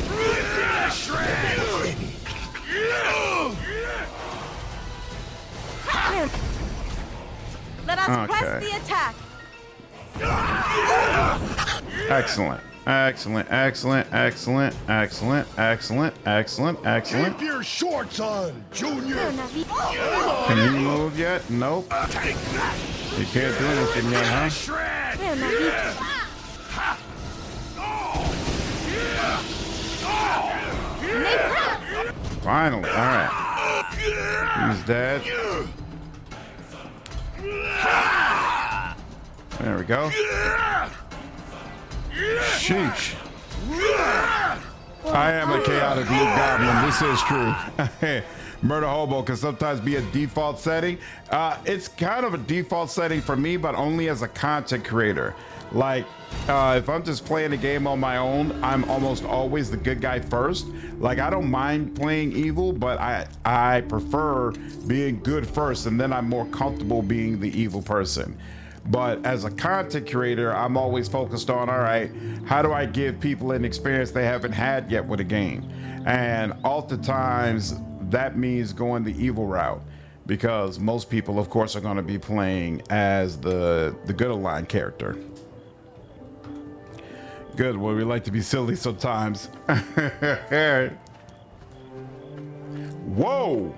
Let us press the attack. Excellent. Excellent, excellent, excellent, excellent, excellent, excellent, excellent. Keep your shorts on, Junior. Can you move yet? Nope. You can't do anything yet, huh? Finally, all right. He's dead. There we go. Sheesh. I am a chaotic loot goblin. This is true. Murder hobo can sometimes be a default setting. It's kind of a default setting for me, but only as a content creator. Like, if I'm just playing a game on my own, I'm almost always the good guy first. Like, I don't mind playing evil, but I prefer being good first, and then I'm more comfortable being the evil person. But as a content creator, I'm always focused on, all right, how do I give people an experience they haven't had yet with a game? And oftentimes that means going the evil route, because most people, of course, are going to be playing as the good aligned character. Good. Well, we like to be silly sometimes. Whoa.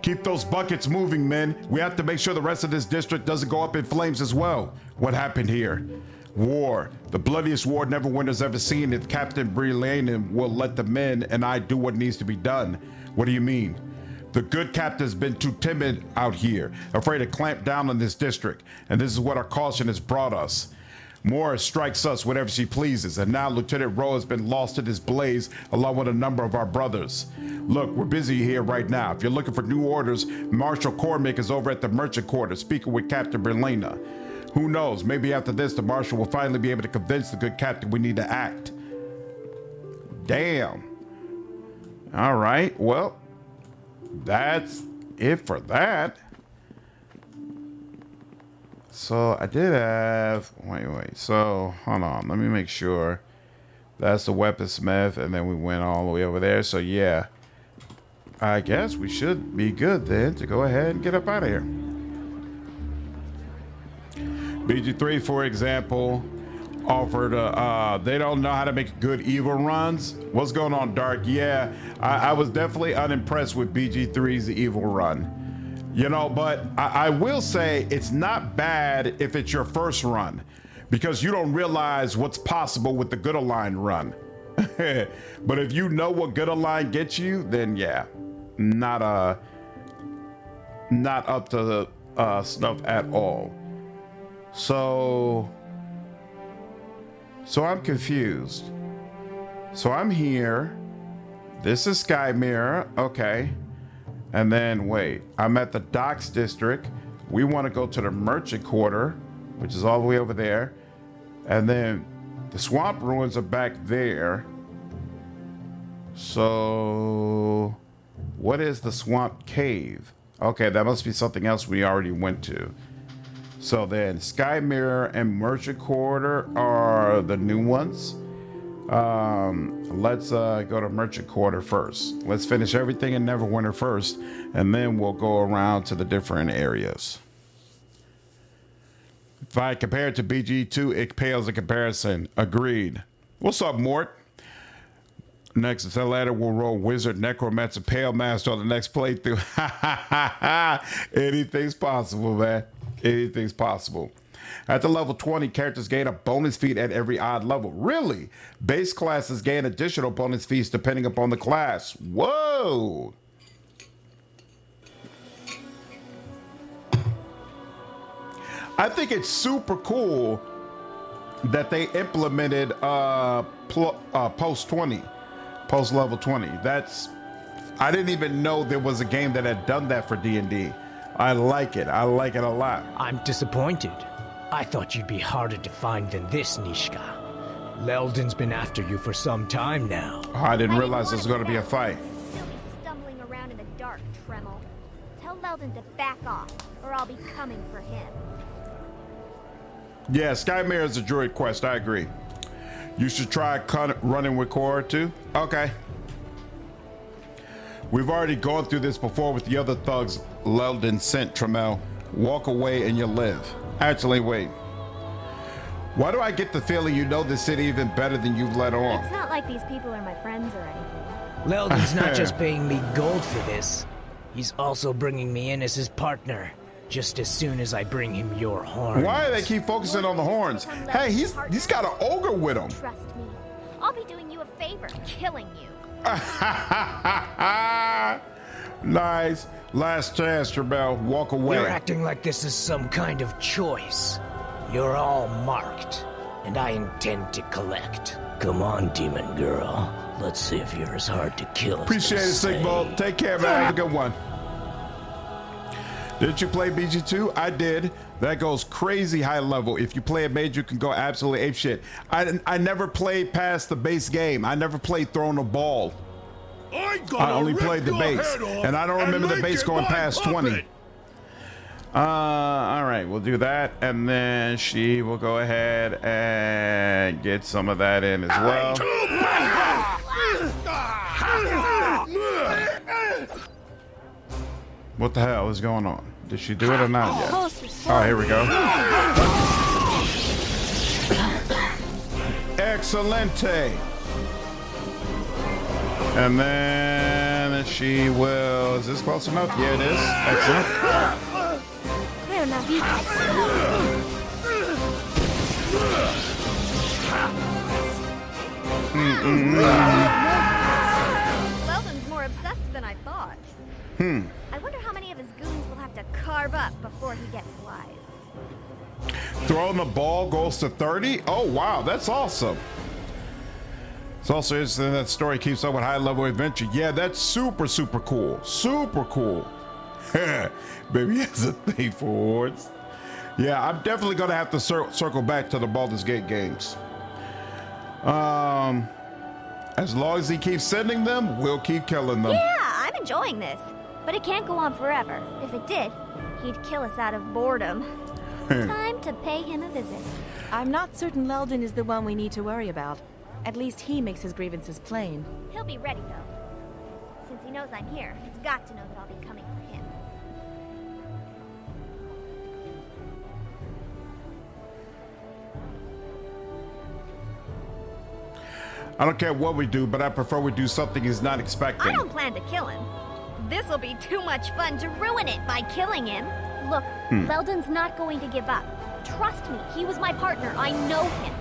Keep those buckets moving, men. We have to make sure the rest of this district doesn't go up in flames as well. What happened here? War. The bloodiest war Neverwinter's ever seen. If Captain Breland will let the men and I do what needs to be done. What do you mean? The good captain's been too timid out here, afraid to clamp down on this district. And this is what our caution has brought us. Morris strikes us whenever she pleases, and now Lieutenant Rowe has been lost in this blaze along with a number of our brothers. Look, we're busy here right now. If you're looking for new orders, Marshal Cormick is over at the merchant quarter speaking with Captain Berlina. Who knows, maybe after this the Marshal will finally be able to convince the good captain we need to act. Damn. All right, well, that's it for that. So I did have, wait, so hold on, let me make sure. That's the Weaponsmith, and then we went all the way over there. So yeah, I guess we should be good then to go ahead and get up out of here. BG3, for example, offered, they don't know how to make good evil runs. What's going on, Dark? Yeah, I was definitely unimpressed with BG3's evil run. You know, but I will say it's not bad if it's your first run, because you don't realize what's possible with the good align run. But if you know what good align gets you, then yeah, not up to snuff at all. So I'm confused. So I'm here. This is Sky Mirror. Okay. And then wait, I'm at the docks district. We want to go to the merchant quarter, which is all the way over there. And then the swamp ruins are back there. So what is the swamp cave? Okay, that must be something else we already went to. So then Sky Mirror and merchant quarter are the new ones. Let's go to merchant quarter first. Let's finish everything in Neverwinter first, and then we'll go around to the different areas. If I compare it to BG2, it pales in comparison. Agreed. What's up, Mort? Next, the latter will roll Wizard, Necromancer, Pale Master on the next playthrough. Anything's possible, man. Anything's possible. At the level 20, characters gain a bonus feat at every odd level. Really? Base classes gain additional bonus feats depending upon the class. Whoa! I think it's super cool that they implemented post 20, post level 20. I didn't even know there was a game that had done that for D&D. I like it. I like it a lot. I'm disappointed. I thought you'd be harder to find than this, Nishka. Leldon's been after you for some time now. Oh, I didn't realize there was going to be a fight. Still be stumbling around in the dark, Tremel. Tell Leldon to back off, or I'll be coming for him. Yeah, Sky Mirror is a Druid quest. I agree. You should try running with Quara too. Okay. We've already gone through this before with the other thugs Leldon sent, Tremel. Walk away and you live. Actually, wait. Why do I get the feeling you know the city even better than you've let on? It's not like these people are my friends or anything. Leldon's not just paying me gold for this. He's also bringing me in as his partner, just as soon as I bring him your horns. Why do they keep focusing on the horns? Hey, he's got an ogre with him. Trust me. I'll be doing you a favor, killing you. Nice. Last chance, Trebel. Walk away. You're acting like this is some kind of choice. You're all marked, and I intend to collect. Come on, demon girl. Let's see if you're as hard to kill as Appreciate it, Sigma. Take care, man. Have a good one. Did you play BG2? I did. That goes crazy high level. If you play a mage, you can go absolutely apeshit. I never played past the base game. I never played throwing a ball. I only played the base, and I don't remember the base going past 20. All right, we'll do that, and then she will go ahead and get some of that in as well. What the hell is going on? Did she do it or not yet? Posters. Oh, here we go. Excelente. And then she will. Is this close enough? Yeah, it is. Excellent. Fair enough. Weldon's more obsessed than I thought. I wonder how many of his goons will have to carve up before he gets wise. Throwing the ball goes to 30. Oh, wow. That's awesome. It's also interesting that story keeps up with high level adventure. Yeah, that's super, super cool. Super cool. Baby has a thing for awards. Yeah, I'm definitely going to have to circle back to the Baldur's Gate games. As long as he keeps sending them, we'll keep killing them. Yeah, I'm enjoying this. But it can't go on forever. If it did, he'd kill us out of boredom. Time to pay him a visit. I'm not certain Leldon is the one we need to worry about. At least he makes his grievances plain. He'll be ready, though. Since he knows I'm here, he's got to know that I'll be coming for him. I don't care what we do, but I prefer we do something he's not expecting. I don't plan to kill him. This'll be too much fun to ruin it by killing him. Look, Leldon's not going to give up. Trust me, he was my partner. I know him.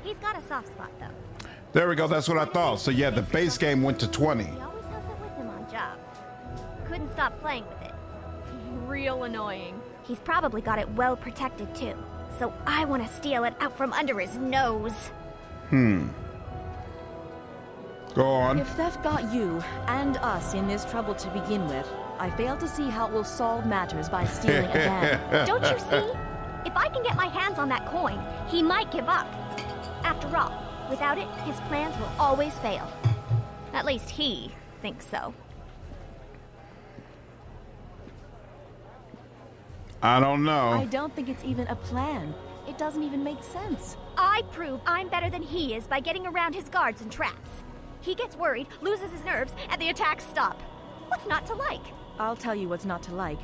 He's got a soft spot, though. There we go. That's what I thought. So yeah, the base game went to 20. He always has it with him on jobs. Couldn't stop playing with it. Real annoying. He's probably got it well protected, too. So I want to steal it out from under his nose. Go on. If theft got you and us in this trouble to begin with, I fail to see how it will solve matters by stealing again. Don't you see? If I can get my hands on that coin, he might give up. After all, without it, his plans will always fail. At least he thinks so. I don't know. I don't think it's even a plan. It doesn't even make sense. I prove I'm better than he is by getting around his guards and traps. He gets worried, loses his nerves, and the attacks stop. What's not to like? I'll tell you what's not to like.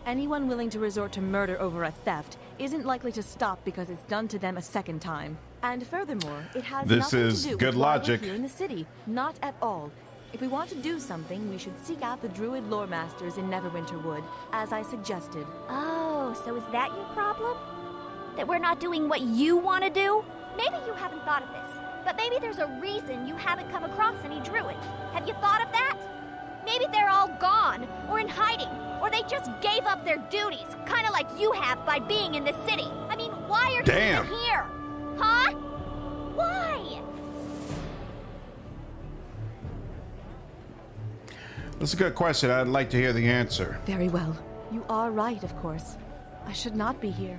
Anyone willing to resort to murder over a theft isn't likely to stop because it's done to them a second time. And furthermore, it has This nothing is to do good with why logic. we're here in the city. Not at all. If we want to do something, we should seek out the Druid lore masters in Neverwinter Wood, as I suggested. Oh, so is that your problem? That we're not doing what you want to do? Maybe you haven't thought of this, but maybe there's a reason you haven't come across any druids. Have you thought of that? Maybe they're all gone, or in hiding, or they just gave up their duties, kind of like you have by being in the city. I mean, why are you even here? Huh? Why? That's a good question. I'd like to hear the answer. Very well. You are right, of course. I should not be here.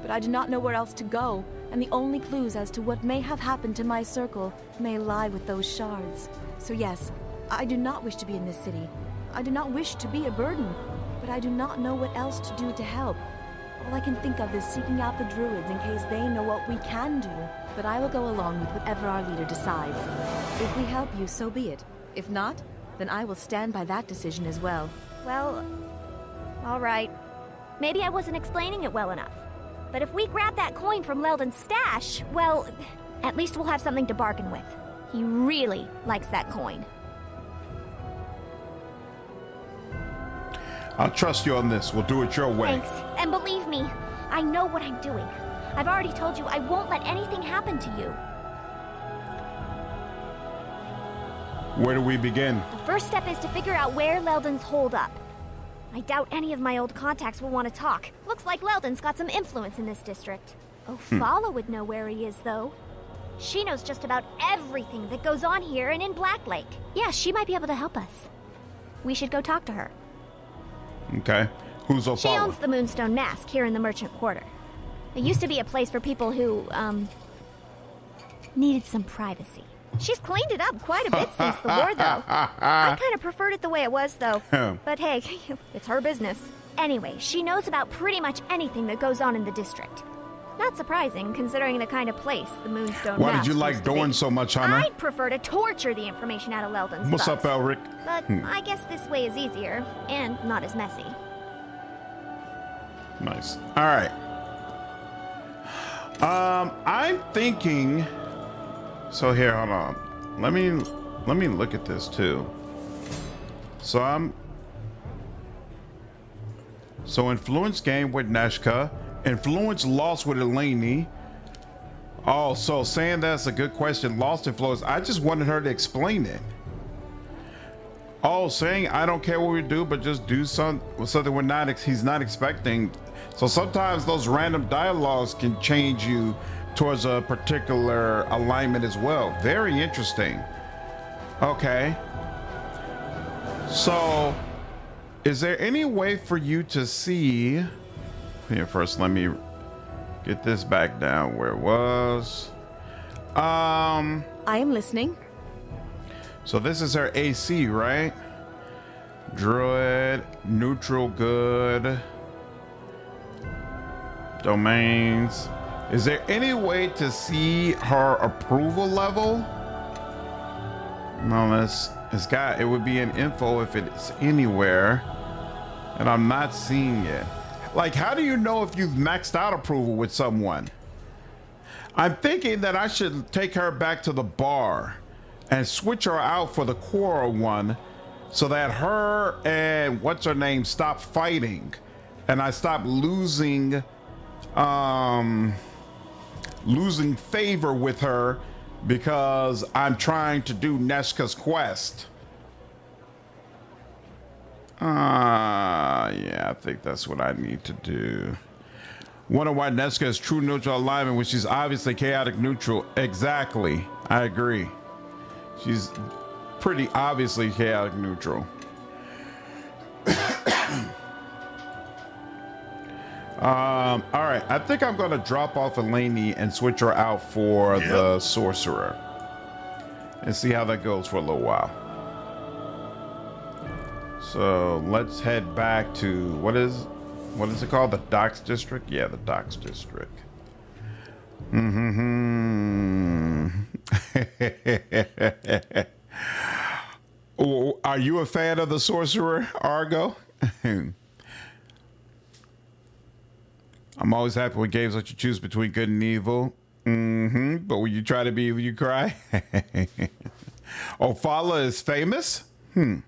But I do not know where else to go, and the only clues as to what may have happened to my circle may lie with those shards. So yes, I do not wish to be in this city. I do not wish to be a burden, but I do not know what else to do to help. All I can think of is seeking out the druids in case they know what we can do. But I will go along with whatever our leader decides. If we help you, so be it. If not, then I will stand by that decision as well. Well, all right. Maybe I wasn't explaining it well enough. But if we grab that coin from Leldon's stash, well, at least we'll have something to bargain with. He really likes that coin. I'll trust you on this. We'll do it your way. Thanks. And believe me, I know what I'm doing. I've already told you I won't let anything happen to you. Where do we begin? The first step is to figure out where Leldon's holed up. I doubt any of my old contacts will want to talk. Looks like Leldon's got some influence in this district. Oh, Fala would know where he is, though. She knows just about everything that goes on here and in Black Lake. Yeah, she might be able to help us. We should go talk to her. Okay. Who's Opala? She owns the Moonstone Mask here in the Merchant Quarter. It used to be a place for people who, needed some privacy. She's cleaned it up quite a bit since the war, though. I kind of preferred it the way it was, though. But hey, it's her business. Anyway, she knows about pretty much anything that goes on in the district. Not surprising, considering the kind of place the Moonstone Why Mask did you like used to doing be. so much, Hunter? I'd prefer to torture the information out of Leldon's What's thugs. up, Elric? But I guess this way is easier, and not as messy. Nice. All right. I'm thinking. So here, hold on. Let me look at this too. So influence gained with Neshka, influence lost with Eleni. Oh, so saying that's a good question. Lost influence. I just wanted her to explain it. Oh, saying I don't care what we do, but just do something he's not expecting. So sometimes those random dialogues can change you towards a particular alignment as well. Very interesting. Okay. So is there any way for you to see here? First, let me get this back down where it was. I am listening. So this is her AC, right? Druid, neutral, good. Domains. Is there any way to see her approval level? No, it would be in info if it's anywhere, and I'm not seeing it. Like, how do you know if you've maxed out approval with someone? I'm thinking that I should take her back to the bar and switch her out for the Quara one, so that her and what's her name stop fighting, and I stop losing favor with her because I'm trying to do Neshka's quest. Yeah, I think that's what I need to do. Wonder why Neshka is true neutral alignment when she's obviously chaotic neutral. Exactly, I agree. She's pretty obviously chaotic neutral. All right, I think I'm gonna drop off Eleni and switch her out for the sorcerer and see how that goes for a little while. So let's head back to what is it called? The Docks District? Yeah, the Docks District. Are you a fan of the sorcerer, Argo? I'm always happy when games let you choose between good and evil. But when you try to be evil, you cry. Ophala is famous? Another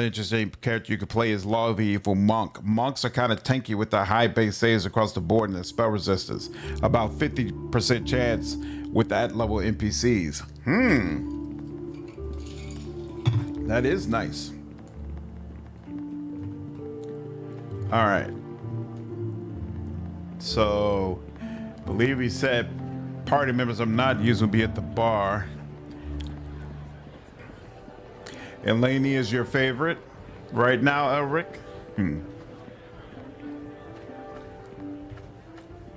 interesting character you could play is Law of Evil Monk. Monks are kind of tanky with their high base saves across the board and their spell resistance. About 50% chance with that level NPCs. That is nice. All right. So, I believe he said party members I'm not using will be at the bar. Eleni is your favorite right now, Elric?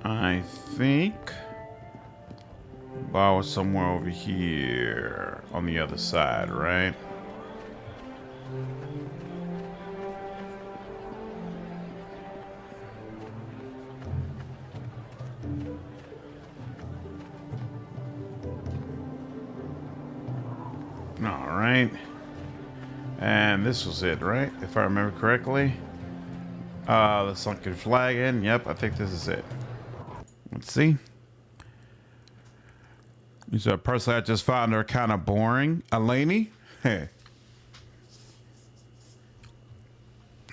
I think bar was somewhere over here on the other side, right? All right. And this was it, right? If I remember correctly. The Sunken Flagon. Yep, I think this is it. Let's see. So personally, I just found her kind of boring. Eleni? Hey.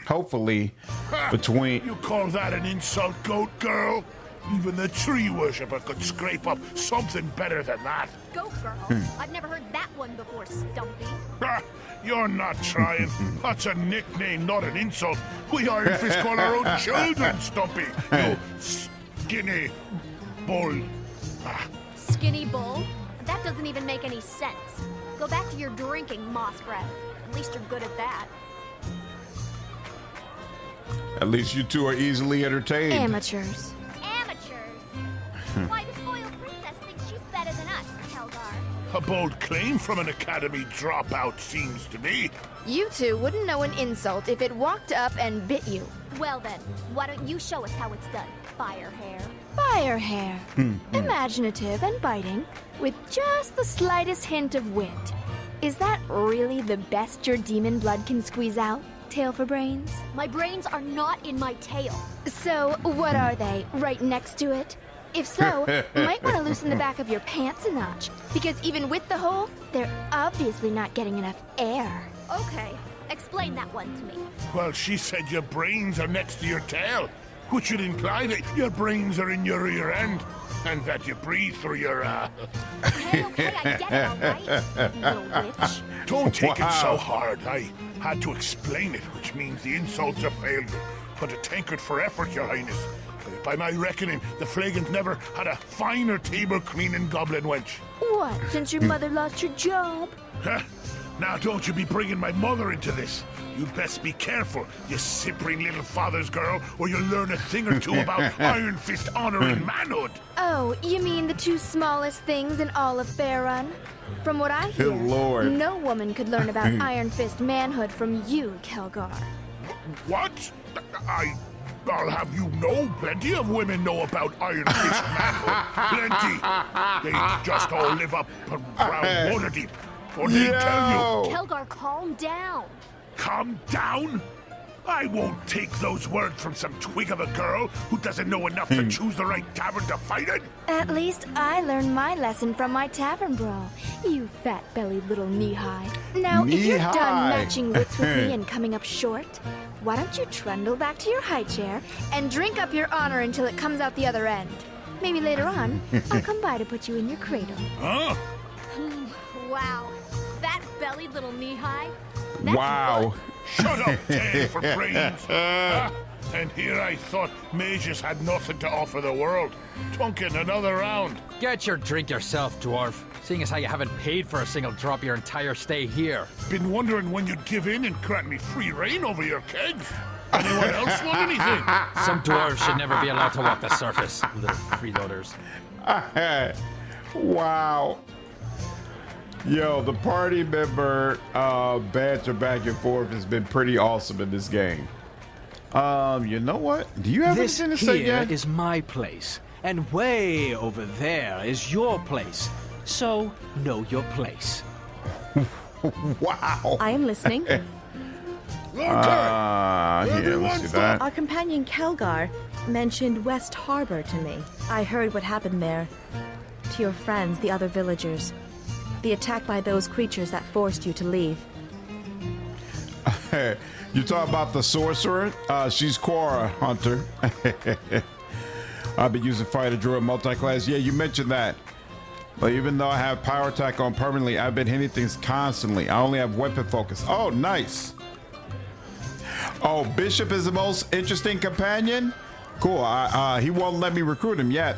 Hopefully, between... You call that an insult, goat girl? Even the tree worshipper could scrape up something better than that. Goat girl? I've never heard that one before, Stumpy. You're not trying. That's a nickname, not an insult. We Iron Fist call our own children, Stumpy. You skinny bull. Skinny bull? That doesn't even make any sense. Go back to your drinking, moss breath. At least you're good at that. At least you two are easily entertained. Amateurs. Why, the spoiled princess thinks she's better than us, Helgar. A bold claim from an academy dropout, seems to me. You two wouldn't know an insult if it walked up and bit you. Well then, why don't you show us how it's done, Fire Hair? Fire Hair. Imaginative and biting, with just the slightest hint of wit. Is that really the best your demon blood can squeeze out? Tail for brains? My brains are not in my tail. So, what are they? Right next to it? If so, you might want to loosen the back of your pants a notch, because even with the hole, they're obviously not getting enough air. Okay, explain that one to me. Well, she said your brains are next to your tail, which would imply that your brains are in your rear end, and that you breathe through your, Okay, I get it, all right, you little witch. Don't take it Wow. so hard. I had to explain it, which means the insults have failed me. But a tankard for effort, your highness. By my reckoning, the Flagons never had a finer table cleaning goblin wench. What, since your mother lost her job? Huh? Now don't you be bringing my mother into this. You'd best be careful, you simpering little father's girl, or you'll learn a thing or two about Iron Fist honor and manhood. Oh, you mean the two smallest things in all of Faerun? From what I hear, Good Lord. no woman could learn about Iron Fist manhood from you, Kelgar. What? I'll have you know, plenty of women know about Iron Fist manhood. Plenty. They just all live up around Waterdeep. Or they tell you, Kelgar, calm down. calm down? I won't take those words from some twig of a girl who doesn't know enough to choose the right tavern to fight in. At least I learned my lesson from my tavern brawl, you fat-bellied little knee-high. Now, if you're done Knee-high. matching wits with me and coming up short, why don't you trundle back to your high chair and drink up your honor until it comes out the other end? Maybe later on, I'll come by to put you in your cradle. Huh? Wow, fat-bellied little knee-high. That's Wow. good. Shut up, tail for brains. Ah, and here I thought mages had nothing to offer the world. Tunkin, another round. Get your drink yourself, dwarf. Seeing as how you haven't paid for a single drop your entire stay here. Been wondering when you'd give in and grant me free reign over your kegs. Anyone else want anything? Some dwarves should never be allowed to walk the surface, little freeloaders. Wow. Yo, the party member banter back and forth has been pretty awesome in this game. You know what? Do you have This anything to say here yet? is my place, and way over there is your place. So, know your place. Wow. I am listening. Here, let's see that. Our companion Kelgar mentioned West Harbor to me. I heard what happened there. To your friends, the other villagers. The attack by those creatures that forced you to leave. You talk about the sorcerer? She's Quara, Hunter. I've been using fighter druid multi-class. Yeah, you mentioned that. But even though I have power attack on permanently, I've been hitting things constantly. I only have weapon focus. Oh, nice. Oh, Bishop is the most interesting companion? Cool. He won't let me recruit him yet.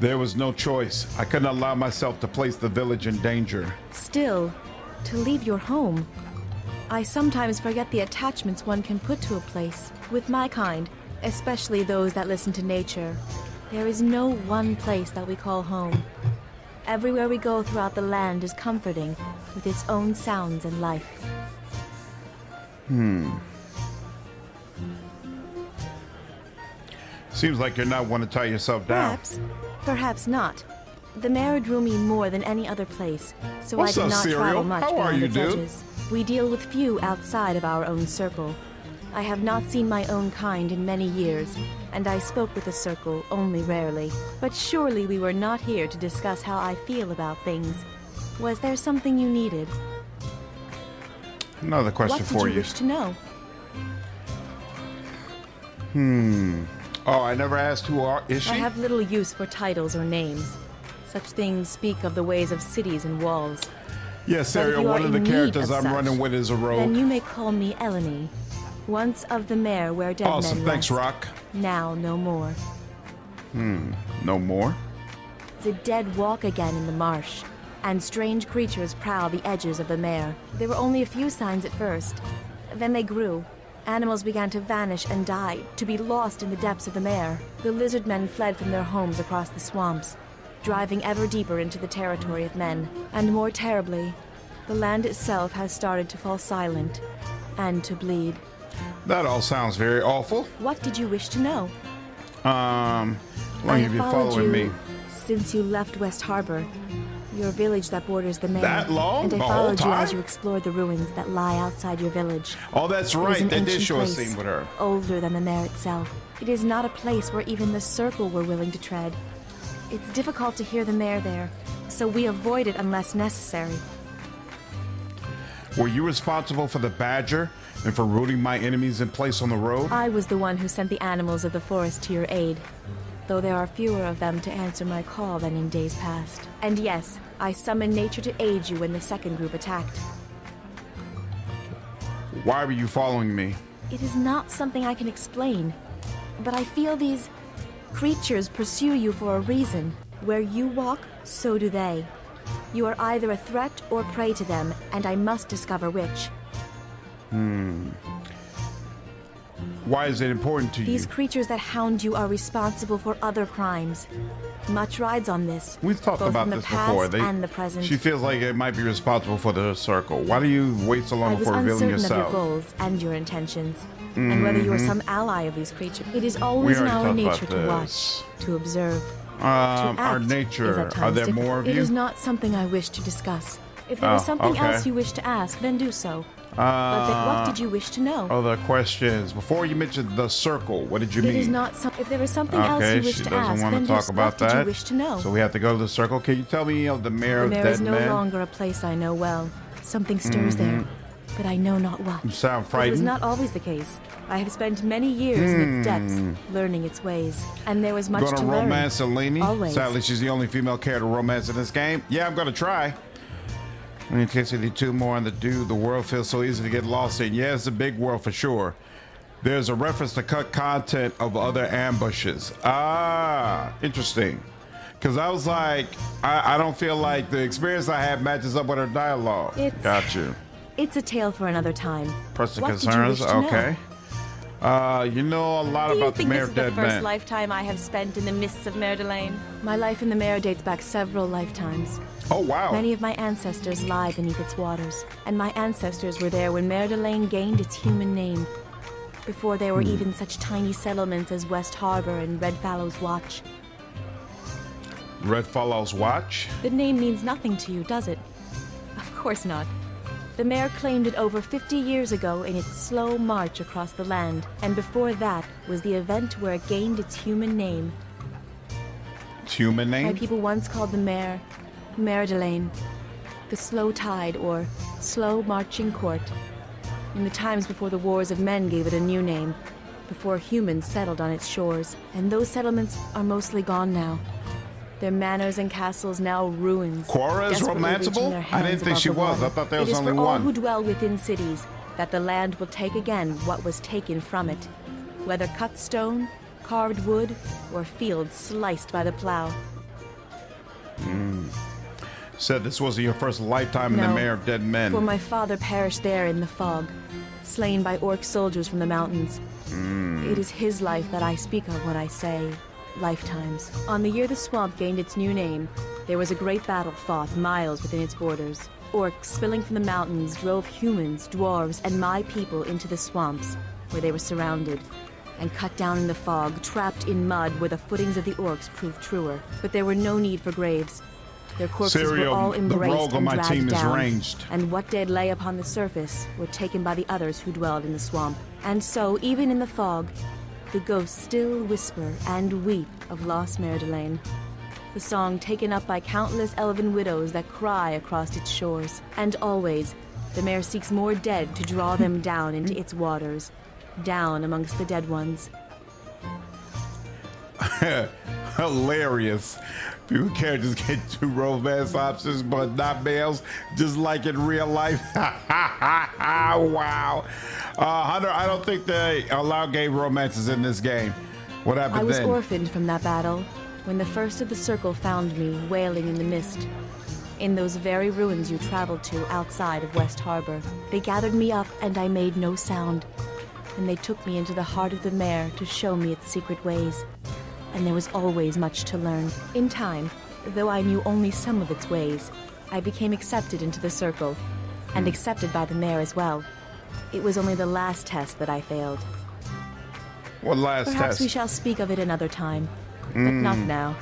There was no choice. I couldn't allow myself to place the village in danger. Still, to leave your home. I sometimes forget the attachments one can put to a place. With my kind, especially those that listen to nature, there is no one place that we call home. Everywhere we go throughout the land is comforting, with its own sounds and life. Seems like you're not one to tie yourself down. Perhaps not. The mare drew me more than any other place, so What's I did up, not Serial? travel much How are beyond you, its dude? edges. We deal with few outside of our own circle. I have not seen my own kind in many years, and I spoke with the circle only rarely. But surely we were not here to discuss how I feel about things. Was there something you needed? Another question What for did you you. wish to know? Oh, I never asked is she? I have little use for titles or names. Such things speak of the ways of cities and walls. Yes, But if Ariel, you one are of the in need characters of I'm such, running with is a Then rogue. you may call me Eleni. Once of the mare where dead Awesome, men thanks, rest. Rock. Now no more. No more? The dead walk again in the marsh, and strange creatures prowl the edges of the mare. There were only a few signs at first. Then they grew. Animals began to vanish and die, to be lost in the depths of the mare. The lizard men fled from their homes across the swamps, driving ever deeper into the territory of men. And more terribly, the land itself has started to fall silent, and to bleed. That all sounds very awful. What did you wish to know? How long I have you been followed following you me? since you left West Harbor. Your village that borders the Mare. That long? And I The whole followed you time? as you explored the ruins that lie outside your village. Oh, that's It is right. an They did ancient show a place, scene with her. older than the Mare itself. It is not a place where even the Circle were willing to tread. It's difficult to hear the Mare there, so we avoid it unless necessary. Were you responsible for the badger and for rooting my enemies in place on the road? I was the one who sent the animals of the forest to your aid, though there are fewer of them to answer my call than in days past. And yes, I summoned nature to aid you when the second group attacked. Why were you following me? It is not something I can explain, but I feel these creatures pursue you for a reason. Where you walk, so do they. You are either a threat or prey to them, and I must discover which. Why is it important to These you? creatures that hound you are responsible for other crimes. Much rides on this. We've talked both about in the this past before. and the present. She feels like it might be responsible for the circle. Why do you wait so I long was before revealing uncertain of your yourself? goals and your intentions, and whether you are some ally of these creatures. It is always in already our talked nature about to watch, this. to observe. Our act is nature. at Are times there difficult. more of It you? is not something I wish to discuss. If there Oh, is something okay. else you wish to ask, then do so. But then what did you wish to know? Other questions. Before you mentioned the circle, what did you mean? It is not some. If there is something else Okay, you wish she to doesn't ask, want then to do talk so. about What did that. you wish to know? So we have to go to the circle. Can you tell me of the Mare The of Mare Dead is no Men? longer a place I know well. Something stirs there, but I know not what. You sound It was frightened. not always the case. I have spent many years in its depths, learning its ways, and there was much Gonna to learn. romance Eleni? Always. Sadly, she's the only female character to romance in this game. Yeah, I'm gonna try. In case you need two more on the dude, the world feels so easy to get lost in. Yeah, it's a big world for sure. There's a reference to cut content of other ambushes. Ah, interesting. Because I was like, I don't feel like the experience I had matches up with her dialogue. Got you. It's a tale for another time. Personal What did you concerns. wish to know? Okay. You know a lot Do you about the think Mare this of is the Dead first Men. lifetime I have spent in the mists of Mare de Lane? My life in the Mare dates back several lifetimes. Oh wow. Many of my ancestors lie beneath its waters, and my ancestors were there when Mare de Lane gained its human name. Before there were even such tiny settlements as West Harbor and Redfallow's Watch. Red Follows Watch. The name means nothing to you, does it? Of course not. The Mare claimed it over 50 years ago in its slow march across the land, and before that was the event where it gained its human name. It's human My name. people once called the Mare Mare de Lane, the slow tide or slow marching court. In the times before the wars of men gave it a new name, before humans settled on its shores, and those settlements are mostly gone now. Their manors and castles now ruins. Quara is desperately reaching romanceable? their I hands didn't think above she the was. water. I thought there was It is only for all one. who dwell within cities that the land will take again what was taken from it, whether cut stone, carved wood, or fields sliced by the plow. Said this wasn't your first lifetime in the No, Mare of Dead Men. For my father perished there in the fog, slain by orc soldiers from the mountains. It is his life that I speak of when I say lifetimes. On the year the swamp gained its new name, there was a great battle fought miles within its borders. Orcs spilling from the mountains drove humans, dwarves, and my people into the swamps, where they were surrounded, and cut down in the fog, trapped in mud where the footings of the orcs proved truer. But there were no need for graves. Their corpses Serial, were all the embraced rogue on and my dragged team is down, ranged. and what dead lay upon the surface were taken by the others who dwelled in the swamp. And so, even in the fog, the ghosts still whisper and weep of lost Mare de Lane. The song taken up by countless elven widows that cry across its shores. And always, the Mare seeks more dead to draw them down into its waters, down amongst the dead ones. Hilarious. People can't just get two romance options, but not males, just like in real life. Wow. Hunter, I don't think they allow gay romances in this game. What happened I was then? orphaned from that battle when the first of the circle found me wailing in the mist. In those very ruins you traveled to outside of West Harbor. They gathered me up and I made no sound. And they took me into the heart of the Mare to show me its secret ways. And there was always much to learn. In time, though I knew only some of its ways, I became accepted into the circle, and accepted by the Mare as well. It was only the last test that I failed. What last Perhaps test? we shall speak of it another time, but not now.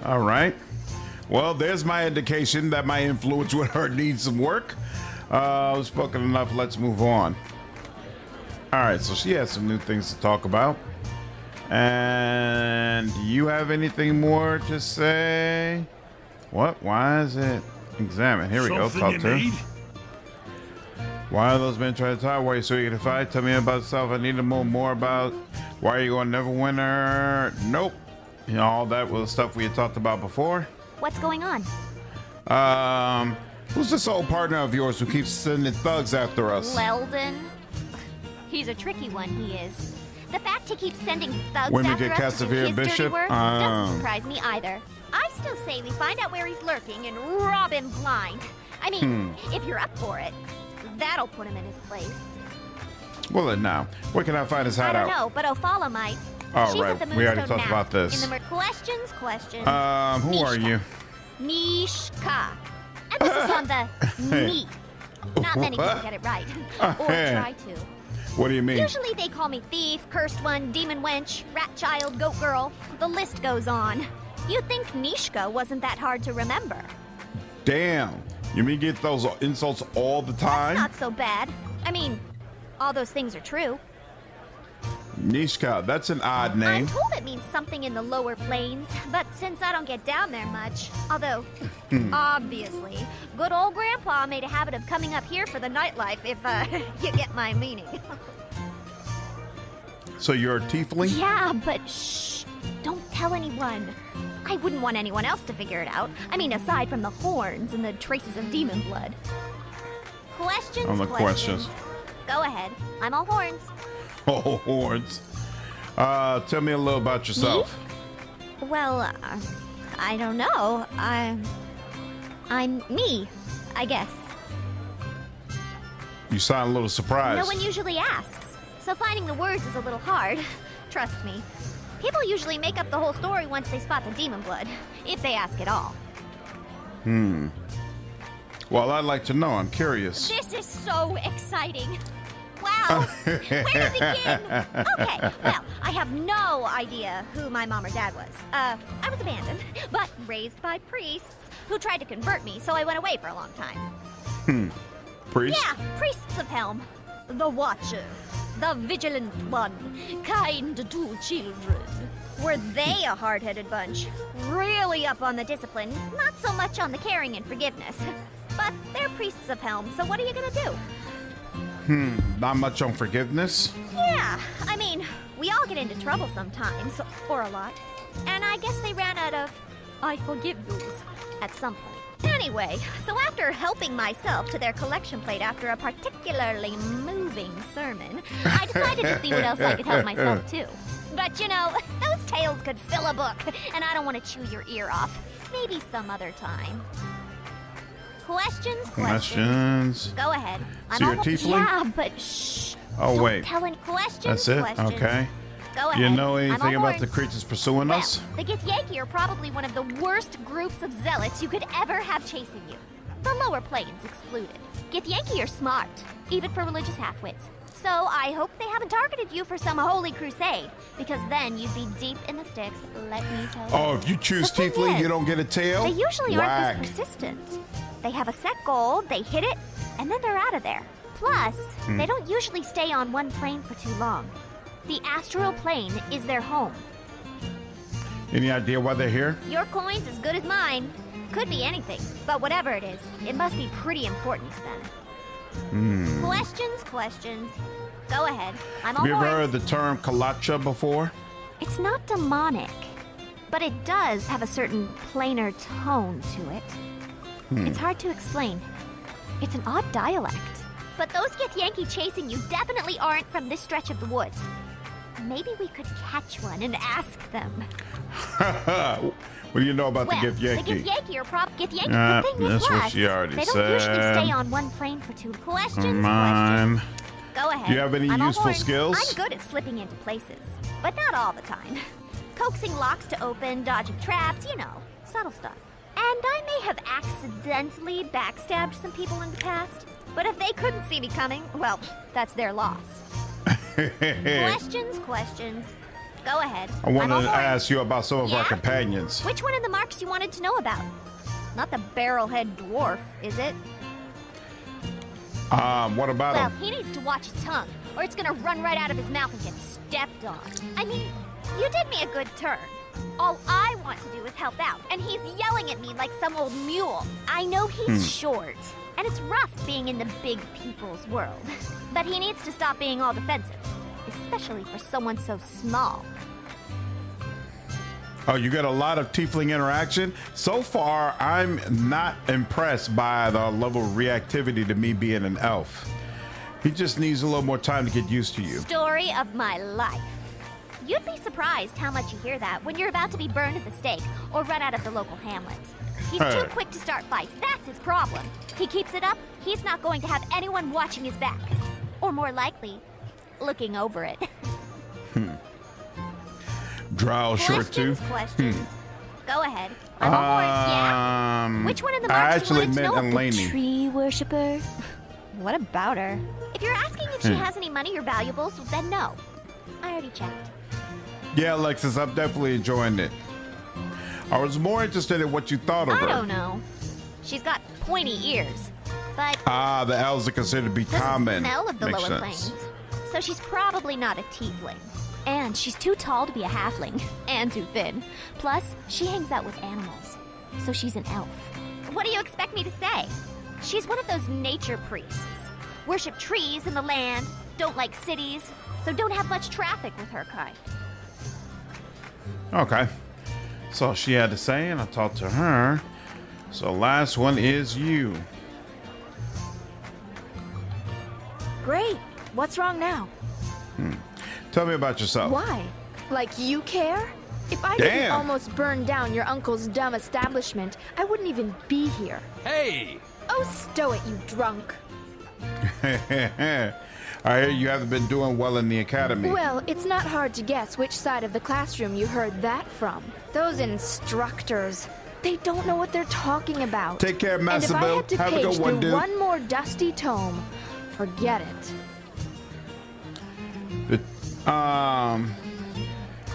All right. Well, there's my indication that my influence with her needs some work. Spoken enough. Let's move on. All right, so she has some new things to talk about. And do you have anything more to say? What? Why is it? Examine. Here we go. Talk to her. Why are those men trying to talk? Why are you so eager to fight? Tell me about yourself. I need to know more about why are you going Neverwinter? Nope. You know, all that was stuff we had talked about before. What's going on? Who's this old partner of yours who keeps sending thugs after us? Weldon. He's a tricky one, he is. The fact he keeps sending thugs Women after get us to do Casavir his dirty Bishop? work doesn't surprise me either. I still say we find out where he's lurking and rob him blind. I mean, if you're up for it, that'll put him in his place. Well, then now, where can I find his I hideout? don't know, but Ophala might. Oh, She's right. at the We already Moonstone talked about Nest this. In the questions. Who are you? Mishka. Emphasis on the me. Not many people get it right. Or try to. What do you mean? Usually they call me thief, cursed one, demon wench, rat child, goat girl. The list goes on. You'd think Mishka wasn't that hard to remember. Damn. You mean get those insults all the time? That's not so bad. I mean, all those things are true. Nishka, that's an odd name. I'm told it means something in the lower planes, but since I don't get down there much, although, obviously, good old Grandpa made a habit of coming up here for the nightlife, if, you get my meaning. So you're a tiefling? Yeah, but shh, don't tell anyone. I wouldn't want anyone else to figure it out. I mean, aside from the horns and the traces of demon blood. Questions? On the questions. Go ahead. I'm all horns. Oh, horns. Tell me a little about yourself. Me? Well, I don't know. I'm me, I guess. You sound a little surprised. No one usually asks, so finding the words is a little hard. Trust me. People usually make up the whole story once they spot the demon blood, if they ask at all. Well, I'd like to know. I'm curious. This is so exciting. Wow, where to begin? Okay, well, I have no idea who my mom or dad was. I was abandoned, but raised by priests who tried to convert me, so I went away for a long time. Priest? Yeah, priests of Helm. The Watcher. The Vigilant One. Kind to children. Were they a hard-headed bunch? Really up on the discipline, not so much on the caring and forgiveness. But they're priests of Helm, so what are you gonna do? Not much on forgiveness? Yeah, I mean, we all get into trouble sometimes, or a lot. And I guess they ran out of I forgive yous at some point. Anyway, so after helping myself to their collection plate after a particularly moving sermon, I decided to see what else I could help myself to. But you know, those tales could fill a book, and I don't want to chew your ear off. Maybe some other time. Questions? Go ahead. So you're a tiefling? Yeah, but shh. Oh, Don't wait. tell any questions. That's it? Questions. Okay. Go ahead. You know I'm anything all about the horns. creatures pursuing Well, us? the Githyanki are probably one of the worst groups of zealots you could ever have chasing you. The lower planes excluded. Githyanki are smart, even for religious halfwits. So I hope they haven't targeted you for some holy crusade, because then you'd be deep in the sticks, let me tell you. Oh, if you choose The thing tiefling, you is, don't get a tail? They usually Whack. aren't this persistent. They have a set goal, they hit it, and then they're out of there. Plus, they don't usually stay on one plane for too long. The astral plane is their home. Any idea why they're here? Your coin's as good as mine. Could be anything, but whatever it is, it must be pretty important to them. Questions. Go ahead. I'm all Have you ever horns. heard the term Kalacha before? It's not demonic, but it does have a certain planar tone to it. It's hard to explain. It's an odd dialect. But those Githyanki chasing you definitely aren't from this stretch of the woods. Maybe we could catch one and ask them. What do you know about Well, the Githyanki? the Githyanki are Githyanki. Nah, The thing is, that's what plus, she already they don't usually said. stay on one plane for two. Questions. Mime. Go ahead. Do you have any I'm all useful horns. skills? I'm good at slipping into places, but not all the time. Coaxing locks to open, dodging traps, you know, subtle stuff. And I may have accidentally backstabbed some people in the past, but if they couldn't see me coming, well, that's their loss. Questions. Go ahead. I wanted I'm all to horns. ask you about some of our Yeah? companions. Which one of the marks you wanted to know about? Not the barrelhead dwarf, is it? What about Well, him? he needs to watch his tongue, or it's gonna run right out of his mouth and get stepped on. I mean, you did me a good turn. All I want to do is help out, and he's yelling at me like some old mule. I know he's short, and it's rough being in the big people's world. But he needs to stop being all defensive, especially for someone so small. Oh, you got a lot of tiefling interaction. So far, I'm not impressed by the level of reactivity to me being an elf. He just needs a little more time to get used to you. Story of my life. You'd be surprised how much you hear that when you're about to be burned at the stake or run out of the local hamlet. He's too quick to start fights. That's his problem. He keeps it up, he's not going to have anyone watching his back. Or more likely, looking over it. Drow short too. Questions. Go ahead. I'm all board. Yeah. Which one of the marks you wanted to know? Elaney. Tree worshiper. What about her? If you're asking if she has any money or valuables, then no. I already checked. Yeah, Alexis, I'm definitely enjoying it. I was more interested in what you thought of her. I don't know. She's got pointy ears, but The elves are considered to be doesn't common. smell of the Makes lower sense. planes. So she's probably not a tiefling. And she's too tall to be a halfling, and too thin. Plus, she hangs out with animals, so she's an elf. What do you expect me to say? She's one of those nature priests. Worship trees and the land, don't like cities, so don't have much traffic with her kind. Okay. That's all she had to say, and I talked to her. So last one is you. Great. What's wrong now? Tell me about yourself. Why? Like you care? If I didn't Damn. almost burn down your uncle's dumb establishment, I wouldn't even be here. Hey! Oh, stow it, you drunk. I hear you haven't been doing well in the academy. Well, it's not hard to guess which side of the classroom you heard that from. Those instructors. They don't know what they're talking about. Take care, And Master if I Bill. had to Have a page good one, through dude. one more dusty tome, forget it.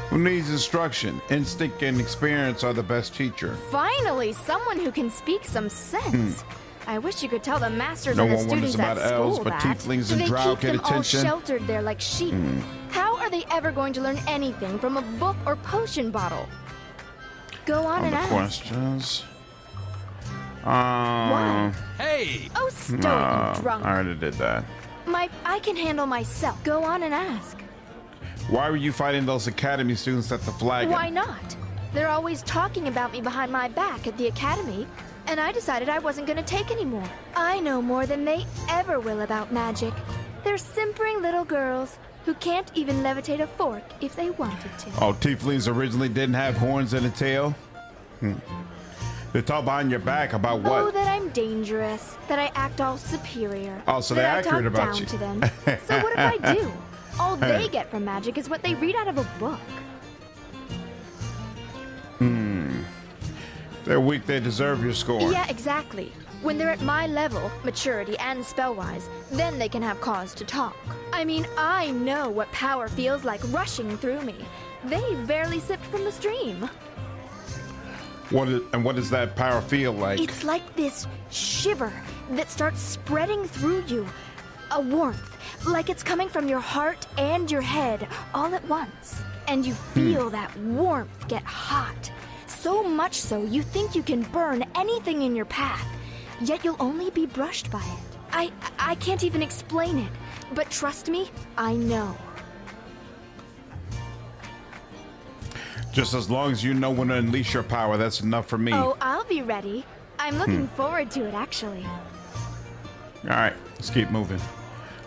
Who needs instruction? Instinct and experience are the best teacher. Finally, someone who can speak some sense. I wish you could tell the masters No and the one wonders students at about school elves, but that. tieflings Do and they drow keep get them all attention? sheltered there like sheep? How are they ever going to learn anything from a book or potion bottle? Go on and Other ask. questions? Why? Hey! Oh, stow it, I you drunk. already did that. I can handle myself. Go on and ask. Why were you fighting those academy students at the flag? Why not? They're always talking about me behind my back at the academy, and I decided I wasn't going to take any more. I know more than they ever will about magic. They're simpering little girls who can't even levitate a fork if they wanted to. Oh, tieflings originally didn't have horns and a tail? They talk behind your back about what? Oh, that I'm dangerous, that I act all superior. Oh, so that they're I accurate talk about down you. to them. So what if I do? All they get from magic is what they read out of a book. They're weak, they deserve your score. Yeah, exactly. When they're at my level, maturity and spell-wise, then they can have cause to talk. I mean, I know what power feels like rushing through me. They've barely sipped from the stream. What does that power feel like? It's like this shiver that starts spreading through you. A warmth, like it's coming from your heart and your head all at once. And you feel that warmth get hot. So much so you think you can burn anything in your path, yet you'll only be brushed by it. I can't even explain it, but trust me, I know. Just as long as you know when to unleash your power, that's enough for me. Oh, I'll be ready. I'm looking forward to it, actually. All right, let's keep moving.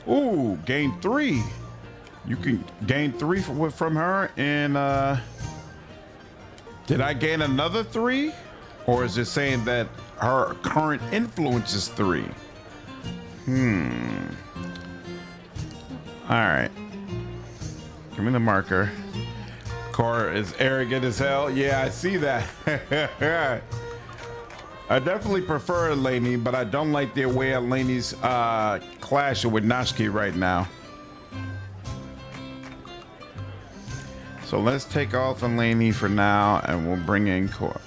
Ooh, gain 3. You can gain 3 from her, and did I gain another 3? Or is it saying that her current influence is 3? All right. Give me the marker. Quara is arrogant as hell. Yeah, I see that. I definitely prefer Elaney, but I don't like the way Elaney's clashing with Nashki right now. So let's take off Elaney for now, and we'll bring in Quara.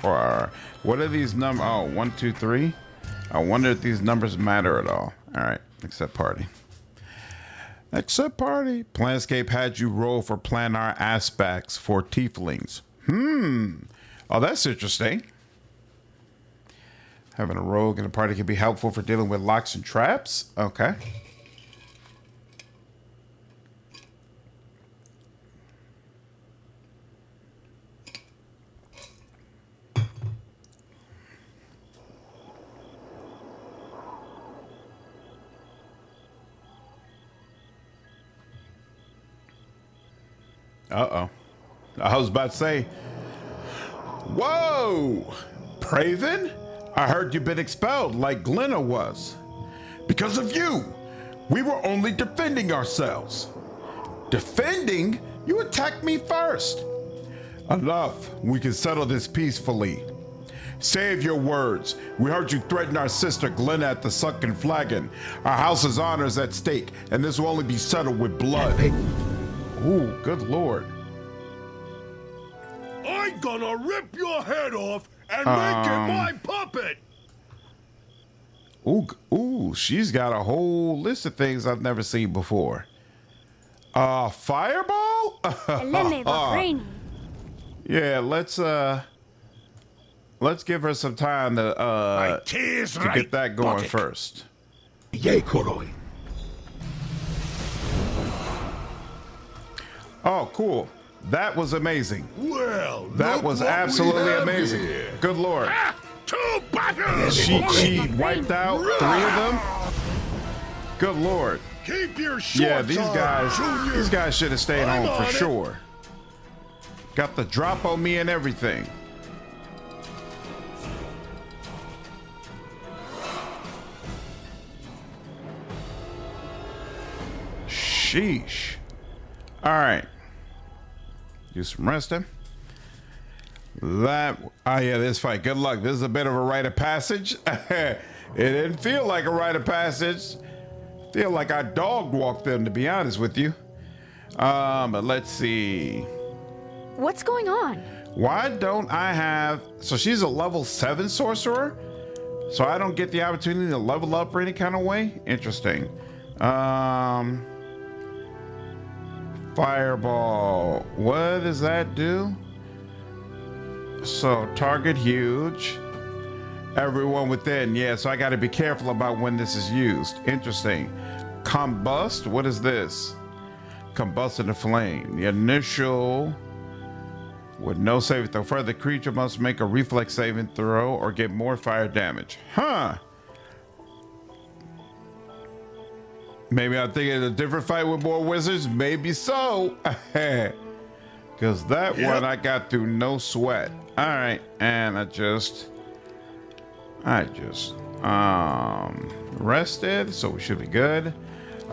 Or what are these numbers? Oh, 1, 2, 3. I wonder if these numbers matter at all. All right, accept party. Accept party. Planscape had you roll for planar aspects for tieflings. Oh, that's interesting. Having a rogue in a party can be helpful for dealing with locks and traps. Okay. Uh-oh. I was about to say, whoa, Praven? I heard you've been expelled like Glenna was. Because of you, we were only defending ourselves. Defending? You attacked me first. Enough. We can settle this peacefully. Save your words. We heard you threaten our sister Glenna at the Sunken Flagon. Our house's honor is at stake, and this will only be settled with blood. Ooh, good lord. I'm gonna rip your head off and make it my puppet. Ooh, she's got a whole list of things I've never seen before. Fireball? Yeah, let's give her some time to get that going first. Yay, Koroi. Oh, cool. That was amazing. Well, that was absolutely amazing. Here. Good lord. Two battles. She wiped out 3 of them. Good lord. Keep your shorts yeah, these guys should have stayed home for it. sure. Got the drop on me and everything. Sheesh. All right. Do some resting. Yeah, this fight. Good luck. This is a bit of a rite of passage. It didn't feel like a rite of passage. Feel like I dog walked them, to be honest with you. But let's see. What's going on? Why don't I have... So she's a level 7 sorcerer? So I don't get the opportunity to level up or any kind of way? Interesting. Fireball. What does that do? So target huge. Everyone within. Yeah, so I got to be careful about when this is used. Interesting. Combust. What is this? Combust in the flame. The initial... With no saving throw. Further, the creature must make a reflex saving throw or get more fire damage. Huh. Maybe I'm thinking of a different fight with more wizards. Maybe so. Because that one I got through no sweat. All right. And I just rested. So we should be good.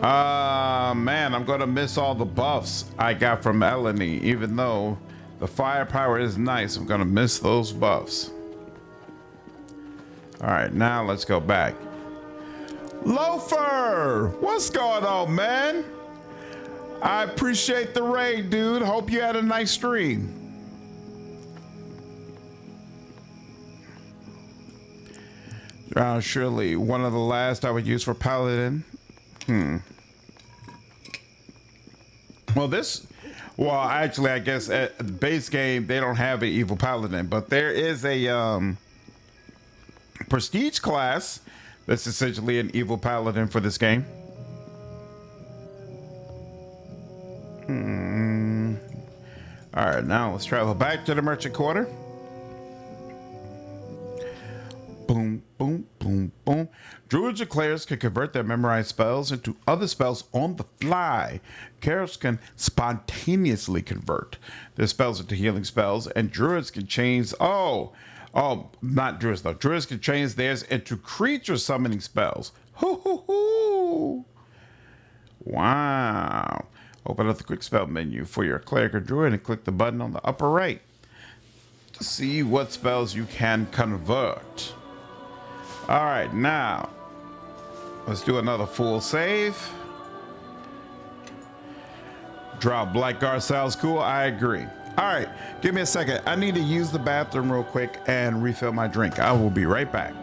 Man, I'm going to miss all the buffs I got from Eleni. Even though the firepower is nice, I'm going to miss those buffs. All right. Now let's go back. Loafer, what's going on, man? I appreciate the raid, dude. Hope you had a nice stream. Surely one of the last I would use for paladin. Well, actually, I guess at the base game they don't have an evil paladin, but there is a prestige class that's essentially an evil paladin for this game. All right, now let's travel back to the merchant quarter. Boom, boom, boom, boom. Druids or clerics can convert their memorized spells into other spells on the fly. Clerics can spontaneously convert their spells into healing spells, and druids can change... not druids though. Druids can change theirs into creature summoning spells. Hoo. Wow. Open up the quick spell menu for your cleric or druid and click the button on the upper right to see what spells you can convert. All right, now let's do another full save. Draw Blackguard sounds cool. I agree. All right, give me a second. I need to use the bathroom real quick and refill my drink. I will be right back.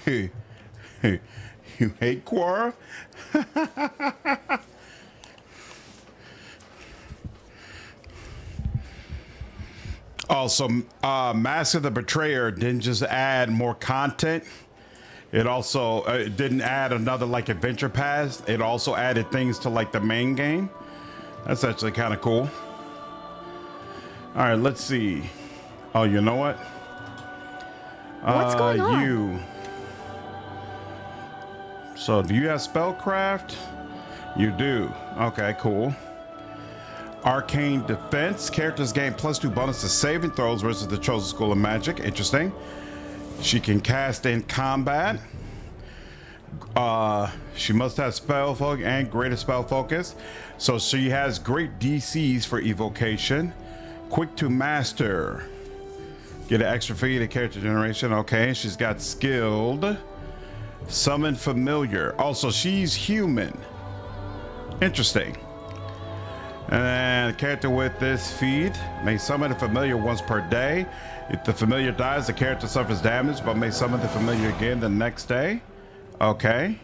You hate Quara? Also, Mask of the Betrayer didn't just add more content. It also it didn't add another like adventure pass. It also added things to like the main game. That's actually kind of cool. All right, let's see. Oh, you know what? What's going on? So, do you have spellcraft? You do. Okay, cool. Arcane Defense. Characters gain +2 bonus to saving throws versus the Chosen School of Magic. Interesting. She can cast in combat. She must have spell focus and greater spell focus. So she has great DCs for evocation. Quick to master. Get an extra fee to character generation. Okay, she's got skilled. Summon familiar. Also, she's human. Interesting. And a character with this feat may summon a familiar once per day. If the familiar dies, the character suffers damage, but may summon the familiar again the next day. Okay.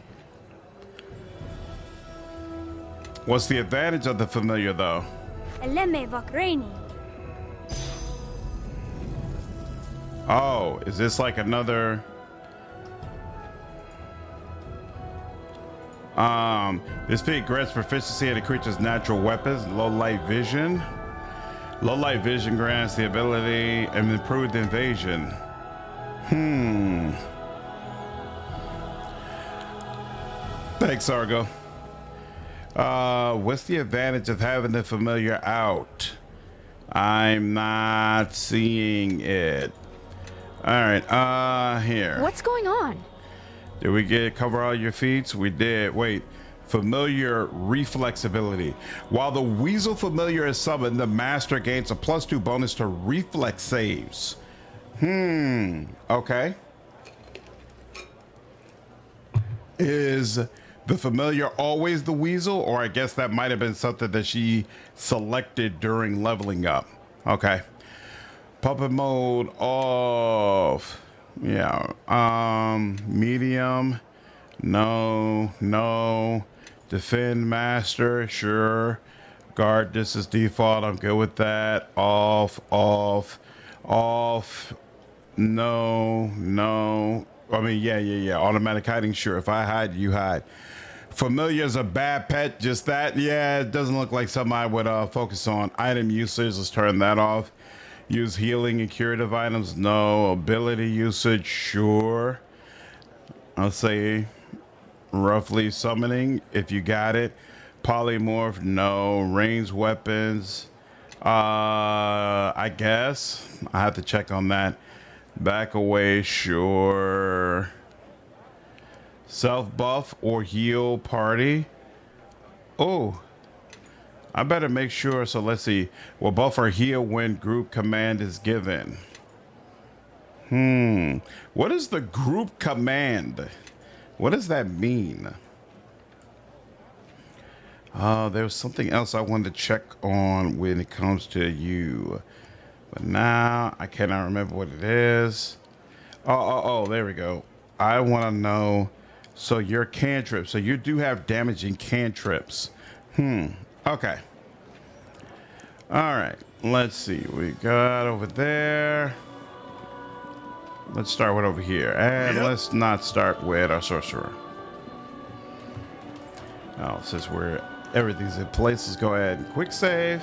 What's the advantage of the familiar, though? Oh, is this like another... This feat grants proficiency in the creature's natural weapons, low light vision. Low light vision grants the ability and improved invasion. Thanks, Argo. What's the advantage of having the familiar out? I'm not seeing it. All right, here. What's going on? Did we cover all your feats? We did. Wait, familiar reflex ability. While the weasel familiar is summoned, the master gains a +2 bonus to reflex saves. Okay. Is the familiar always the weasel? Or I guess that might have been something that she selected during leveling up. Okay. Puppet mode off. Yeah. Medium. No. Defend master. Sure. Guard. This is default. I'm good with that. Off. No. I mean, yeah. Automatic hiding. Sure. If I hide, you hide. Familiar is a bad pet. Just that. Yeah. It doesn't look like something I would focus on. Item usage. Let's turn that off. Use healing and curative items. No. Ability usage. Sure. I'll say roughly summoning if you got it. Polymorph. No. Ranged weapons. I guess I have to check on that. Back away. Sure. Self buff or heal party. Oh. I better make sure. So let's see. Will buff or heal when group command is given. What is the group command? What does that mean? There's something else I wanted to check on when it comes to you. But now I cannot remember what it is. Oh, there we go. I want to know. So your cantrips. So you do have damaging cantrips. Okay. All right. Let's see. We got over there. Let's start with over here. And let's not start with our sorcerer. Oh, since everything's in place, let's go ahead and quick save.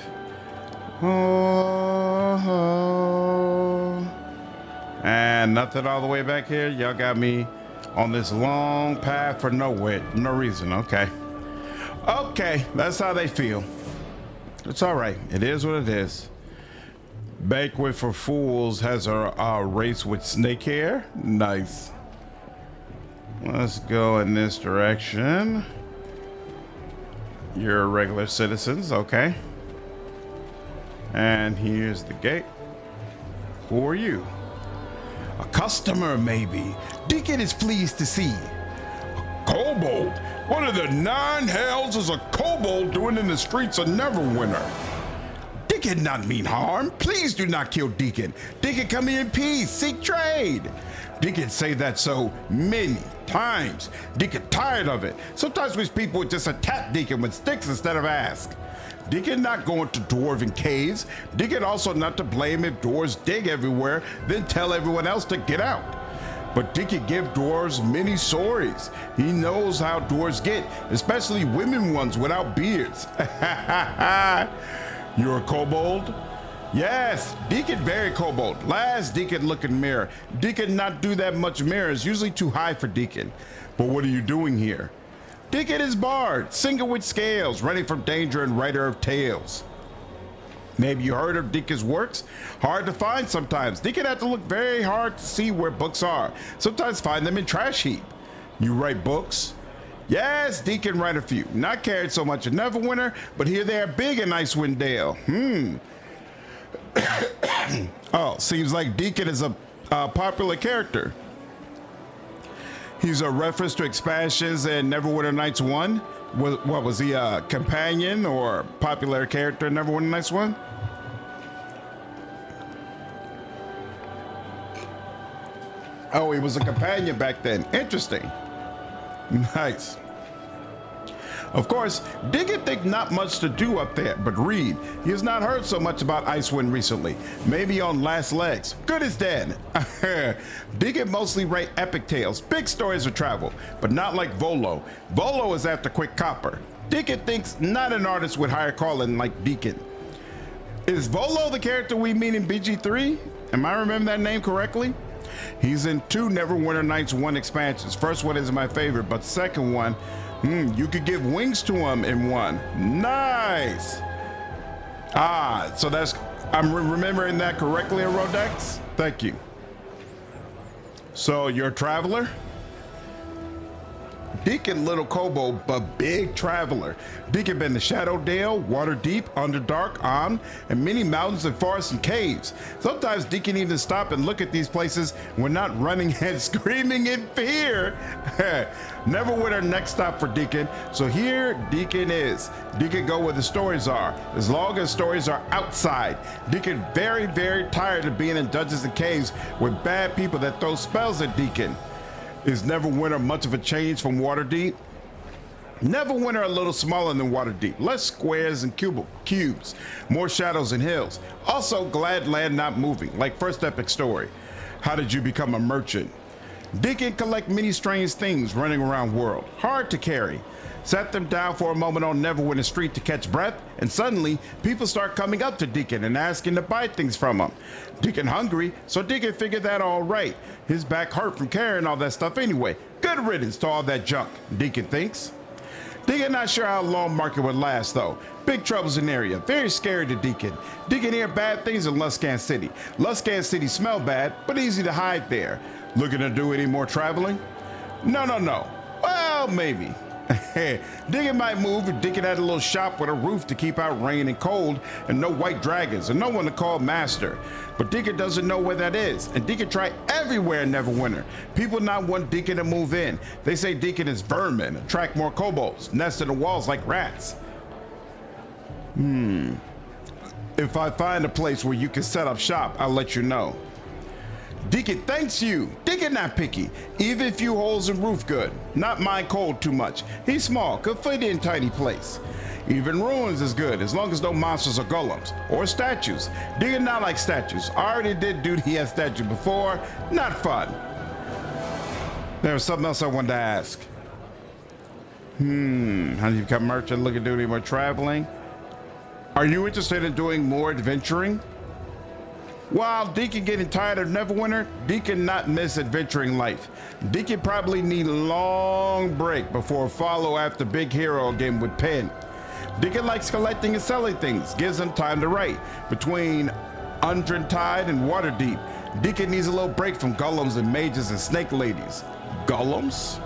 And nothing all the way back here. Y'all got me on this long path for no reason. Okay, that's how they feel. It's all right. It is what it is. Banquet for Fools has a race with snake hair. Nice. Let's go in this direction. You're regular citizens, okay. And here's the gate. Who are you? A customer, maybe. Deacon is pleased to see. A kobold? What are the 9 hells is a kobold doing in the streets of Neverwinter? Deacon not mean harm. Please do not kill Deacon. Deacon come here in peace. Seek trade. Deacon say that so many times. Deacon tired of it. Sometimes these people would just attack Deacon with sticks instead of ask. Deacon not going to dwarven caves. Deacon also not to blame if dwarves dig everywhere, then tell everyone else to get out. But Deacon give dwarves many stories. He knows how dwarves get, especially women ones without beards. You're a kobold? Yes, Deacon very kobold. Last Deacon look in mirror. Deacon not do that much mirror. It's usually too high for Deacon. But what are you doing here? Deacon is bard, singer with scales, running from danger and writer of tales. Maybe you heard of Deacon's works? Hard to find sometimes. Deacon have to look very hard to see where books are. Sometimes find them in trash heap. You write books? Yes, Deacon write a few. Not carried so much in Neverwinter, but here they are big in Icewind Dale. Oh, seems like Deacon is a popular character. He's a reference to expansions in Neverwinter Nights 1. What was he, a companion or popular character in Neverwinter Nights 1? Oh, he was a companion back then. Interesting. Nice. Of course, Deacon think not much to do up there, but read. He has not heard so much about Icewind recently. Maybe on last legs. Good as dead. Deacon mostly write epic tales, big stories of travel, but not like Volo. Volo is after quick copper. Deacon thinks not an artist with higher calling like Deacon. Is Volo the character we meet in BG3? Am I remembering that name correctly? He's in 2 Neverwinter Nights 1 expansions. First one is my favorite, but second one, you could give wings to him in one. Nice. So that's, I'm remembering that correctly, Rodex? Thank you. So you're a traveler? Deacon little kobold, but big traveler. Deacon been to Shadowdale, Waterdeep, Underdark, On, and many mountains and forests and caves. Sometimes Deacon even stop and look at these places when not running and screaming in fear. Neverwinter next stop for Deacon, so here Deacon is. Deacon go where the stories are, as long as stories are outside. Deacon very, very tired of being in dungeons and caves with bad people that throw spells at Deacon. Is Neverwinter much of a change from Waterdeep? Neverwinter a little smaller than Waterdeep, less squares and cubes, more shadows and hills. Also glad land not moving, like first epic story. How did you become a merchant? Deacon collect many strange things running around world, hard to carry. Sat them down for a moment on Neverwinter Street to catch breath, and suddenly people start coming up to Deacon and asking to buy things from him. Deacon hungry, so Deacon figured that all right. His back hurt from carrying all that stuff anyway. Good riddance to all that junk, Deacon thinks. Deacon not sure how long market would last though. Big troubles in the area, very scary to Deacon. Deacon hear bad things in Luskan City. Luskan City smell bad, but easy to hide there. Looking to do any more traveling? No. Well, maybe. Deacon might move if Deacon had a little shop with a roof to keep out rain and cold and no white dragons and no one to call master. But Deacon doesn't know where that is, and Deacon tried everywhere in Neverwinter. People not want Deacon to move in. They say Deacon is vermin, attract more kobolds, nest in the walls like rats. If I find a place where you can set up shop, I'll let you know. Deacon thanks you. Deacon not picky, even if you holes in roof good. Not mind cold too much. He's small, could fit in tiny place. Even ruins is good, as long as no monsters or golems, or statues. Deacon not like statues. I already did duty as statue before, not fun. There was something else I wanted to ask. How do you become merchant, looking to do any more traveling? Are you interested in doing more adventuring? While Deacon getting tired of Neverwinter, Deacon not miss adventuring life. Deacon probably need a long break before follow after big hero again with pen. Deacon likes collecting and selling things, gives him time to write. Between Undrentide and Waterdeep, Deacon needs a little break from golems and mages and snake ladies. Golems?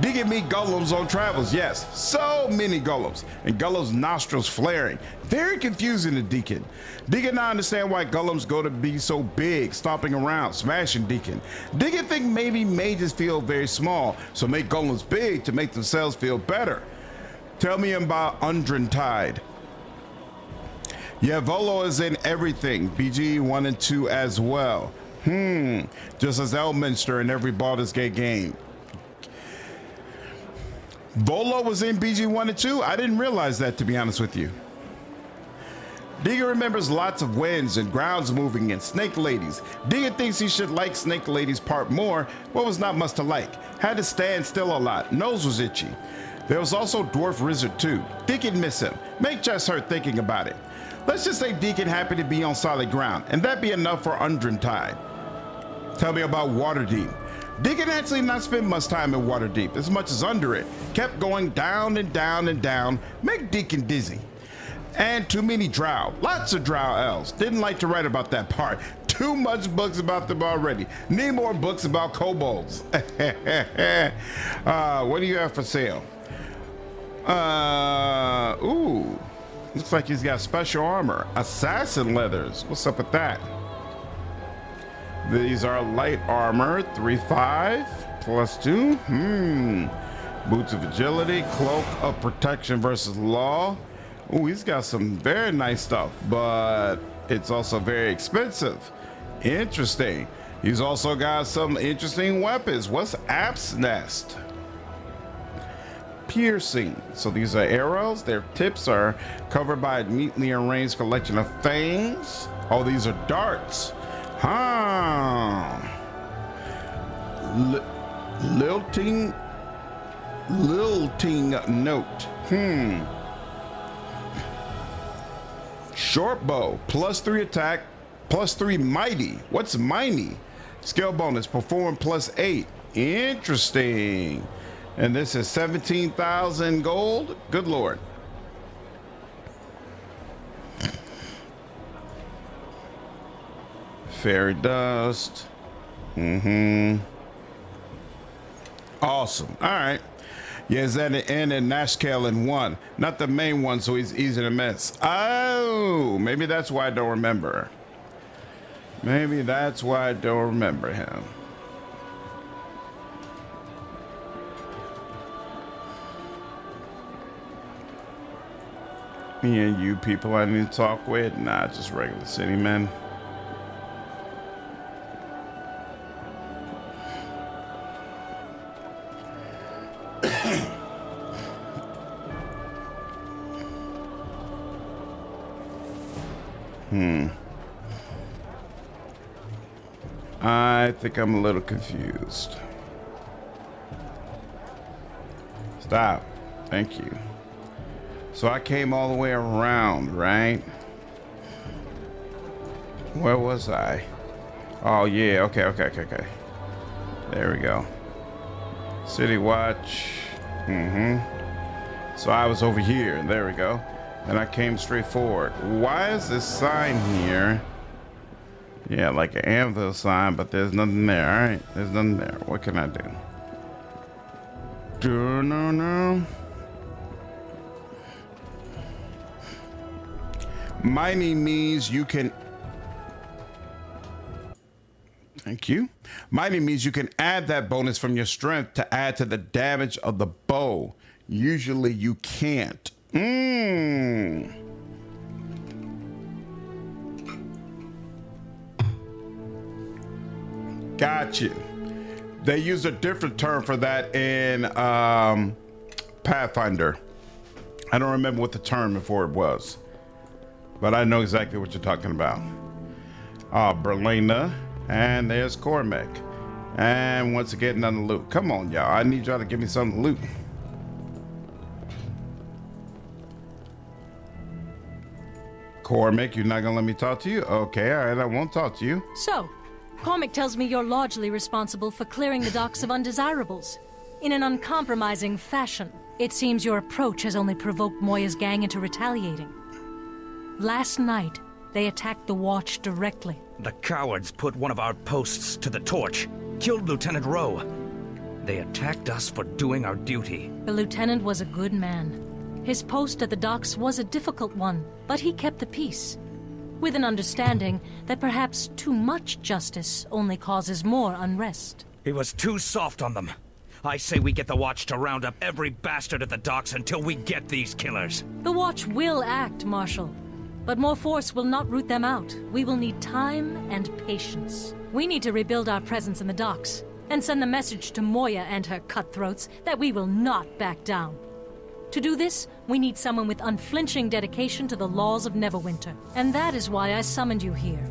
Deacon meet golems on travels, yes. So many golems, and golems' nostrils flaring. Very confusing to Deacon. Deacon not understand why golems go to be so big, stomping around, smashing Deacon. Deacon think maybe mages feel very small, so make golems big to make themselves feel better. Tell me about Undrentide. Yeah, Volo is in everything, BG 1 and 2 as well. Just as Elminster in every Baldur's Gate game. Volo was in BG1 and 2? I didn't realize that, to be honest with you. Deegan remembers lots of winds and grounds moving and snake ladies. Deegan thinks he should like snake ladies part more, but was not much to like. Had to stand still a lot. Nose was itchy. There was also Dwarf Wizard too. Deacon miss him. Make chest hurt thinking about it. Let's just say Deacon happy to be on solid ground, and that be enough for Undrentide. Tell me about Waterdeep. Deacon actually not spent much time in Waterdeep, as much as under it. Kept going down and down and down. Make Deacon dizzy. And too many drow. Lots of drow elves. Didn't like to write about that part. Too much books about them already. Need more books about kobolds. What do you have for sale? Ooh. Looks like he's got special armor. Assassin leathers. What's up with that? These are light armor. 3/5 +2. Boots of agility. Cloak of protection versus law. Oh, he's got some very nice stuff, but it's also very expensive. Interesting. He's also got some interesting weapons. What's Ap's Nest? Piercing. So these are arrows. Their tips are covered by a neatly arranged collection of fangs. Oh, these are darts. Lilting note. Short bow, +3 attack, +3 mighty. What's mighty? Skill bonus, perform +8. Interesting. And this is 17,000 gold. Good lord. Fairy dust. Awesome. All right. Yeah, it's at the end in Nashkel in 1. Not the main one, so he's easy to miss. Oh, maybe that's why I don't remember. Maybe that's why I don't remember him. Me and you people I need to talk with? Nah, just regular city men. I think I'm a little confused. Stop. Thank you. So I came all the way around, right? Where was I? Oh, yeah. Okay. There we go. City Watch. So I was over here. There we go. And I came straight forward. Why is this sign here? Yeah, like an anvil sign, but there's nothing there. All right, there's nothing there. What can I do? No. Mining means you can. Thank you. Mining means you can add that bonus from your strength to add to the damage of the bow. Usually you can't. Got you. They use a different term for that in Pathfinder. I don't remember what the term before it was, but I know exactly what you're talking about. Berlina, and there's Cormick. And once again, none of the loot. Come on, y'all. I need y'all to give me some loot. Cormick, you're not gonna let me talk to you? Okay, all right, I won't talk to you. So, Cormick tells me you're largely responsible for clearing the docks of undesirables. In an uncompromising fashion. It seems your approach has only provoked Moya's gang into retaliating. Last night, they attacked the Watch directly. The cowards put one of our posts to the torch, killed Lieutenant Rowe. They attacked us for doing our duty. The lieutenant was a good man. His post at the docks was a difficult one, but he kept the peace. With an understanding that perhaps too much justice only causes more unrest. He was too soft on them. I say we get the Watch to round up every bastard at the docks until we get these killers. The Watch will act, Marshal. But more force will not root them out. We will need time and patience. We need to rebuild our presence in the docks, and send the message to Moya and her cutthroats that we will not back down. To do this, we need someone with unflinching dedication to the laws of Neverwinter. And that is why I summoned you here.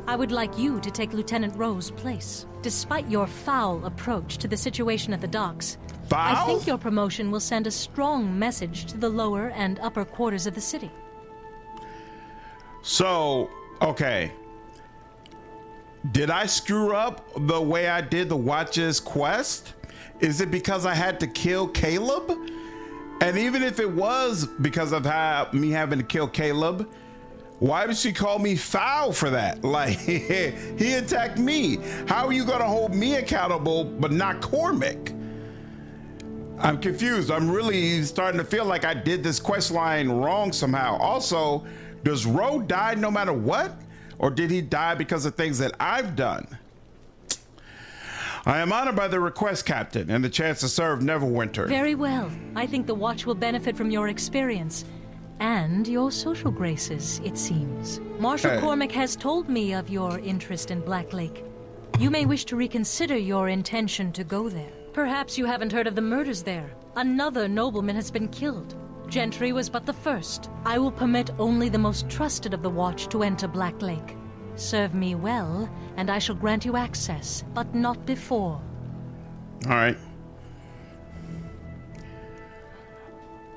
I would like you to take Lieutenant Rowe's place. Despite your foul approach to the situation at the docks, I think your promotion will send a strong message to the lower and upper quarters of the city. So, okay. Did I screw up the way I did the Watch's quest? Is it because I had to kill Caleb? And even if it was because of me having to kill Caleb, why did she call me foul for that? Like, he attacked me. How are you going to hold me accountable but not Cormick? I'm confused. I'm really starting to feel like I did this quest line wrong somehow. Also, does Rowe die no matter what? Or did he die because of things that I've done? I am honored by the request, Captain, and the chance to serve Neverwinter. Very well. I think the Watch will benefit from your experience. And your social graces, it seems. Marshal Cormick has told me of your interest in Black Lake. You may wish to reconsider your intention to go there. Perhaps you haven't heard of the murders there. Another nobleman has been killed. Gentry was but the first. I will permit only the most trusted of the Watch to enter Black Lake. Serve me well, and I shall grant you access, but not before. All right.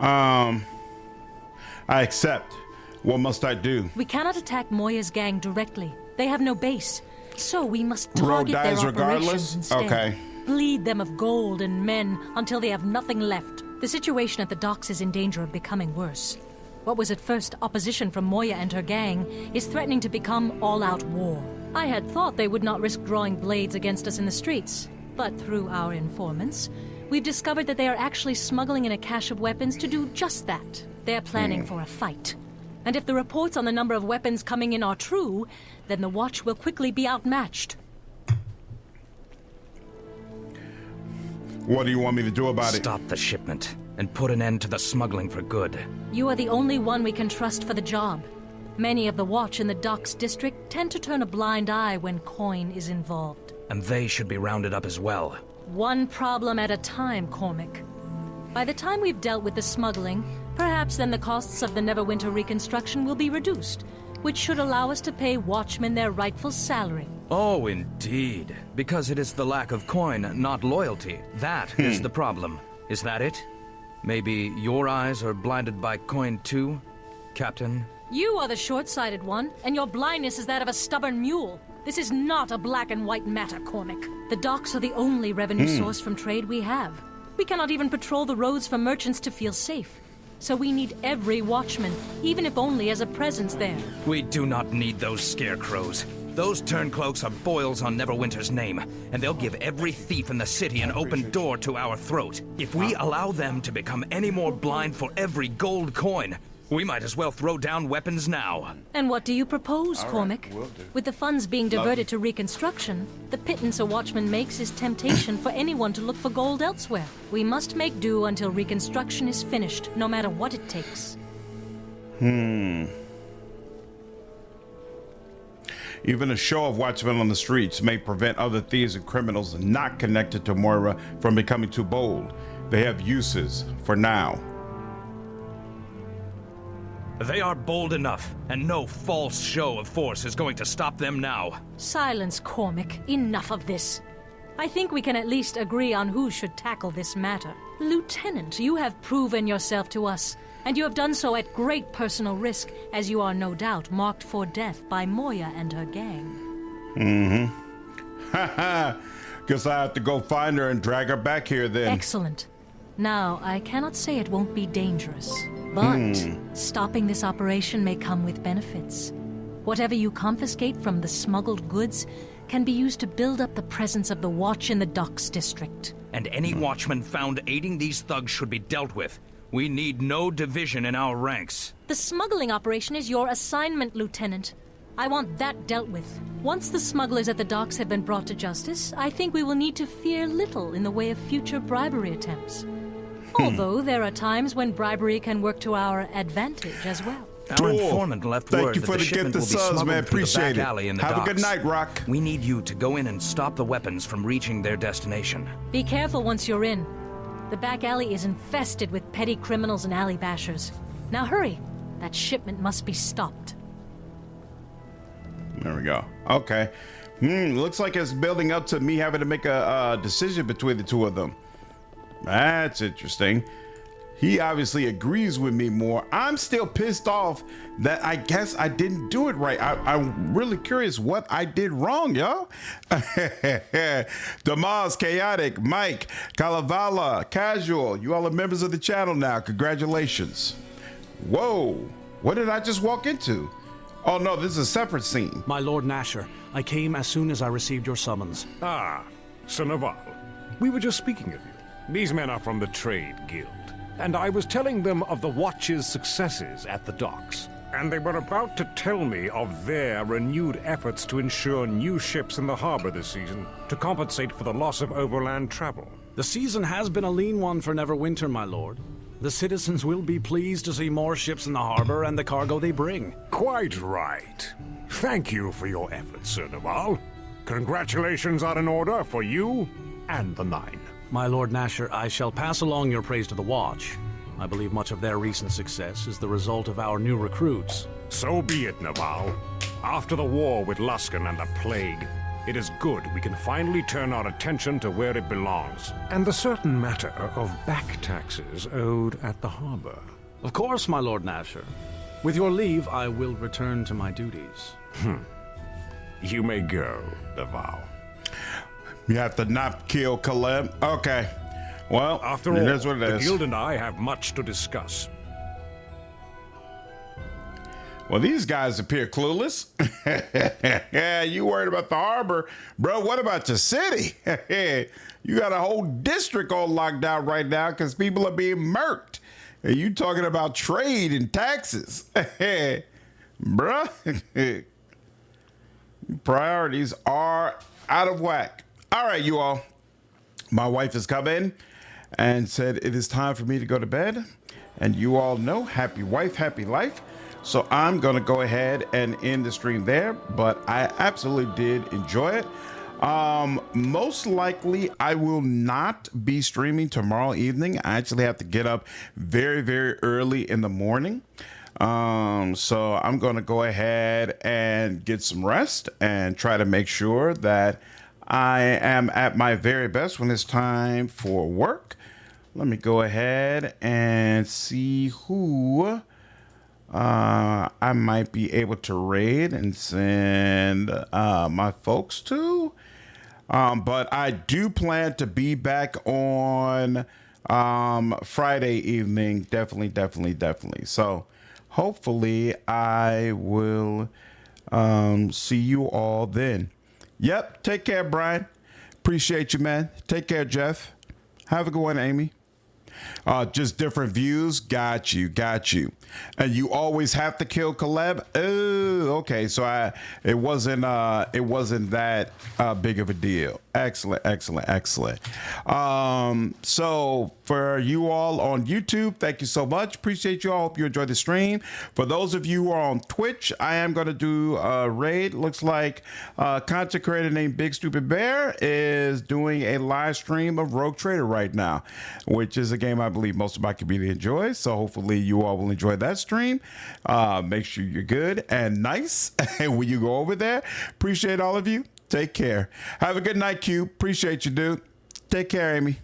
I accept. What must I do? We cannot attack Moya's gang directly. They have no base, so we must target their operations regardless? instead. Okay. Bleed them of gold and men until they have nothing left. The situation at the docks is in danger of becoming worse. What was at first opposition from Moya and her gang is threatening to become all-out war. I had thought they would not risk drawing blades against us in the streets, but through our informants, we've discovered that they are actually smuggling in a cache of weapons to do just that. They're planning for a fight. And if the reports on the number of weapons coming in are true, then the Watch will quickly be outmatched. What do you want me to do about it? Stop the shipment and put an end to the smuggling for good. You are the only one we can trust for the job. Many of the Watch in the docks district tend to turn a blind eye when coin is involved. And they should be rounded up as well. One problem at a time, Cormick. By the time we've dealt with the smuggling, perhaps then the costs of the Neverwinter reconstruction will be reduced, which should allow us to pay watchmen their rightful salary. Oh, indeed. Because it is the lack of coin, not loyalty. That is the problem. Is that it? Maybe your eyes are blinded by coin too, Captain? You are the short-sighted one, and your blindness is that of a stubborn mule. This is not a black and white matter, Cormick. The docks are the only revenue source from trade we have. We cannot even patrol the roads for merchants to feel safe. So we need every watchman, even if only as a presence there. We do not need those scarecrows. Those turncloaks are boils on Neverwinter's name, and they'll give every thief in the city an open door to our throat. If we allow them to become any more blind for every gold coin, we might as well throw down weapons now. And what do you propose, Cormick? With the funds being diverted to reconstruction, the pittance a watchman makes is temptation for anyone to look for gold elsewhere. We must make do until reconstruction is finished, no matter what it takes. Even a show of watchmen on the streets may prevent other thieves and criminals not connected to Moira from becoming too bold. They have uses for now. They are bold enough, and no false show of force is going to stop them now. Silence, Cormick. Enough of this. I think we can at least agree on who should tackle this matter. Lieutenant, you have proven yourself to us, and you have done so at great personal risk, as you are no doubt marked for death by Moya and her gang. Haha. Guess I have to go find her and drag her back here then. Excellent. Now, I cannot say it won't be dangerous, but stopping this operation may come with benefits. Whatever you confiscate from the smuggled goods can be used to build up the presence of the Watch in the docks district. And any watchman found aiding these thugs should be dealt with. We need no division in our ranks. The smuggling operation is your assignment, Lieutenant. I want that dealt with. Once the smugglers at the docks have been brought to justice, I think we will need to fear little in the way of future bribery attempts. Although there are times when bribery can work to our advantage as well. Our informant left Thank word you that for the the shipment gift of will be subs, smuggled man. through the Appreciate back it. alley in the Have a good docks. night, Rock. We need you to go in and stop the weapons from reaching their destination. Be careful once you're in. The back alley is infested with petty criminals and alley bashers. Now hurry. That shipment must be stopped. There we go. Okay. Looks like it's building up to me having to make a decision between the two of them. That's interesting. He obviously agrees with me more. I'm still pissed off that I guess I didn't do it right. I'm really curious what I did wrong, y'all. Damas, Chaotic, Mike, Kalavala, Casual. You all are members of the channel now. Congratulations. Whoa. What did I just walk into? Oh, no, this is a separate scene. My Lord Nasher, I came as soon as I received your summons. Ah, Sir Naval. We were just speaking of you. These men are from the Trade Guild, and I was telling them of the Watch's successes at the docks. And they were about to tell me of their renewed efforts to ensure new ships in the harbor this season to compensate for the loss of overland travel. The season has been a lean one for Neverwinter, my lord. The citizens will be pleased to see more ships in the harbor and the cargo they bring. Quite right. Thank you for your efforts, Sir Naval. Congratulations are in order for you and the Nine. My Lord Nasher, I shall pass along your praise to the Watch. I believe much of their recent success is the result of our new recruits. So be it, Naval. After the war with Luskan and the Plague, it is good we can finally turn our attention to where it belongs, and the certain matter of back taxes owed at the harbor. Of course, my Lord Nasher. With your leave, I will return to my duties. You may go, Naval. You have to not kill Caleb. Okay. Well, after all, that's what it the is. guild and I have much to discuss. Well, these guys appear clueless. Yeah, you worried about the harbor, bro? What about your city? You got a whole district all locked down right now because people are being murked. And you talking about trade and taxes, bruh? Priorities are out of whack. All right, you all. My wife has come in and said it is time for me to go to bed. And you all know, happy wife, happy life. So I'm going to go ahead and end the stream there, but I absolutely did enjoy it. Most likely I will not be streaming tomorrow evening. I actually have to get up very, very early in the morning. So I'm going to go ahead and get some rest and try to make sure that I am at my very best when it's time for work. Let me go ahead and see who I might be able to raid and send my folks to. But I do plan to be back on Friday evening. Definitely. So hopefully I will see you all then. Yep. Take care, Brian. Appreciate you, man. Take care, Jeff. Have a good one, Amy. Just different views. Got you. And you always have to kill Caleb. Oh, okay. So it wasn't that big of a deal. Excellent. So for you all on YouTube, thank you so much. Appreciate you all. Hope you enjoyed the stream. For those of you who are on Twitch, I am going to do a raid. Looks like content creator named Big Stupid Bear is doing a live stream of Rogue Trader right now, which is a game I believe most of my community enjoys. So hopefully you all will enjoy that stream. Make sure you're good and nice when you go over there. Appreciate all of you. Take care. Have a good night, Q. Appreciate you, dude. Take care, Amy.